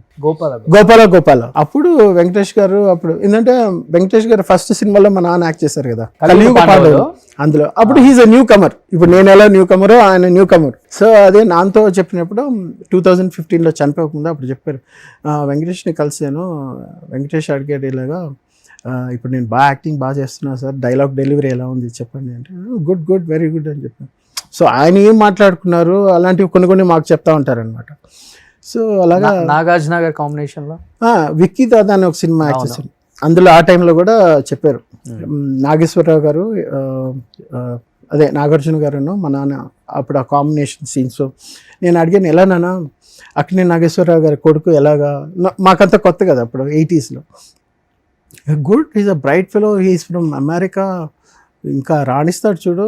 గోపాల. అప్పుడు వెంకటేష్ గారు, అప్పుడు ఏంటంటే వెంకటేష్ గారు ఫస్ట్ సినిమాలో మా నాన్న యాక్ట్ చేశారు కదా, కలియుగ పాండవులు అందులో. అప్పుడు హీజ్ అ న్యూ కమర్, ఇప్పుడు నేను ఎలా న్యూ కమరో ఆయన న్యూ కమర్. సో అదే నాన్నతో చెప్పినప్పుడు 2015లో చనిపోకముందు అప్పుడు చెప్పారు, వెంకటేష్ని కలిసాను, వెంకటేష్ అడిగాడు ఇలాగా, ఇప్పుడు నేను యాక్టింగ్ బాగా చేస్తున్నా సార్, డైలాగ్ డెలివరీ ఎలా ఉంది చెప్పండి అంటే, గుడ్ వెరీ గుడ్ అని చెప్పాను. సో ఆయన ఏం మాట్లాడుకున్నారు అలాంటివి కొన్ని మాకు చెప్తా ఉంటారనమాట. సో అలాగా నాగార్జున గారి కాంబినేషన్లో విక్కీ దాదా అని ఒక సినిమా యాక్ట్ చేశాను, అందులో ఆ టైంలో కూడా చెప్పారు నాగేశ్వరరావు గారు, అదే నాగార్జున గారును మా నాన్న అప్పుడు ఆ కాంబినేషన్ సీన్స్ నేను అడిగాను ఎలా నాన్న అక్కినేని నాగేశ్వరరావు గారి కొడుకు ఎలాగా మాకంతా కొత్త కదా అప్పుడు 80s good is a bright fellow he's from America ఇంకా రాణిస్తాడు చూడు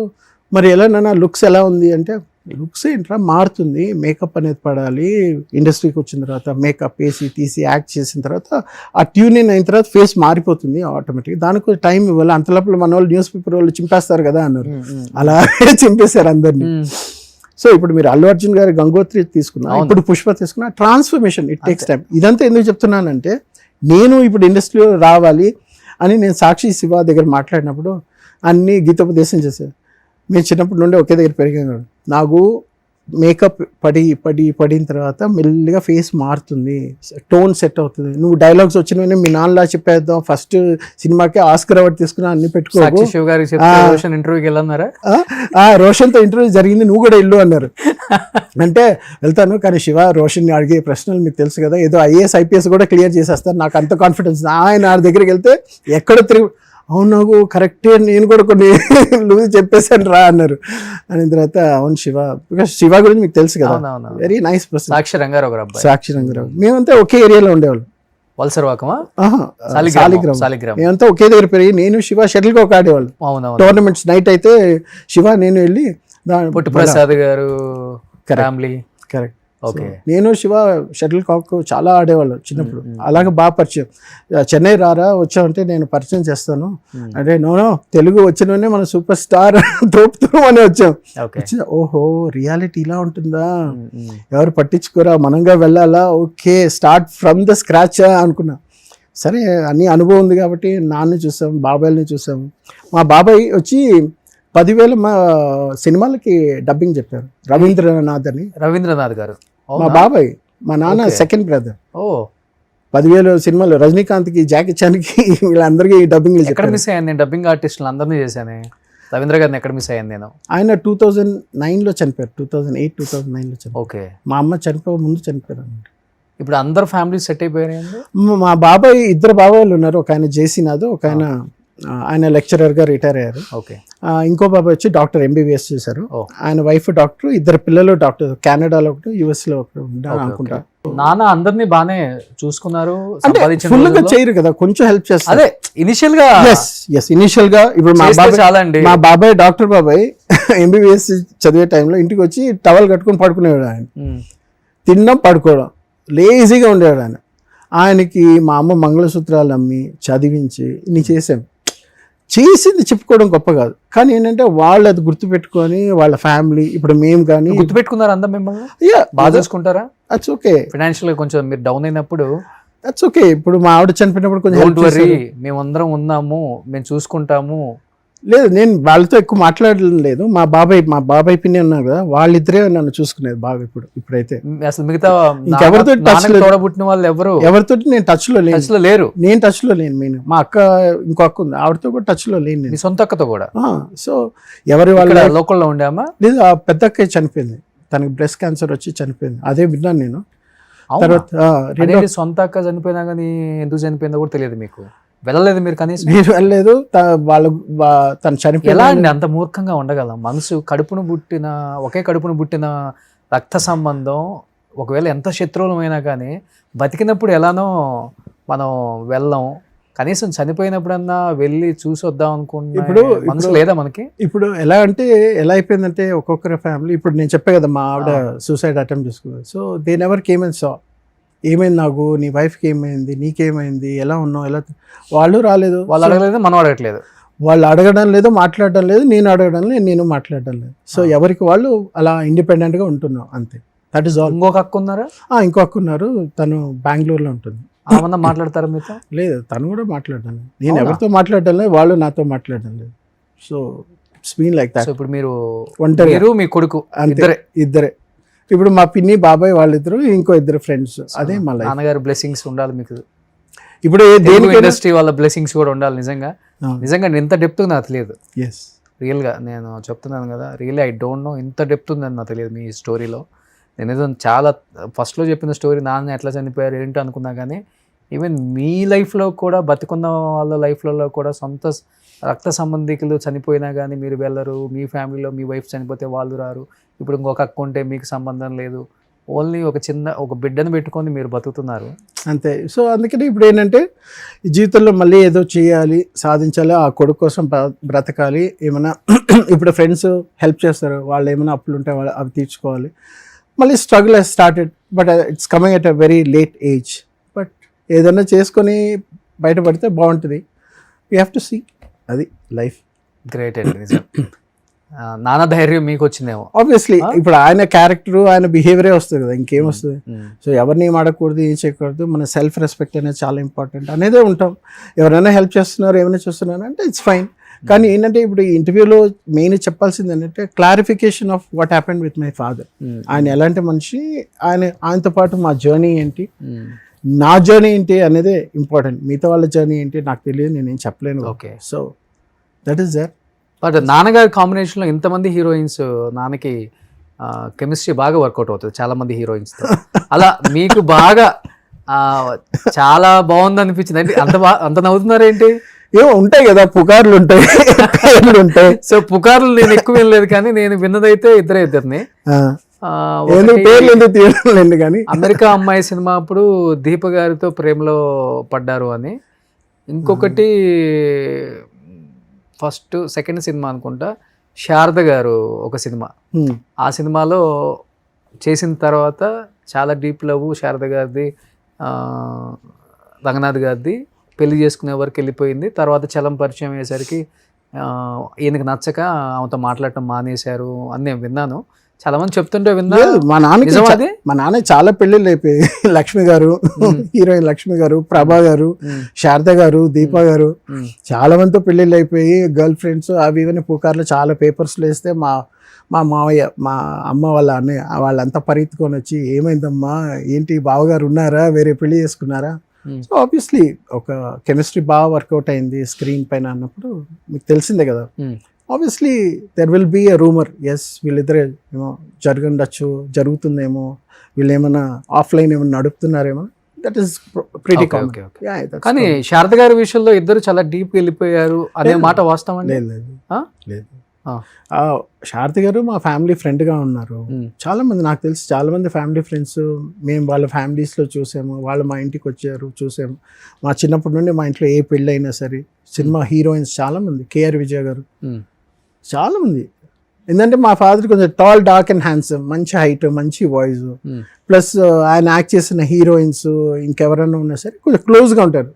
మరి ఎలా నాన్న లుక్స్ ఎలా ఉంది అంటే లుక్స్ ఏంట్రా మారుతుంది మేకప్ అనేది పడాలి ఇండస్ట్రీకి వచ్చిన తర్వాత మేకప్ వేసి తీసి యాక్ట్ చేసిన తర్వాత ఆ ట్యూన్ ఇన్ అయిన తర్వాత ఫేస్ మారిపోతుంది ఆటోమేటిక్గా దానికి కొంచెం టైం ఇవ్వాలి అంత లోపల మన వాళ్ళు న్యూస్ పేపర్ వాళ్ళు చింపేస్తారు కదా అన్నారు అలా చింపేశారు అందరినీ సో ఇప్పుడు మీరు అల్లు అర్జున్ గారి గంగోత్రి తీసుకున్నా ఇప్పుడు పుష్ప తీసుకున్నా ట్రాన్స్ఫర్మేషన్ ఇట్ టేక్స్ టైం ఇదంతా ఎందుకు చెప్తున్నానంటే నేను ఇప్పుడు ఇండస్ట్రీలో రావాలి అని నేను సాక్షి శివ దగ్గర మాట్లాడినప్పుడు అన్నీ గీతోపదేశం చేశాను మేము చిన్నప్పటి నుండి ఒకే దగ్గర పెరిగాను నాకు మేకప్ పడిన తర్వాత మెల్లిగా ఫేస్ మారుతుంది టోన్ సెట్ అవుతుంది నువ్వు డైలాగ్స్ వచ్చినవన్నీ మీ నాన్నలా చెప్పేద్దాం ఫస్ట్ సినిమాకి ఆస్కర్ అవార్డు తీసుకున్నా అన్ని పెట్టుకో శివ గారికి రోషన్ ఇంటర్వ్యూకి వెళ్ళన్నారా రోషన్తో ఇంటర్వ్యూ జరిగింది నువ్వు కూడా ఇల్లు అన్నారు అంటే వెళ్తాను కానీ శివ రోషన్ అడిగే ప్రశ్నలు మీకు తెలుసు కదా ఏదో ఐఏఎస్ ఐపీఎస్ కూడా క్లియర్ చేసేస్తారు నాకు అంత కాన్ఫిడెన్స్ ఆయన ఆ దగ్గరికి వెళ్తే ఎక్కడ తిరిగి అవును నాకు కరెక్టే నేను కూడా కొన్ని లూజ్ చెప్పేసాను రా అన్నారు అని తర్వాత అవును శివ బికాస్ శివ గురించి మీకు తెలుసు కదా వెరీ నైస్ పర్సన్ సాక్షి రంగారావు గారు అబ్బాయి సాక్షి రంగారావు మేమంతా ఒకే ఏరియాలో ఉండేవాళ్ళం వలసరవాకమా సాలిగ్రామ్ మేమంతా ఒకే దగ్గర పెరిగి నేను శివ షటిల్ కాక్ ఆడేవాళ్ళు టోర్నమెంట్స్ నైట్ అయితే శివ నేను వెళ్ళి పొట్టి ప్రసాద్ గారు ఫ్యామిలీ కరెక్ట్ ఓకే నేను శివ షటిల్ కాక్ చాలా ఆడేవాళ్ళు చిన్నప్పుడు అలాగే బాగా పరిచయం చెన్నై రారా వచ్చామంటే నేను పరిచయం చేస్తాను అంటే నోనో తెలుగు వచ్చినవనే మన సూపర్ స్టార్ తోపుతాం అని వచ్చాం ఓహో రియాలిటీ ఇలా ఉంటుందా ఎవరు పట్టించుకోరా మనంగా వెళ్ళాలా okay start from the scratch అనుకున్నా సరే అన్ని అనుభవం ఉంది కాబట్టి నాన్న చూసాం బాబాయ్ని చూసాం మా బాబాయ్ వచ్చి 10,000 మా సినిమాలకి డబ్బింగ్ చెప్పారు రవీంద్రనాథ్ గారు మా బాబాయ్ మా నాన్న సెకండ్ బ్రదర్ 10,000 సినిమాలు రజనీకాంత్కి జాకీ చాన్కి వీళ్ళందరికీ డబ్బింగ్ ఎక్కడ మిస్ అయ్యాను నేను డబ్బింగ్ ఆర్టిస్టులు అందరినీ చేశాను రవీంద్ర గారిని ఎక్కడ మిస్ అయ్యాను నేను ఆయన 2009లో చనిపోయారు 2008-2009లో చనిపోయారు ఓకే మా అమ్మ చనిపోయే ముందు చనిపోయారు అన్నమాట ఇప్పుడు అందరు ఫ్యామిలీ సెట్ అయిపోయారు మా బాబాయ్ ఇద్దరు బాబాయ్లు ఉన్నారు ఒక ఆయన జేసీనాథ్ ఒక ఆయన లెక్చరర్గా రిటైర్ అయ్యారు ఓకే ఇంకో బాబాయ్ వచ్చి డాక్టర్ ఎంబీబీఎస్ చేశారు ఆయన వైఫ్ డాక్టర్ ఇద్దరు పిల్లలు డాక్టర్ కెనడాలో ఒకటి యుఎస్లో ఒకటి అనుకుంటా నాన్న అందరినీ బానే చూసుకున్నారు ఫుల్ గా చేయరు కదా కొంచెం హెల్ప్ చేస్తారు అదే ఇనిషియల్ గా ఇనిషియల్ గా ఇప్పుడు మా బాబాయ్ డాక్టర్ బాబాయ్ ఎంబీబీఎస్ చదివే టైంలో ఇంటికి వచ్చి టవల్ కట్టుకుని పడుకునేవాడు ఆయన తినడం పడుకోవడం లేజీగా ఉండేవాడు ఆయనకి మా అమ్మ మంగళసూత్రాలు అమ్మి చదివించి ఇన్ని చేసాం చేసింది చెప్పుకోవడం గొప్ప కాదు కానీ ఏంటంటే వాళ్ళు అది గుర్తుపెట్టుకొని వాళ్ళ ఫ్యామిలీ ఇప్పుడు మేము కానీ గుర్తుపెట్టుకున్నారు అందరం మిమ్మల్ని బాగా చూసుకుంటారా అట్స్ ఓకే ఫైనాన్షియల్ గా కొంచెం మీరు డౌన్ అయినప్పుడు అట్స్ ఓకే ఇప్పుడు మా ఆవిడ చనిపోయినప్పుడు కొంచెం మేమందరం ఉన్నాము మేము చూసుకుంటాము లేదు నేను వాళ్ళతో ఎక్కువ మాట్లాడడం లేదు మా బాబాయ్ పిన్ని ఉన్నారు కదా వాళ్ళిద్దరే నన్ను చూసుకునేది బాగా ఇప్పుడైతే అసలు మిగతా ఇంకెవరితో తోడబుట్టిన వాళ్ళు ఎవరితో నేను టచ్ లో లేరు నేను టచ్ లో లేను నేను మా అక్క ఇంకో అక్క ఉంది ఆవిడతో కూడా టచ్ లో లేను నేను సొంత అక్కతో కూడా సో ఎవరి వాళ్ళ లోకల్లో ఉండామా లేదు ఆ పెద్ద అక్క చనిపోయింది తనకి బ్రెస్ట్ క్యాన్సర్ వచ్చి చనిపోయింది అదే విన్నాను నేను తర్వాత సొంత అక్క చనిపోయినా కానీ ఎందుకు చనిపోయిందో కూడా తెలియదు మీకు వెళ్ళలేదు మీరు కనీసం మీరు వెళ్ళలేదు వాళ్ళు తను చనిపోయి ఎలా అండి అంత మూర్ఖంగా ఉండగలం మనసు ఒకే కడుపును పుట్టిన రక్త సంబంధం ఒకవేళ ఎంత శత్రువులమైనా కానీ బతికినప్పుడు ఎలానో మనం వెళ్ళాం కనీసం చనిపోయినప్పుడన్నా వెళ్ళి చూసి వద్దాం అనుకుంటున్నా ఇప్పుడు మనసు లేదా మనకి ఇప్పుడు ఎలా అయిపోయిందంటే ఒక్కొక్కరి ఫ్యామిలీ ఇప్పుడు నేను చెప్పే కదా మా ఆవిడ సూసైడ్ అటెంప్ట్ చేసుకున్నారు so they never came and saw ఏమైంది నాకు నీ వైఫ్కి ఏమైంది నీకేమైంది ఎలా ఉన్నావు ఎలా వాళ్ళు రాలేదు వాళ్ళు అడగలేదు మనం అడగట్లేదు వాళ్ళు అడగడం లేదు మాట్లాడడం లేదు నేను అడగడం లేదు నేను మాట్లాడడం లేదు సో ఎవరికి వాళ్ళు అలా ఇండిపెండెంట్గా ఉంటున్నాం అంతే దట్ ఈస్ ఆల్ ఇంకొక అక్క ఉన్నారా ఇంకో అక్క ఉన్నారు తను బెంగళూరులో ఉంటుంది ఏమన్నా మాట్లాడతారా మీతో లేదు తను కూడా మాట్లాడడం లేదు నేను ఎవరితో మాట్లాడడం లేదు వాళ్ళు నాతో మాట్లాడడం లేదు so it's been like that ఇప్పుడు మీరు ఒంటరి మీ కొడుకు ఇద్దరే ఇప్పుడు మా పిన్ని బాబాయ్ వాళ్ళిద్దరు ఇంకో ఇద్దరు ఫ్రెండ్స్ అదే మా లైఫ్ నాన్నగారు బ్లెస్సింగ్స్ ఉండాలి మీకు ఇప్పుడు ఇండస్ట్రీ వాళ్ళ బ్లెస్సింగ్స్ కూడా ఉండాలి నిజంగా ఇంత డెప్త్ నాకు తెలియదు రియల్గా నేను చెప్తున్నాను కదా రియల్లీ ఐ డోంట్ నో ఇంత డెప్త్ ఉందని నాకు తెలియదు మీ స్టోరీలో నేను ఏదో చాలా ఫస్ట్లో చెప్పిన స్టోరీ నాన్న ఎట్లా చనిపోయారు ఏంటో అనుకున్నా కానీ ఈవెన్ మీ లైఫ్లో కూడా బతికున్న వాళ్ళ లైఫ్లలో కూడా సొంత రక్త సంబంధికులు చనిపోయినా కానీ మీరు వెళ్ళరు, మీ ఫ్యామిలీలో మీ వైఫ్ చనిపోతే వాళ్ళు రారు, ఇప్పుడు ఇంకొక అక్క ఉంటే మీకు సంబంధం లేదు, ఓన్లీ ఒక బిడ్డను పెట్టుకొని మీరు బతుకుతున్నారు. అంతే. సో అందుకని ఇప్పుడు ఏంటంటే జీవితంలో మళ్ళీ ఏదో చేయాలి, సాధించాలి, ఆ కొడుకు కోసం బ్రతకాలి. ఏమైనా ఇప్పుడు ఫ్రెండ్స్ హెల్ప్ చేస్తారు, వాళ్ళు ఏమైనా అప్పులు ఉంటే వాళ్ళు అవి తీర్చుకోవాలి. మళ్ళీ struggle has started, but it's coming at a very late age. But ఏదైనా చేసుకొని బయటపడితే బాగుంటుంది. వీ హ్యావ్ టు సీ, అది లైఫ్. గ్రేట్ అండి, నిజం. నాన్న ధైర్యం మీకు వచ్చిందేమో. ఆబ్వియస్లీ ఇప్పుడు ఆయన క్యారెక్టర్, ఆయన బిహేవియరే వస్తుంది కదా, ఇంకేం వస్తుంది. సో ఎవరిని ఆడకూడదు, ఏం చేయకూడదు, మన సెల్ఫ్ రెస్పెక్ట్ అనేది చాలా ఇంపార్టెంట్ అనేదే ఉంటాం. ఎవరైనా హెల్ప్ చేస్తున్నారు, ఏమైనా చూస్తున్నారు అంటే ఇట్స్ ఫైన్. కానీ ఏంటంటే ఇప్పుడు ఈ ఇంటర్వ్యూలో మెయిన్ చెప్పాల్సింది ఏంటంటే clarification of what happened with my father. ఆయన ఎలాంటి మనిషి, ఆయనతో పాటు మా జర్నీ ఏంటి, నా జర్నీ ఏంటి అనేది ఇంపార్టెంట్. మిగతా వాళ్ళ జర్నీ ఏంటి నాకు తెలియదు, నేనేం చెప్పలేను. Okay. So that is that. But నాన్నగారి కాంబినేషన్లో ఇంతమంది హీరోయిన్స్, నాన్నకి కెమిస్ట్రీ బాగా వర్కౌట్ అవుతుంది చాలా మంది హీరోయిన్స్తో. అలా మీకు బాగా చాలా బాగుంది అనిపించింది అంటే అంత నవ్వుతున్నారేంటి? ఏమో ఉంటాయి కదా, పుకార్లు ఉంటాయి, పేర్లు ఉంటాయి. సో పుకార్లు నేను ఎక్కువ వినలేదు, కానీ నేను విన్నదైతే ఇద్దరిని. పేర్లు ఎందుకు తీయలేదు కానీ అమెరికా అమ్మాయి సినిమా అప్పుడు దీప గారితో ప్రేమలో పడ్డారు అని. ఇంకొకటి సెకండ్ సినిమా అనుకుంటా, శారద గారు ఒక సినిమా, ఆ సినిమాలో చేసిన తర్వాత చాలా డీప్ లవ్ శారద గారిది, రంగనాథ్ గారిది. పెళ్లి చేసుకునే వరకు వెళ్ళిపోయింది. తర్వాత చలం పరిచయం అయ్యేసరికి ఈయనకి నచ్చక ఆమెతో మాట్లాడటం మానేశారు అని నేను విన్నాను. చాలా మంది చెప్తుంటే విన్నా. మా నాన్న చాలా పెళ్ళిళ్ళు అయిపోయి, లక్ష్మి గారు, హీరోయిన్ లక్ష్మి గారు, ప్రభా గారు, శారద గారు, దీపా గారు, చాలా మందితో పెళ్ళిళ్ళు అయిపోయి గర్ల్ ఫ్రెండ్స్ అవి ఇవన్నీ పుకార్లు చాలా పేపర్స్లో వేస్తే మా మావయ్య, మా అమ్మ వాళ్ళ అన్నయ్య వాళ్ళంతా పరిగెత్తుకొని వచ్చి ఏమైందమ్మా, ఏంటి బావగారు ఉన్నారా, వేరే పెళ్లి చేసుకున్నారా? సో ఆబ్వియస్లీ ఒక కెమిస్ట్రీ బాగా వర్కౌట్ అయింది స్క్రీన్ పైన అన్నప్పుడు మీకు తెలిసిందే కదా. Obviously there will be a rumour, yes వీళ్ళిద్దరే ఏమో జరగండొచ్చు, జరుగుతుందేమో, వీళ్ళు ఏమైనా ఆఫ్లైన్ ఏమైనా నడుపుతున్నారేమో. That is pretty common. కానీ శారద గారి విషయంలో ఇద్దరు చాలా డీప్ వెళ్ళిపోయారు అనే మాట వాస్తవం అండి? లేదు. శారద గారు మా ఫ్యామిలీ ఫ్రెండ్గా ఉన్నారు. చాలా మంది నాకు తెలిసి చాలా మంది ఫ్యామిలీ ఫ్రెండ్స్, మేము వాళ్ళ ఫ్యామిలీస్లో చూసాము, వాళ్ళు మా ఇంటికి వచ్చారు చూసాము. మా చిన్నప్పటి నుండి మా ఇంట్లో ఏ పెళ్ళి అయినా సరే సినిమా హీరోయిన్స్ చాలా మంది, కేఆర్ విజయ గారు, చాలా మంది. ఎందుకంటే మా ఫాదర్ కొంచెం టాల్, డార్క్ అండ్ హ్యాండ్సమ్, మంచి హైట్, మంచి వాయిస్, ప్లస్ ఆయన యాక్ట్ చేసిన హీరోయిన్స్ ఇంకెవరైనా ఉన్నా సరే కొంచెం క్లోజ్గా ఉంటారు.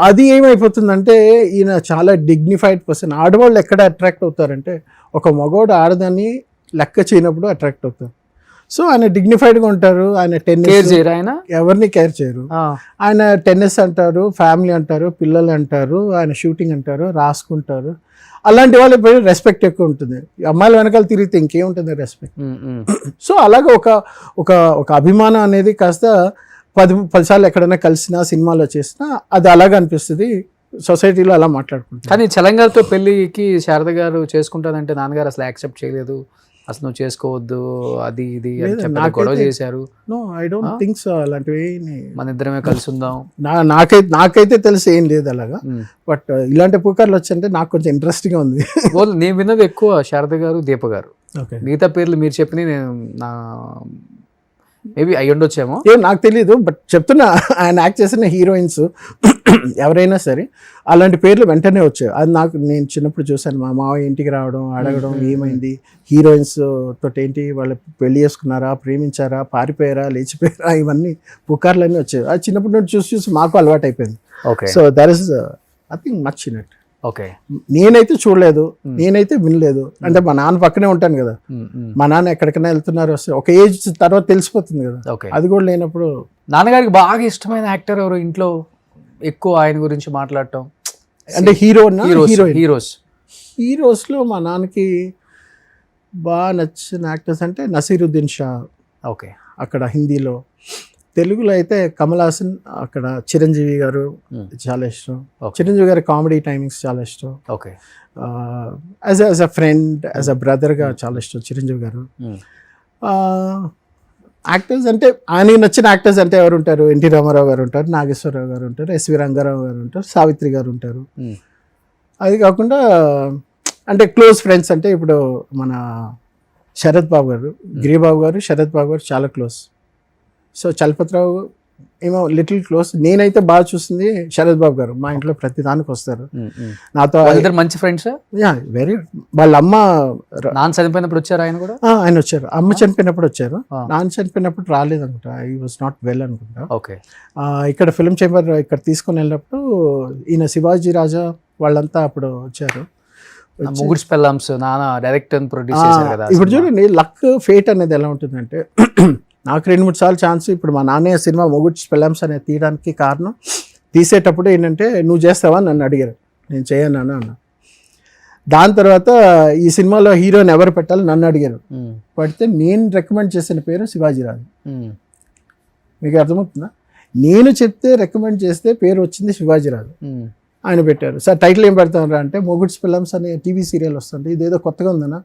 అది ఏమైపోతుందంటే ఈయన చాలా డిగ్నిఫైడ్ పర్సన్. ఆడవాళ్ళు ఎక్కడ అట్రాక్ట్ అవుతారంటే ఒక మగవాడు ఆడదాన్ని లెక్క చేయనప్పుడు అట్రాక్ట్ అవుతారు. సో ఆయన డిగ్నిఫైడ్గా ఉంటారు. ఆయన టెన్నిస్, ఎవరిని కేర్ చేయరు. ఆయన టెన్నిస్ అంటారు, ఫ్యామిలీ అంటారు, పిల్లలు అంటారు, ఆయన షూటింగ్ అంటారు, రాసుకుంటారు. అలాంటి వాళ్ళకి రెస్పెక్ట్ ఎక్కువ ఉంటుంది. అమ్మాయిల వెనకాల తిరిగితే ఇంకేముంటుంది రెస్పెక్ట్. సో అలాగే ఒక అభిమానం అనేది కాస్త 10 సార్లు ఎక్కడైనా కలిసినా, సినిమాలో చేసినా అది అలాగే అనిపిస్తుంది. సొసైటీలో అలా మాట్లాడుకుంటారు. కానీ చలంగారితో పెళ్ళికి శారద గారు చేసుకుంటానంటే నాన్నగారు అసలు యాక్సెప్ట్ చేయలేదు, అసలు నువ్వు చేసుకోవద్దు, అది ఇది గొడవ చేశారు. No, I don't think so. అలాంటివి మన ఇద్దరమే కలిసి ఉందాం నాకైతే తెలిసి ఏం లేదు అలాగా. బట్ ఇలాంటి పుకార్లు వచ్చంటే నాకు కొంచెం ఇంట్రెస్టింగ్ ఉంది. నేను విన్నది ఎక్కువ శారద గారు, దీప గారు. మిగతా పేర్లు మీరు చెప్పిన నేను మేబీ అయ్యి ఉండొచ్చేమో, నాకు తెలీదు. బట్ చెప్తున్నా, ఆయన యాక్ట్ చేసిన హీరోయిన్స్ ఎవరైనా సరే అలాంటి పేర్లు వెంటనే వచ్చాయి. అది నేను చిన్నప్పుడు చూశాను. మా మావయ్య ఇంటికి రావడం, అడగడం ఏమైంది, హీరోయిన్స్ తోటి ఏంటి, వాళ్ళు పెళ్లి చేసుకున్నారా, ప్రేమించారా, పారిపోయారా, లేచిపోయారా, ఇవన్నీ పుకార్లన్నీ వచ్చాయి. అది చిన్నప్పటి నుండి చూసి మాకు అలవాటు అయిపోయింది. So there is nothing much in it. నేనైతే చూడలేదు, నేనైతే వినలేదు. అంటే మా నాన్న పక్కనే ఉంటాను కదా, మా నాన్న ఎక్కడికైనా వెళ్తున్నారు వస్తే ఒక ఏజ్ తర్వాత తెలిసిపోతుంది కదా. అది కూడా లేనప్పుడు. నాన్నగారికి బాగా ఇష్టమైన యాక్టర్ ఎవరు ఇంట్లో ఎక్కువ ఆయన గురించి మాట్లాడటం అంటే హీరోస్లో మా నాన్నకి బాగా నచ్చిన యాక్టర్స్ అంటే నసీరుద్దీన్ షా, అక్కడ హిందీలో. తెలుగులో అయితే కమల్ హాసన్, అక్కడ చిరంజీవి గారు చాలా ఇష్టం. చిరంజీవి గారి కామెడీ టైమింగ్స్ చాలా ఇష్టం. As a friend, as a బ్రదర్గా చాలా ఇష్టం చిరంజీవి గారు. యాక్టర్స్ అంటే ఆయనకి నచ్చిన యాక్టర్స్ అంటే ఎవరు ఉంటారు? ఎన్టీ రామారావు గారు ఉంటారు, నాగేశ్వరరావు గారు ఉంటారు, ఎస్వి రంగారావు గారు ఉంటారు, సావిత్రి గారు ఉంటారు. అది కాకుండా అంటే క్లోజ్ ఫ్రెండ్స్ అంటే ఇప్పుడు మన శరత్ బాబు గారు, గిరిబాబు గారు, శరత్ బాబు గారు చాలా క్లోజ్. సో చలపతిరావు ఏమో లిటిల్ క్లోజ్. నేనైతే బాగా చూస్తుంది శరత్ బాబు గారు. మా ఇంట్లో ప్రతి దానికి వస్తారు నాతో. ఇద్దరు మంచి ఫ్రెండ్స్. వెరీ. వాళ్ళ అమ్మ నాన్న చనిపోయినప్పుడు వచ్చారు ఆయన కూడా. ఆయన వచ్చారు. అమ్మ చనిపోయినప్పుడు వచ్చారు. నాన్న చనిపోయినప్పుడు రాలేదు అనుకుంటా. ఐ వాజ్ నాట్ వెల్ అనుకుంటా. ఓకే. ఇక్కడ ఫిల్మ్ చేంబర్ ఇక్కడ తీసుకొని వెళ్ళినప్పుడు ఈయన శివాజీ రాజా వాళ్ళంతా అప్పుడు వచ్చారు. ముగ్గురు పెళ్ళాంస్ నాన్న డైరెక్ట్ అండ్ ప్రొడ్యూస్ చేశారు కదా. ఇప్పుడు చూడండి లక్ ఫేట్ అనేది ఎలా ఉంటుందంటే నాకు 2-3 సార్లు ఛాన్స్. ఇప్పుడు మా నాన్నయ్య సినిమా మొగుడ్స్ పెళ్ళాంస్ అనేది తీయడానికి కారణం, తీసేటప్పుడు ఏంటంటే నువ్వు చేస్తావా నన్ను అడిగారు. నేను చేయను అన్న. దాని తర్వాత ఈ సినిమాలో హీరోని ఎవరు పెట్టాలి నన్ను అడిగారు. పడితే నేను రికమెండ్ చేసిన పేరు శివాజీరాజు. మీకు అర్థమవుతుందా? నేను చెప్తే రికమెండ్ చేస్తే పేరు వచ్చింది శివాజీరాజు. ఆయన పెట్టారు. సార్ టైటిల్ ఏం పెడతాను అంటే మొగుడ్స్ ఫిల్మ్స్ అనే టీవీ సీరియల్ వస్తుంది, ఇదేదో కొత్తగా ఉందన్నా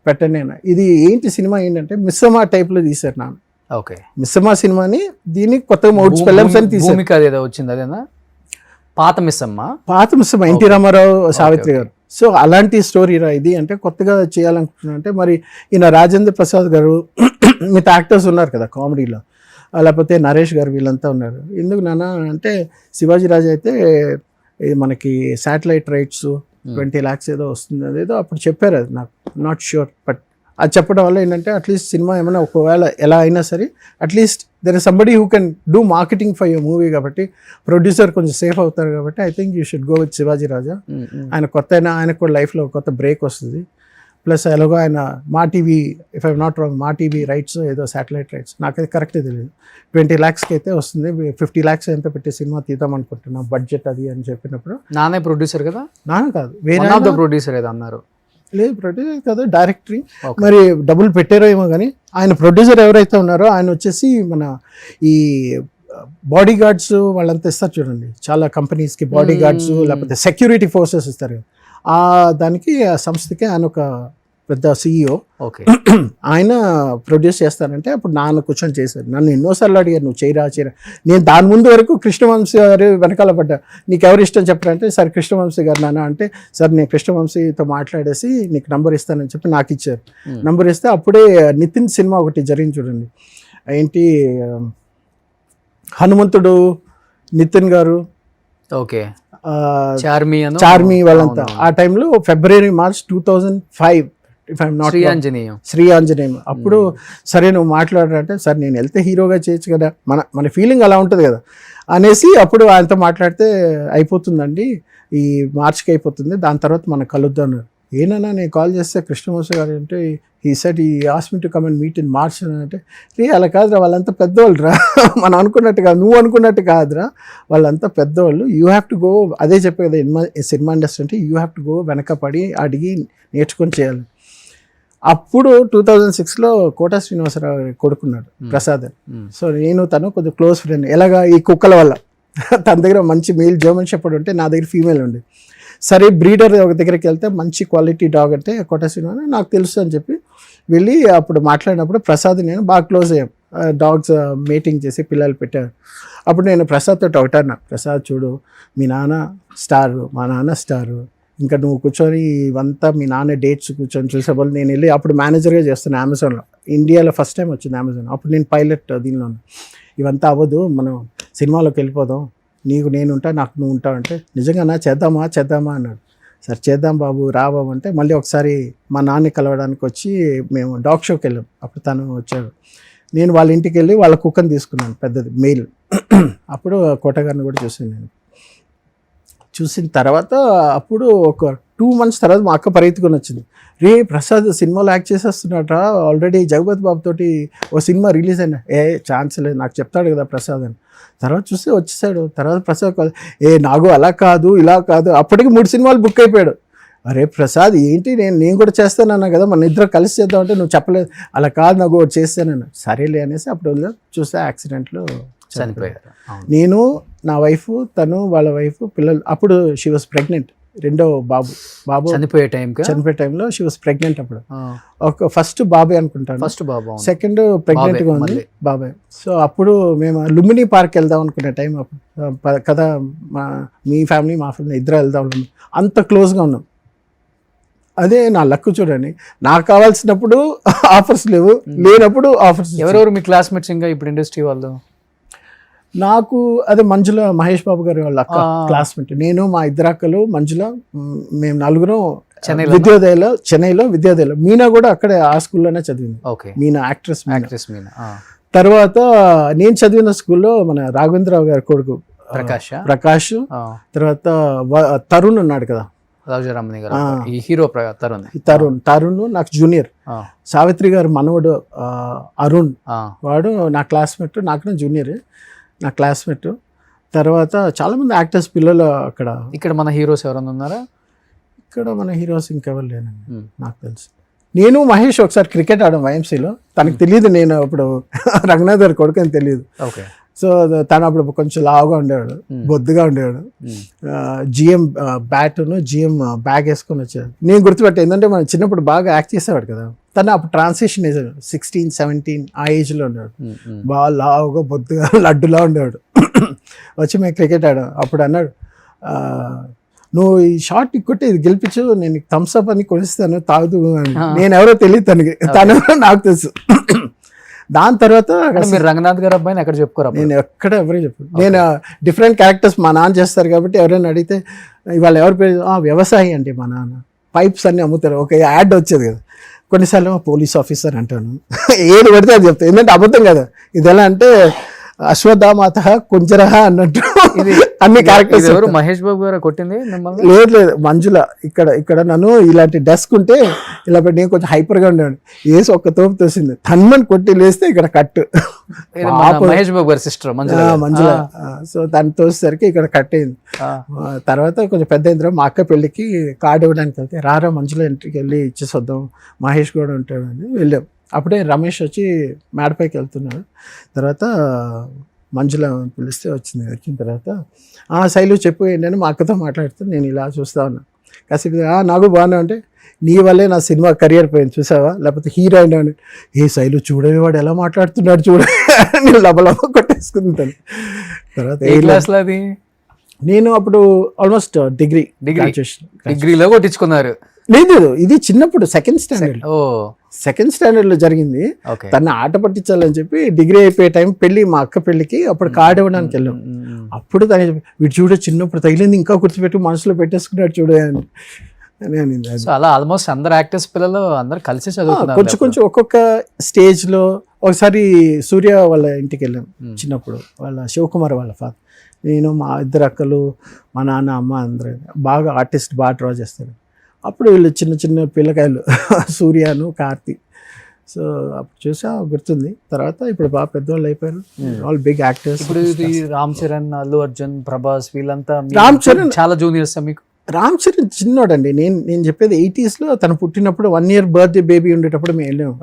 పెట్టండి నేను. ఇది ఏంటి సినిమా ఏంటంటే మిస్సమ్మా టైప్లో తీశారు నాన్న. ఓకే. మిస్సమ్మా సినిమాని దీనికి కొత్తగా మొగుడ్స్ ఫిల్మ్స్ అని తీశారు. భూమిక ఏదో వచ్చింది అదేనా? పాత మిస్సమ్మ ఎన్టీ రామారావు సావిత్రి గారు. సో అలాంటి స్టోరీ రా ఇది అంటే కొత్తగా చేయాలనుకుంటున్నా అంటే మరి ఈయన రాజేంద్ర ప్రసాద్ గారు మిగతా యాక్టర్స్ ఉన్నారు కదా కామెడీలో, లేకపోతే నరేష్ గారు వీళ్ళంతా ఉన్నారు. ఎందుకు నాన్న అంటే శివాజీ రాజు అయితే మనకి శాటిలైట్ రైట్స్ 20 lakhs ఏదో వస్తుంది అదేదో అప్పుడు చెప్పారు. అది నాకు నాట్ ష్యూర్, బట్ అది చెప్పడం వల్ల ఏంటంటే అట్లీస్ట్ సినిమా ఏమైనా ఒకవేళ ఎలా అయినా సరే at least there is somebody who can do marketing for your movie కాబట్టి ప్రొడ్యూసర్ కొంచెం సేఫ్ అవుతారు కాబట్టి I think you should go with Shivaji Raja. ఆయన కొత్త అయినా ఆయనకు కూడా లైఫ్లో కొత్త బ్రేక్ వస్తుంది. ప్లస్ ఎలాగో ఆయన మా TV if I'm not wrong మా టీవీ రైట్స్ ఏదో శాటిలైట్ రైట్స్ నాకైతే కరెక్టే తెలియదు 20 lakhs అయితే వస్తుంది. 50 lakhs ఎంత పెట్టి సినిమా తీద్దాం అనుకుంటున్నాం బడ్జెట్ అది అని చెప్పినప్పుడు. నానే ప్రొడ్యూసర్ కదా? నాన్న కాదు, వేరే ప్రొడ్యూసర్ ఏదో అన్నారు. లేదు ప్రొడ్యూసర్ కాదు, డైరెక్టరీ. మరి డబ్బులు పెట్టారో ఏమో కానీ ఆయన ప్రొడ్యూసర్ ఎవరైతే ఉన్నారో ఆయన వచ్చేసి మన ఈ బాడీ గార్డ్స్ వాళ్ళంతా ఇస్తారు చూడండి, చాలా కంపెనీస్కి బాడీ గార్డ్స్ లేకపోతే సెక్యూరిటీ ఫోర్సెస్ ఇస్తారు. ఆ దానికి ఆ సంస్థకి ఆయన ఒక పెద్ద CEO. ఓకే. ఆయన ప్రొడ్యూస్ చేస్తారంటే అప్పుడు నాన్న కూర్చొని చేశారు. నన్ను ఎన్నోసార్లు అడిగారు నువ్వు చేయరా. నేను దాని ముందు వరకు కృష్ణవంశీ గారు వెనకాల పడ్డా. నీకు ఎవరు ఇష్టం చెప్పారంటే సార్ కృష్ణవంశీ గారు నాన్న అంటే సార్ నేను కృష్ణవంశీతో మాట్లాడేసి నీకు నంబర్ ఇస్తానని చెప్పి నాకు ఇచ్చారు. నంబర్ ఇస్తే అప్పుడే నితిన్ సినిమా ఒకటి జరిగింది చూడండి, ఏంటి హనుమంతుడు నితిన్ గారు. ఓకే. చార్మి వాళ్ళంతా ఆ టైంలో February, March 2005 if I'm not Sri Anjaneyam. అప్పుడు సరే నువ్వు మాట్లాడారంటే సార్ నేను వెళ్తే హీరోగా చేయొచ్చు కదా, మన ఫీలింగ్ అలా ఉంటుంది కదా అనేసి అప్పుడు ఆయనతో మాట్లాడితే అయిపోతుందండి ఈ మార్చ్కి అయిపోతుంది, దాని తర్వాత మనం కలుద్దాం అన్నారు. ఏనన్నా నేను కాల్ చేస్తే కృష్ణవంశీ గారు అంటే ఈ సెట్ ఈ ask me to come and meet in March అంటే రే అలా కాదురా వాళ్ళంతా పెద్దవాళ్ళు రా మనం అనుకున్నట్టు కాదు, నువ్వు అనుకున్నట్టు కాదురా వాళ్ళంతా పెద్దవాళ్ళు. You have to go. అదే చెప్పే కదా సినిమా ఇండస్ట్రీ అంటే యూ హ్యావ్ టు గో, వెనకపడి అడిగి నేర్చుకొని చేయాలి. అప్పుడు 2006లో కోటా శ్రీనివాసరావు కొడుకున్నాడు ప్రసాద్. సో నేను తను కొద్దిగా క్లోజ్ ఫ్రెండ్. ఎలాగా ఈ కుక్కల వల్ల తన దగ్గర మంచి మేల్ జర్మన్ షెపర్డ్ ఉంటే నా దగ్గర ఫీమేల్ ఉండే. సరే బ్రీడర్ ఒక దగ్గరికి వెళ్తే మంచి క్వాలిటీ డాగ్ అంటే కోటా శ్రీనివాస నాకు తెలుసు అని చెప్పి వెళ్ళి అప్పుడు మాట్లాడినప్పుడు ప్రసాద్ నేను బాగా క్లోజ్ అయ్యాం. డాగ్స్ మీటింగ్ చేసి పిల్లలు పెట్టారు. అప్పుడు నేను ప్రసాద్తో ఒకటన్నా, ప్రసాద్ చూడు మీ నాన్న స్టారు, మా నాన్న స్టారు, ఇంకా నువ్వు కూర్చొని ఇవంతా మీ నాన్న డేట్స్ కూర్చొని చూసేవాళ్ళు. నేను వెళ్ళి అప్పుడు మేనేజర్గా చేస్తాను అమెజాన్లో, ఇండియాలో ఫస్ట్ టైం వచ్చింది అమెజాన్. అప్పుడు నేను పైలట్ దీనిలో. ఇవంతా అవ్వదు, మనం సినిమాలోకి వెళ్ళిపోదాం, నీకు నేను ఉంటా నాకు నువ్వు ఉంటావు అంటే నిజంగా చేద్దామా అన్నాడు. సరే చేద్దాం బాబు రా బాబు అంటే మళ్ళీ ఒకసారి మా నాన్న కలవడానికి వచ్చి మేము డాగ్ షోకి వెళ్ళాం. అప్పుడు తను వచ్చాడు. నేను వాళ్ళ ఇంటికి వెళ్ళి వాళ్ళ కుక్కని తీసుకున్నాను పెద్దది మెయిల్. అప్పుడు కోటగారిని కూడా చూసాను నేను. చూసిన తర్వాత అప్పుడు ఒక 2 months తర్వాత మా అక్క పరిగెత్తుకొని వచ్చింది. రే ప్రసాద్ సినిమాలో యాక్ట్ చేసేస్తున్నాడరా, ఆల్రెడీ జగపతి బాబు తోటి ఓ సినిమా రిలీజ్ అయినా. ఛాన్స్ లేదు, నాకు చెప్తాడు కదా ప్రసాద్ అని. తర్వాత చూస్తే వచ్చేసాడు. తర్వాత ప్రసాద్ కాదు నాగు అలా కాదు ఇలా కాదు, అప్పటికి 3 సినిమాలు బుక్ అయిపోయాడు. అరే ప్రసాద్ ఏంటి నేను కూడా చేస్తానన్నా కదా, మన ఇద్దరు కలిసి చేద్దామంటే నువ్వు చెప్పలేదు. అలా కాదు నాకు చేస్తానన్నా. సరేలే అనేసి అప్పుడు చూస్తే యాక్సిడెంట్లో చనిపోయారు. నేను నా వైఫ్ తను వాళ్ళ వైఫ్ పిల్లలు. అప్పుడు షీ వాజ్ ప్రెగ్నెంట్ రెండో బాబు చనిపోయే టైంకి చనిపోయే టైంలో షీ వాస్ ప్రెగ్నెంట్ అప్పుడు. ఒక ఫస్ట్ బాబాయ్ అనుకుంటాను, ఫస్ట్ బాబు, సెకండ్ ప్రెగ్నెంట్గా ఉంది బాబాయ్. సో అప్పుడు మేము లుంబిని పార్క్ వెళ్దాం అనుకునే టైం అప్పుడు కదా, మీ ఫ్యామిలీ మా ఫ్యామిలీ ఇద్దరు వెళ్దాం, అంత క్లోజ్గా ఉన్నాం. అదే నా లక్ చూడండి, నాకు కావాల్సినప్పుడు ఆఫర్స్ లేవు, లేనప్పుడు ఆఫర్స్. ఎవరెవరు మీ క్లాస్మేట్స్ ఇంకా ఇప్పుడు ఇండస్ట్రీ వాళ్ళు? నాకు అదే మంజుల, మహేష్ బాబు గారి వాళ్ళ అక్క క్లాస్మేట్, నేను మా ఇద్దరు అక్కలు మంజుల, మేము నలుగురం విద్యోదయలో, చెన్నైలో విద్యోదయలో. మీనా కూడా అక్కడే ఆ స్కూల్లోనే చదివింది. మీనా యాక్ట్రెస్ మీనా. తర్వాత నేను చదివిన స్కూల్లో మన రాఘవేంద్రరావు గారి కొడుకు ప్రకాష్, తర్వాత తరుణ్ ఉన్నాడు కదా, తరుణ్ నాకు జూనియర్. సావిత్రి గారు మనవడు అరుణ్, వాడు నా క్లాస్మేట్, నాకు జూనియర్, నా క్లాస్మేట్. తర్వాత చాలా మంది యాక్టర్స్ పిల్లలు అక్కడ. ఇక్కడ మన హీరోస్ ఎవరైనా ఉన్నారా? ఇక్కడ మన హీరోస్ ఇంకెవరు లేనండి నాకు తెలుసు. నేను మహేష్ ఒకసారి క్రికెట్ ఆడాం వైఎంసీలో, తనకు తెలియదు నేను అప్పుడు రంగనాథ్ గారి కొడుకు అని తెలియదు. సో తను అప్పుడు కొంచెం లావుగా ఉండేవాడు, బొద్దుగా ఉండేవాడు. జిఎం బ్యాట్ను జిఎం బ్యాగ్ వేసుకొని వచ్చాడు. నేను గుర్తుపెట్టా, ఏంటంటే మనం చిన్నప్పుడు బాగా యాక్ట్ చేసేవాడు కదా. తను అప్పుడు ట్రాన్సిషన్ ఏజ్ 16, 17 ఆ ఏజ్లో ఉండేవాడు, బాగా లావుగా బొద్దుగా లడ్డులా ఉండేవాడు. వచ్చి మేము క్రికెట్ ఆడాం. అప్పుడు అన్నాడు, నువ్వు ఈ షాట్ కొట్టి ఇది గెలిపించు, నేను థమ్స్ అప్ అని కొనిస్తాను, తాగుతూ అని. నేను ఎవరో తెలియదు తనకి, తను నాకు తెలుసు. దాని తర్వాత మీరు రంగనాథ్ గారు అబ్బాయిని ఎక్కడ చెప్పుకోరా? నేను ఎక్కడ ఎవరు చెప్పు, నేను డిఫరెంట్ క్యారెక్టర్స్ మా నాన్న చేస్తారు కాబట్టి ఎవరైనా అడిగితే ఇవాళ ఎవరి పేరు, వ్యవసాయి అంటే మా నాన్న పైప్స్ అన్ని అమ్ముతారు. ఒక యాడ్ వచ్చేది కదా, కొన్నిసార్లు పోలీస్ ఆఫీసర్ అంటాను, ఏది పడితే అది చెప్తాను. ఎందుకంటే అబద్ధం కదా, ఇది ఎలా అంటే అశ్వత్థామాత కుంజరహ అన్నట్టు అన్ని క్యారెక్టర్స్. ఎవరు మహేష్ బాబు గారు కొట్టింది? లేదు మంజుల. ఇక్కడ నన్ను ఇలాంటి డెస్క్ ఉంటే ఇలా పెట్టి నేను కొంచెం హైపర్గా ఉండేవాడు, వేసి ఒక్క తోపు తోసింది, తన్మని కొట్టి లేస్తే ఇక్కడ కట్. మహేష్ బాబు గారి సిస్టర్ మంజుల. సో దాన్ని తోసేసరికి ఇక్కడ కట్ అయింది. తర్వాత కొంచెం పెద్ద అయిన తర్వాత మా అక్క పెళ్ళికి కార్డు ఇవ్వడానికి వెళ్తే, రారా మంజుల ఇంటికి వెళ్ళి ఇచ్చేసి వద్దాం, మహేష్ కూడా ఉంటాడు అని వెళ్ళాం. అప్పుడే రమేష్ వచ్చి మేడపైకి వెళ్తున్నాడు. తర్వాత మంజుల పిలిస్తే వచ్చింది. వచ్చిన తర్వాత శైలు చెప్పు ఏంటని మా అక్కతో మాట్లాడుతూ నేను ఇలా చూస్తా ఉన్నా. కాసేపు నాకు బాగున్నా అంటే, నీ వల్లే నా సినిమా కెరియర్ పోయింది చూసావా, లేకపోతే హీరోయిన్ అని. ఏ శైలు చూడవే వాడు ఎలా మాట్లాడుతున్నాడు చూడ, నేను లబలబ కొట్టేసుకుంటాను. తర్వాత ఏ క్లాస్లో అది? నేను అప్పుడు ఆల్మోస్ట్ డిగ్రీలో కొట్టించుకున్నారు. లేదు, ఇది చిన్నప్పుడు సెకండ్ స్టాండర్డ్లో జరిగింది. తను ఆట పట్టించాలని చెప్పి డిగ్రీ అయిపోయే టైం పెళ్లి, మా అక్క పెళ్లికి అప్పుడు కార్డు ఇవ్వడానికి వెళ్ళాం. అప్పుడు తను వీడు చూడ చిన్నప్పుడు తగిలింది ఇంకా గుర్తుపెట్టి మనసులో పెట్టేసుకున్నాడు చూడ అని. అలా ఆల్మోస్ట్ అందరు యాక్టర్స్ పిల్లలు అందరు కలిసి చదువుతున్నారు. కొంచెం ఒక్కొక్క స్టేజ్లో. ఒకసారి సూర్య వాళ్ళ ఇంటికి వెళ్ళాం చిన్నప్పుడు, వాళ్ళ శివకుమార్ వాళ్ళ ఫాదర్, నేను, మా ఇద్దరు అక్కలు, మా నాన్న, అమ్మ అందరూ బాగా ఆర్టిస్ట్, బాగా డ్రా చేస్తారు. అప్పుడు వీళ్ళు చిన్న చిన్న పిల్లకాయలు, సూర్యను, కార్తీ. సో అప్పుడు చూసా గుర్తుంది. తర్వాత ఇప్పుడు బాగా పెద్దవాళ్ళు అయిపోయారు, ఆల్ బిగ్ యాక్టర్స్. ఇప్పుడు రామ్ చరణ్, అల్లు అర్జున్, ప్రభాస్ వీళ్ళంతా. రామ్ చరణ్ చాలా జూనియర్స్ మీకు? రామ్ చరణ్ చిన్నోడండి. నేను చెప్పేది 80s లో తను పుట్టినప్పుడు 1 year బర్త్డే బేబీ ఉండేటప్పుడు మేము వెళ్ళాము.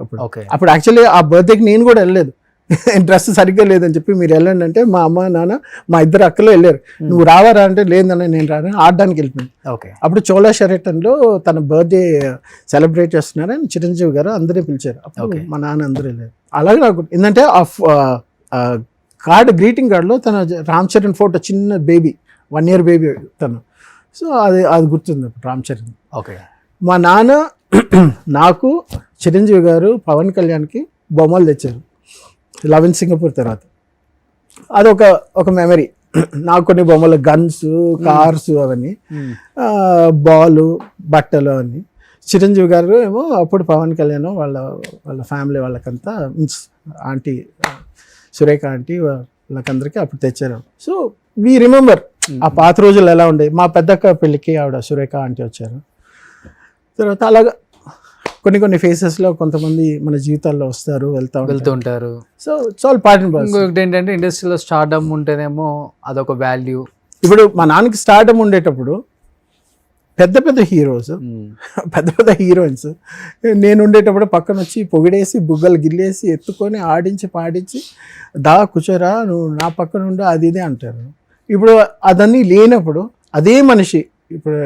అప్పుడు యాక్చువల్లీ ఆ బర్త్డేకి నేను కూడా వెళ్ళలేదు, డ్రెస్ సరిగ్గా లేదని చెప్పి మీరు వెళ్ళండి అంటే మా అమ్మ నాన్న మా ఇద్దరు అక్కలు వెళ్ళారు. నువ్వు రావారా అంటే లేదన్నా నేను రాను, ఆడడానికి వెళ్ళిపోయాను. అప్పుడు చోళా షెరటన్లో తన బర్త్డే సెలబ్రేట్ చేస్తున్నారని చిరంజీవి గారు అందరినీ పిలిచారు. అప్పుడు మా నాన్న అందరూ వెళ్ళారు. అలాగే నాకు ఏంటంటే ఆ కార్డు, గ్రీటింగ్ కార్డులో తన రామ్ చరణ్ ఫోటో, చిన్న బేబీ, 1 year బేబీ తను. సో అది గుర్తుంది రామ్ చరణ్. మా నాన్న నాకు, చిరంజీవి గారు పవన్ కళ్యాణ్కి బొమ్మలు తెచ్చారు లవ్ ఇన్ సింగపూర్ తర్వాత. అదొక మెమరీ నాకు. కొన్ని బొమ్మలు, గన్స్, కార్స్, అవన్నీ, బాలు, బట్టలు అన్నీ. చిరంజీవి గారు ఏమో అప్పుడు పవన్ కళ్యాణ్ వాళ్ళ ఫ్యామిలీ వాళ్ళకంతా, ఆంటీ సురేఖ ఆంటీ వాళ్ళకందరికీ అప్పుడు తెచ్చారు. సో వీ రిమెంబర్ ఆ పాత రోజులు ఎలా ఉండే. మా పెద్దక్క పెళ్ళికి ఆవిడ సురేఖ ఆంటీ వచ్చారు. తర్వాత అలాగా కొన్ని ఫేసెస్లో కొంతమంది మన జీవితాల్లో వస్తారు, వెళ్తూ ఉంటారు. So it's all part and parcel. ఇంకొకటి ఏంటంటే ఇండస్ట్రీలో స్టార్డమ్ ఉంటేనేమో అదొక వాల్యూ. ఇప్పుడు మా నాన్నకి స్టార్డమ్ ఉండేటప్పుడు పెద్ద హీరోస్, పెద్ద హీరోయిన్స్ నేను ఉండేటప్పుడు పక్కన వచ్చి పొగిడేసి, బుగ్గలు గిల్లేసి, ఎత్తుకొని, ఆడించి పాడించి, దా కూర్చోరా నువ్వు నా పక్కన ఉండు, అది ఇదే అంటారు. ఇప్పుడు అదన్నీ లేనప్పుడు అదే మనిషి ఇప్పుడు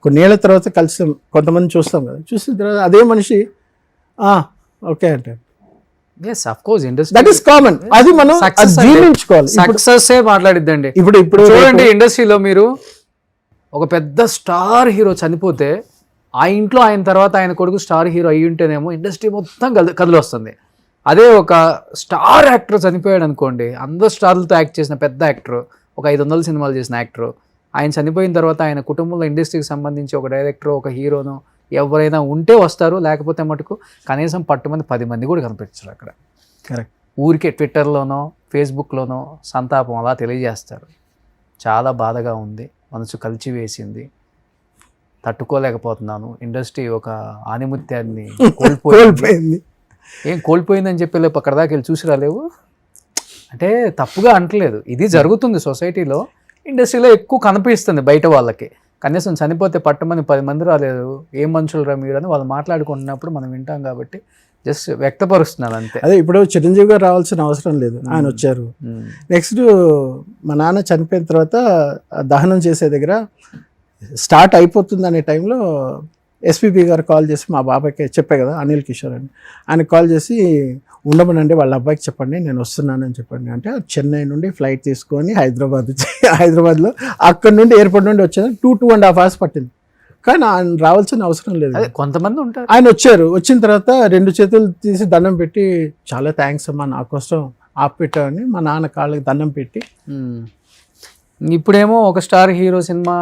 కొన్నేళ్ల తర్వాత కలిసాం, కొంతమంది చూస్తాం కదా, చూసిన తర్వాత అదే మనిషి ఓకే అంటారు. Yes of course industry that is common. అది మనం Success అంటే జీర్ణించుకోవాలి. సక్సెస్ మాట్లాడిద్దండి. ఇప్పుడు చూడండి ఇండస్ట్రీలో మీరు ఒక పెద్ద స్టార్ హీరో చనిపోతే ఆ ఇంట్లో ఆయన తర్వాత ఆయన కొడుకు స్టార్ హీరో అయ్యి ఉంటేనేమో ఇండస్ట్రీ మొత్తం కదిలి వస్తుంది. అదే ఒక స్టార్ యాక్టర్ చనిపోయాడు అనుకోండి, అందరు స్టార్లతో యాక్ట్ చేసిన పెద్ద యాక్టర్, ఒక 500 సినిమాలు చేసిన యాక్టర్, ఆయన చనిపోయిన తర్వాత ఆయన కుటుంబంలో ఇండస్ట్రీకి సంబంధించి ఒక డైరెక్టర్, ఒక హీరోను ఎవరైనా ఉంటే వస్తారు, లేకపోతే మటుకు కనీసం పట్టుమంది 10 మంది కూడా కనిపించరు అక్కడ. కరెక్ట్. ఊరికే ట్విట్టర్లోనో ఫేస్బుక్లోనో సంతాపం అలా తెలియజేస్తారు. చాలా బాధగా ఉంది, మనసు కలిచివేసింది, తట్టుకోలేకపోతున్నాను, ఇండస్ట్రీ ఒక ఆనిముత్యాన్ని కోల్పోయింది. ఏం కోల్పోయిందని చెప్పి లేపు అక్కడ దాకా వెళ్ళి చూసి రాలేవు అంటే తప్పుగా అంటలేదు, ఇది జరుగుతుంది సొసైటీలో, ఇండస్ట్రీలో ఎక్కువ కనిపిస్తుంది బయట వాళ్ళకి. కనీసం చనిపోతే పట్టమని 10 మంది రాలేదు, ఏం మనుషులు రా మీరు అని వాళ్ళు మాట్లాడుకుంటున్నప్పుడు మనం వింటాం కాబట్టి జస్ట్ వ్యక్తపరుస్తున్నాను అంతే. అదే ఇప్పుడు చిరంజీవి గారు రావాల్సిన అవసరం లేదు, ఆయన వచ్చారు. నెక్స్ట్ మా నాన్న చనిపోయిన తర్వాత దహనం చేసే దగ్గర స్టార్ట్ అయిపోతుంది అనే టైంలో ఎస్పీపీ గారు కాల్ చేసి, మా బాబాయ్కి చెప్పే కదా అనిల్ కిషోర్ అని, ఆయనకు కాల్ చేసి ఉండమనండి వాళ్ళ అబ్బాయికి చెప్పండి నేను వస్తున్నానని చెప్పండి అంటే, చెన్నై నుండి ఫ్లైట్ తీసుకొని హైదరాబాద్లో అక్కడ నుండి ఎయిర్పోర్ట్ నుండి వచ్చాను. 2.5 hours పట్టింది. కానీ ఆయన రావాల్సిన అవసరం లేదు. కొంతమంది ఉంటారు. ఆయన వచ్చారు, వచ్చిన తర్వాత 2 చేతులు తీసి దండం పెట్టి, చాలా థ్యాంక్స్ అమ్మా నా కోసం ఆపెట్టామని మా నాన్న కాళ్ళకి దండం పెట్టి. ఇప్పుడేమో ఒక స్టార్ హీరో సినిమా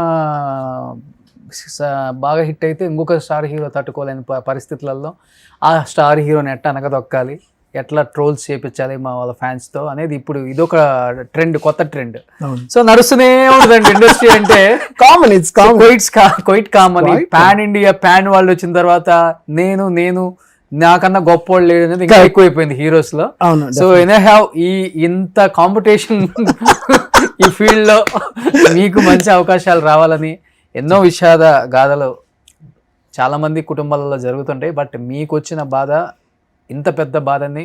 బాగా హిట్ అయితే ఇంకొక స్టార్ హీరో తట్టుకోలేని పరిస్థితులలో ఆ స్టార్ హీరోని ఎట్లా అనగదొక్కాలి, ఎట్లా ట్రోల్స్ చేయించాలి మా వాళ్ళ ఫ్యాన్స్తో అనేది ఇప్పుడు ఇదొక ట్రెండ్, కొత్త ట్రెండ్. సో నడుస్తూనే ఉంటుందండి ఇండస్ట్రీ అంటే. Common, it's quite common. Pan India pan వాళ్ళు వచ్చిన తర్వాత నేను నాకన్నా గొప్పోళ్ళు లేడు అనేది ఇంకా ఎక్కువైపోయింది హీరోస్ లో. సో ఎనీహౌ ఇంత కాంపిటీషన్ ఈ ఫీల్డ్ లో మీకు మంచి అవకాశాలు రావాలని ఎన్నో విషాద గాథలు చాలా మంది కుటుంబాలలో జరుగుతుంటాయి. బట్ మీకు వచ్చిన బాధ, ఇంత పెద్ద బాధని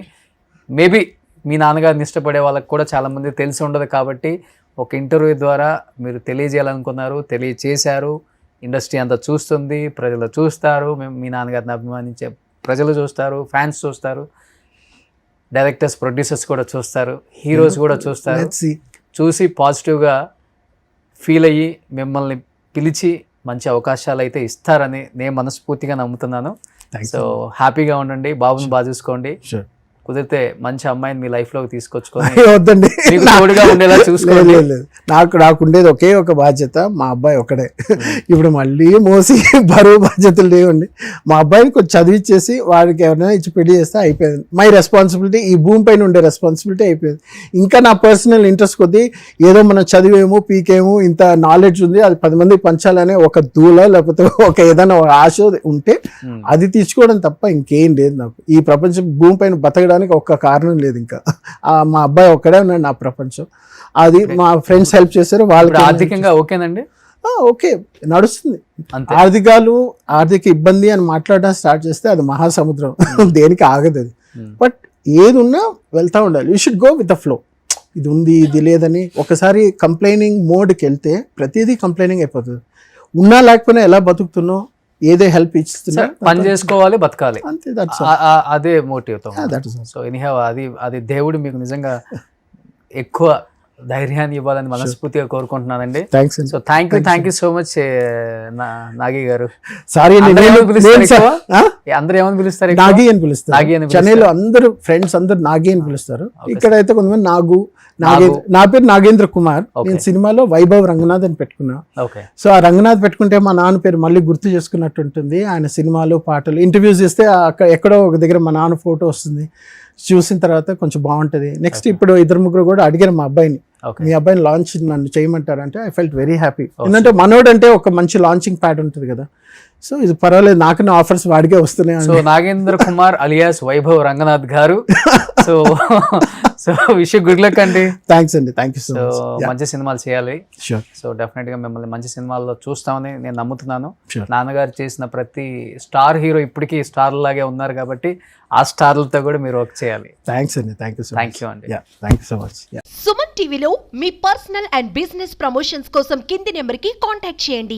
మేబీ మీ నాన్నగారిని ఇష్టపడే వాళ్ళకి కూడా చాలామంది తెలిసి ఉండదు కాబట్టి ఒక ఇంటర్వ్యూ ద్వారా మీరు తెలియజేయాలనుకున్నారు, తెలియచేశారు. ఇండస్ట్రీ అంతా చూస్తుంది, ప్రజలు చూస్తారు, మీ నాన్నగారిని అభిమానించే ప్రజలు చూస్తారు, ఫ్యాన్స్ చూస్తారు, డైరెక్టర్స్ ప్రొడ్యూసర్స్ కూడా చూస్తారు, హీరోస్ కూడా చూస్తారు. చూసి పాజిటివ్గా ఫీల్ అయ్యి మిమ్మల్ని పిలిచి మంచి అవకాశాలు అయితే ఇస్తారని నేను మనస్ఫూర్తిగా నమ్ముతున్నాను. సో హ్యాపీగా ఉండండి, బాబుని బాగా చూసుకోండి, కుదిరితే మంచి అమ్మాయిని మీ లైఫ్ లోకి తీసుకొచ్చుకోండి. వద్దండి, మీకు తోడుగా ఉండేలా చూసుకోండి. నాకు ఉండేది ఒకే ఒక బాధ్యత, మా అబ్బాయి ఒకడే. ఇప్పుడు మళ్ళీ మోసి బరువు బాధ్యతలు లేవండి. మా అబ్బాయిని కొంచెం చదివిచ్చేసి వాడికి ఎవరైనా ఇచ్చి పెళ్లి చేస్తే అయిపోయింది. మై రెస్పాన్సిబిలిటీ, ఈ భూమి పైన ఉండే రెస్పాన్సిబిలిటీ అయిపోయింది. ఇంకా నా పర్సనల్ ఇంట్రెస్ట్ కొద్దీ ఏదో మనం చదివేమో పీకేమో ఇంత నాలెడ్జ్ ఉంది, అది 10 మందికి పంచాలనే ఒక దూల లేకపోతే ఒక ఏదైనా ఆశ ఉంటే అది తీసుకోవడం తప్ప ఇంకేం లేదు నాకు. ఈ ప్రపంచం భూమి పైన బతకడం ఒక్క కారణం లేదు. ఇంకా మా అబ్బాయి ఒక్కడే ఉన్నాడు నా ప్రపంచం. అది మా ఫ్రెండ్స్ హెల్ప్ చేశారు. వాళ్ళకి ఆర్థికంగా ఓకేనండి, ఓకే నడుస్తుంది. ఆర్థిక ఇబ్బంది అని మాట్లాడడం స్టార్ట్ చేస్తే అది మహాసముద్రం, దేనికి ఆగదు అది. బట్ ఏది ఉన్నా వెళ్తా ఉండాలి. You should go with the flow. ఇది ఉంది ఇది లేదని ఒకసారి కంప్లైనింగ్ మోడ్కి వెళ్తే ప్రతిదీ కంప్లైనింగ్ అయిపోతుంది. ఉన్నా లేకపోయినా ఎలా బతుకుతున్నావు, ఏదో హెల్ప్ ఇస్తున్నా, పని చేసుకోవాలి, బతకాలి, అంతే. అదే మోటివ్తో. సో ఎనీహౌ అది దేవుడు మీకు నిజంగా ఎక్కువ ధైర్యాన్ని ఇవ్వాలని మనస్ఫూర్తిగా కోరుకుంటున్నానండి. So thank you so much Nagi గారు. సారీ, అందరూ ఏమని పిలుస్తారు? నాగి అని పిలుస్తారు. చెన్నైలో అందరూ ఫ్రెండ్స్ అందరూ నాగి అని పిలుస్తారు. ఇక్కడైతే కొంతమంది నా పేరు నాగేంద్ర కుమార్. నేను సినిమాలో వైభవ్ రంగనాథ్ అని పెట్టుకున్నా. సో ఆ రంగనాథ్ పెట్టుకుంటే మా నాన్న పేరు మళ్ళీ గుర్తు చేసుకున్నట్టు ఉంటుంది. ఆయన సినిమాలు పాటలు ఇంటర్వ్యూస్ చేస్తే అక్కడ ఎక్కడో ఒక దగ్గర మా నాన్న ఫోటో వస్తుంది, చూసిన తర్వాత కొంచెం బాగుంటుంది. నెక్స్ట్ ఇప్పుడు 2-3 కూడా అడిగారు మా అబ్బాయిని, మీ అబ్బాయిని లాంచ్ నన్ను చేయమంటారంటే ఐ ఫెల్ట్ వెరీ హ్యాపీ. ఎందుకంటే మనోడు అంటే ఒక మంచి లాంచింగ్ ప్యాడ్ ఉంటుంది కదా. సో ఇది పర్వాలేదు, నాకు నా ఆఫర్స్ వాడికే వస్తున్నాయి. సో నాగేంద్ర కుమార్ అలియాస్ వైభవ్ రంగనాథ్ గారు. So wish you good luck అండి. థ్యాంక్స్ అండి, థ్యాంక్ యూ సో మచ్. మంచి సినిమాలు చేయాలి. సో డెఫినెట్ గా మిమ్మల్ని మంచి సినిమాల్లో చూస్తామని నేను నమ్ముతున్నాను. నాన్నగారు చేసిన ప్రతి స్టార్ హీరో ఇప్పటికీ స్టార్ లాగే ఉన్నారు కాబట్టి ఆ స్టార్లతో కూడా మీరు వర్క్ చేయాలి. థ్యాంక్స్ అండి, థ్యాంక్ యూ అండి. Thank you so much. Suman టీవీలో మీ పర్సనల్ అండ్ బిజినెస్ ప్రమోషన్స్ కోసం కింది నెంబర్కి కాంటాక్ట్ చేయండి.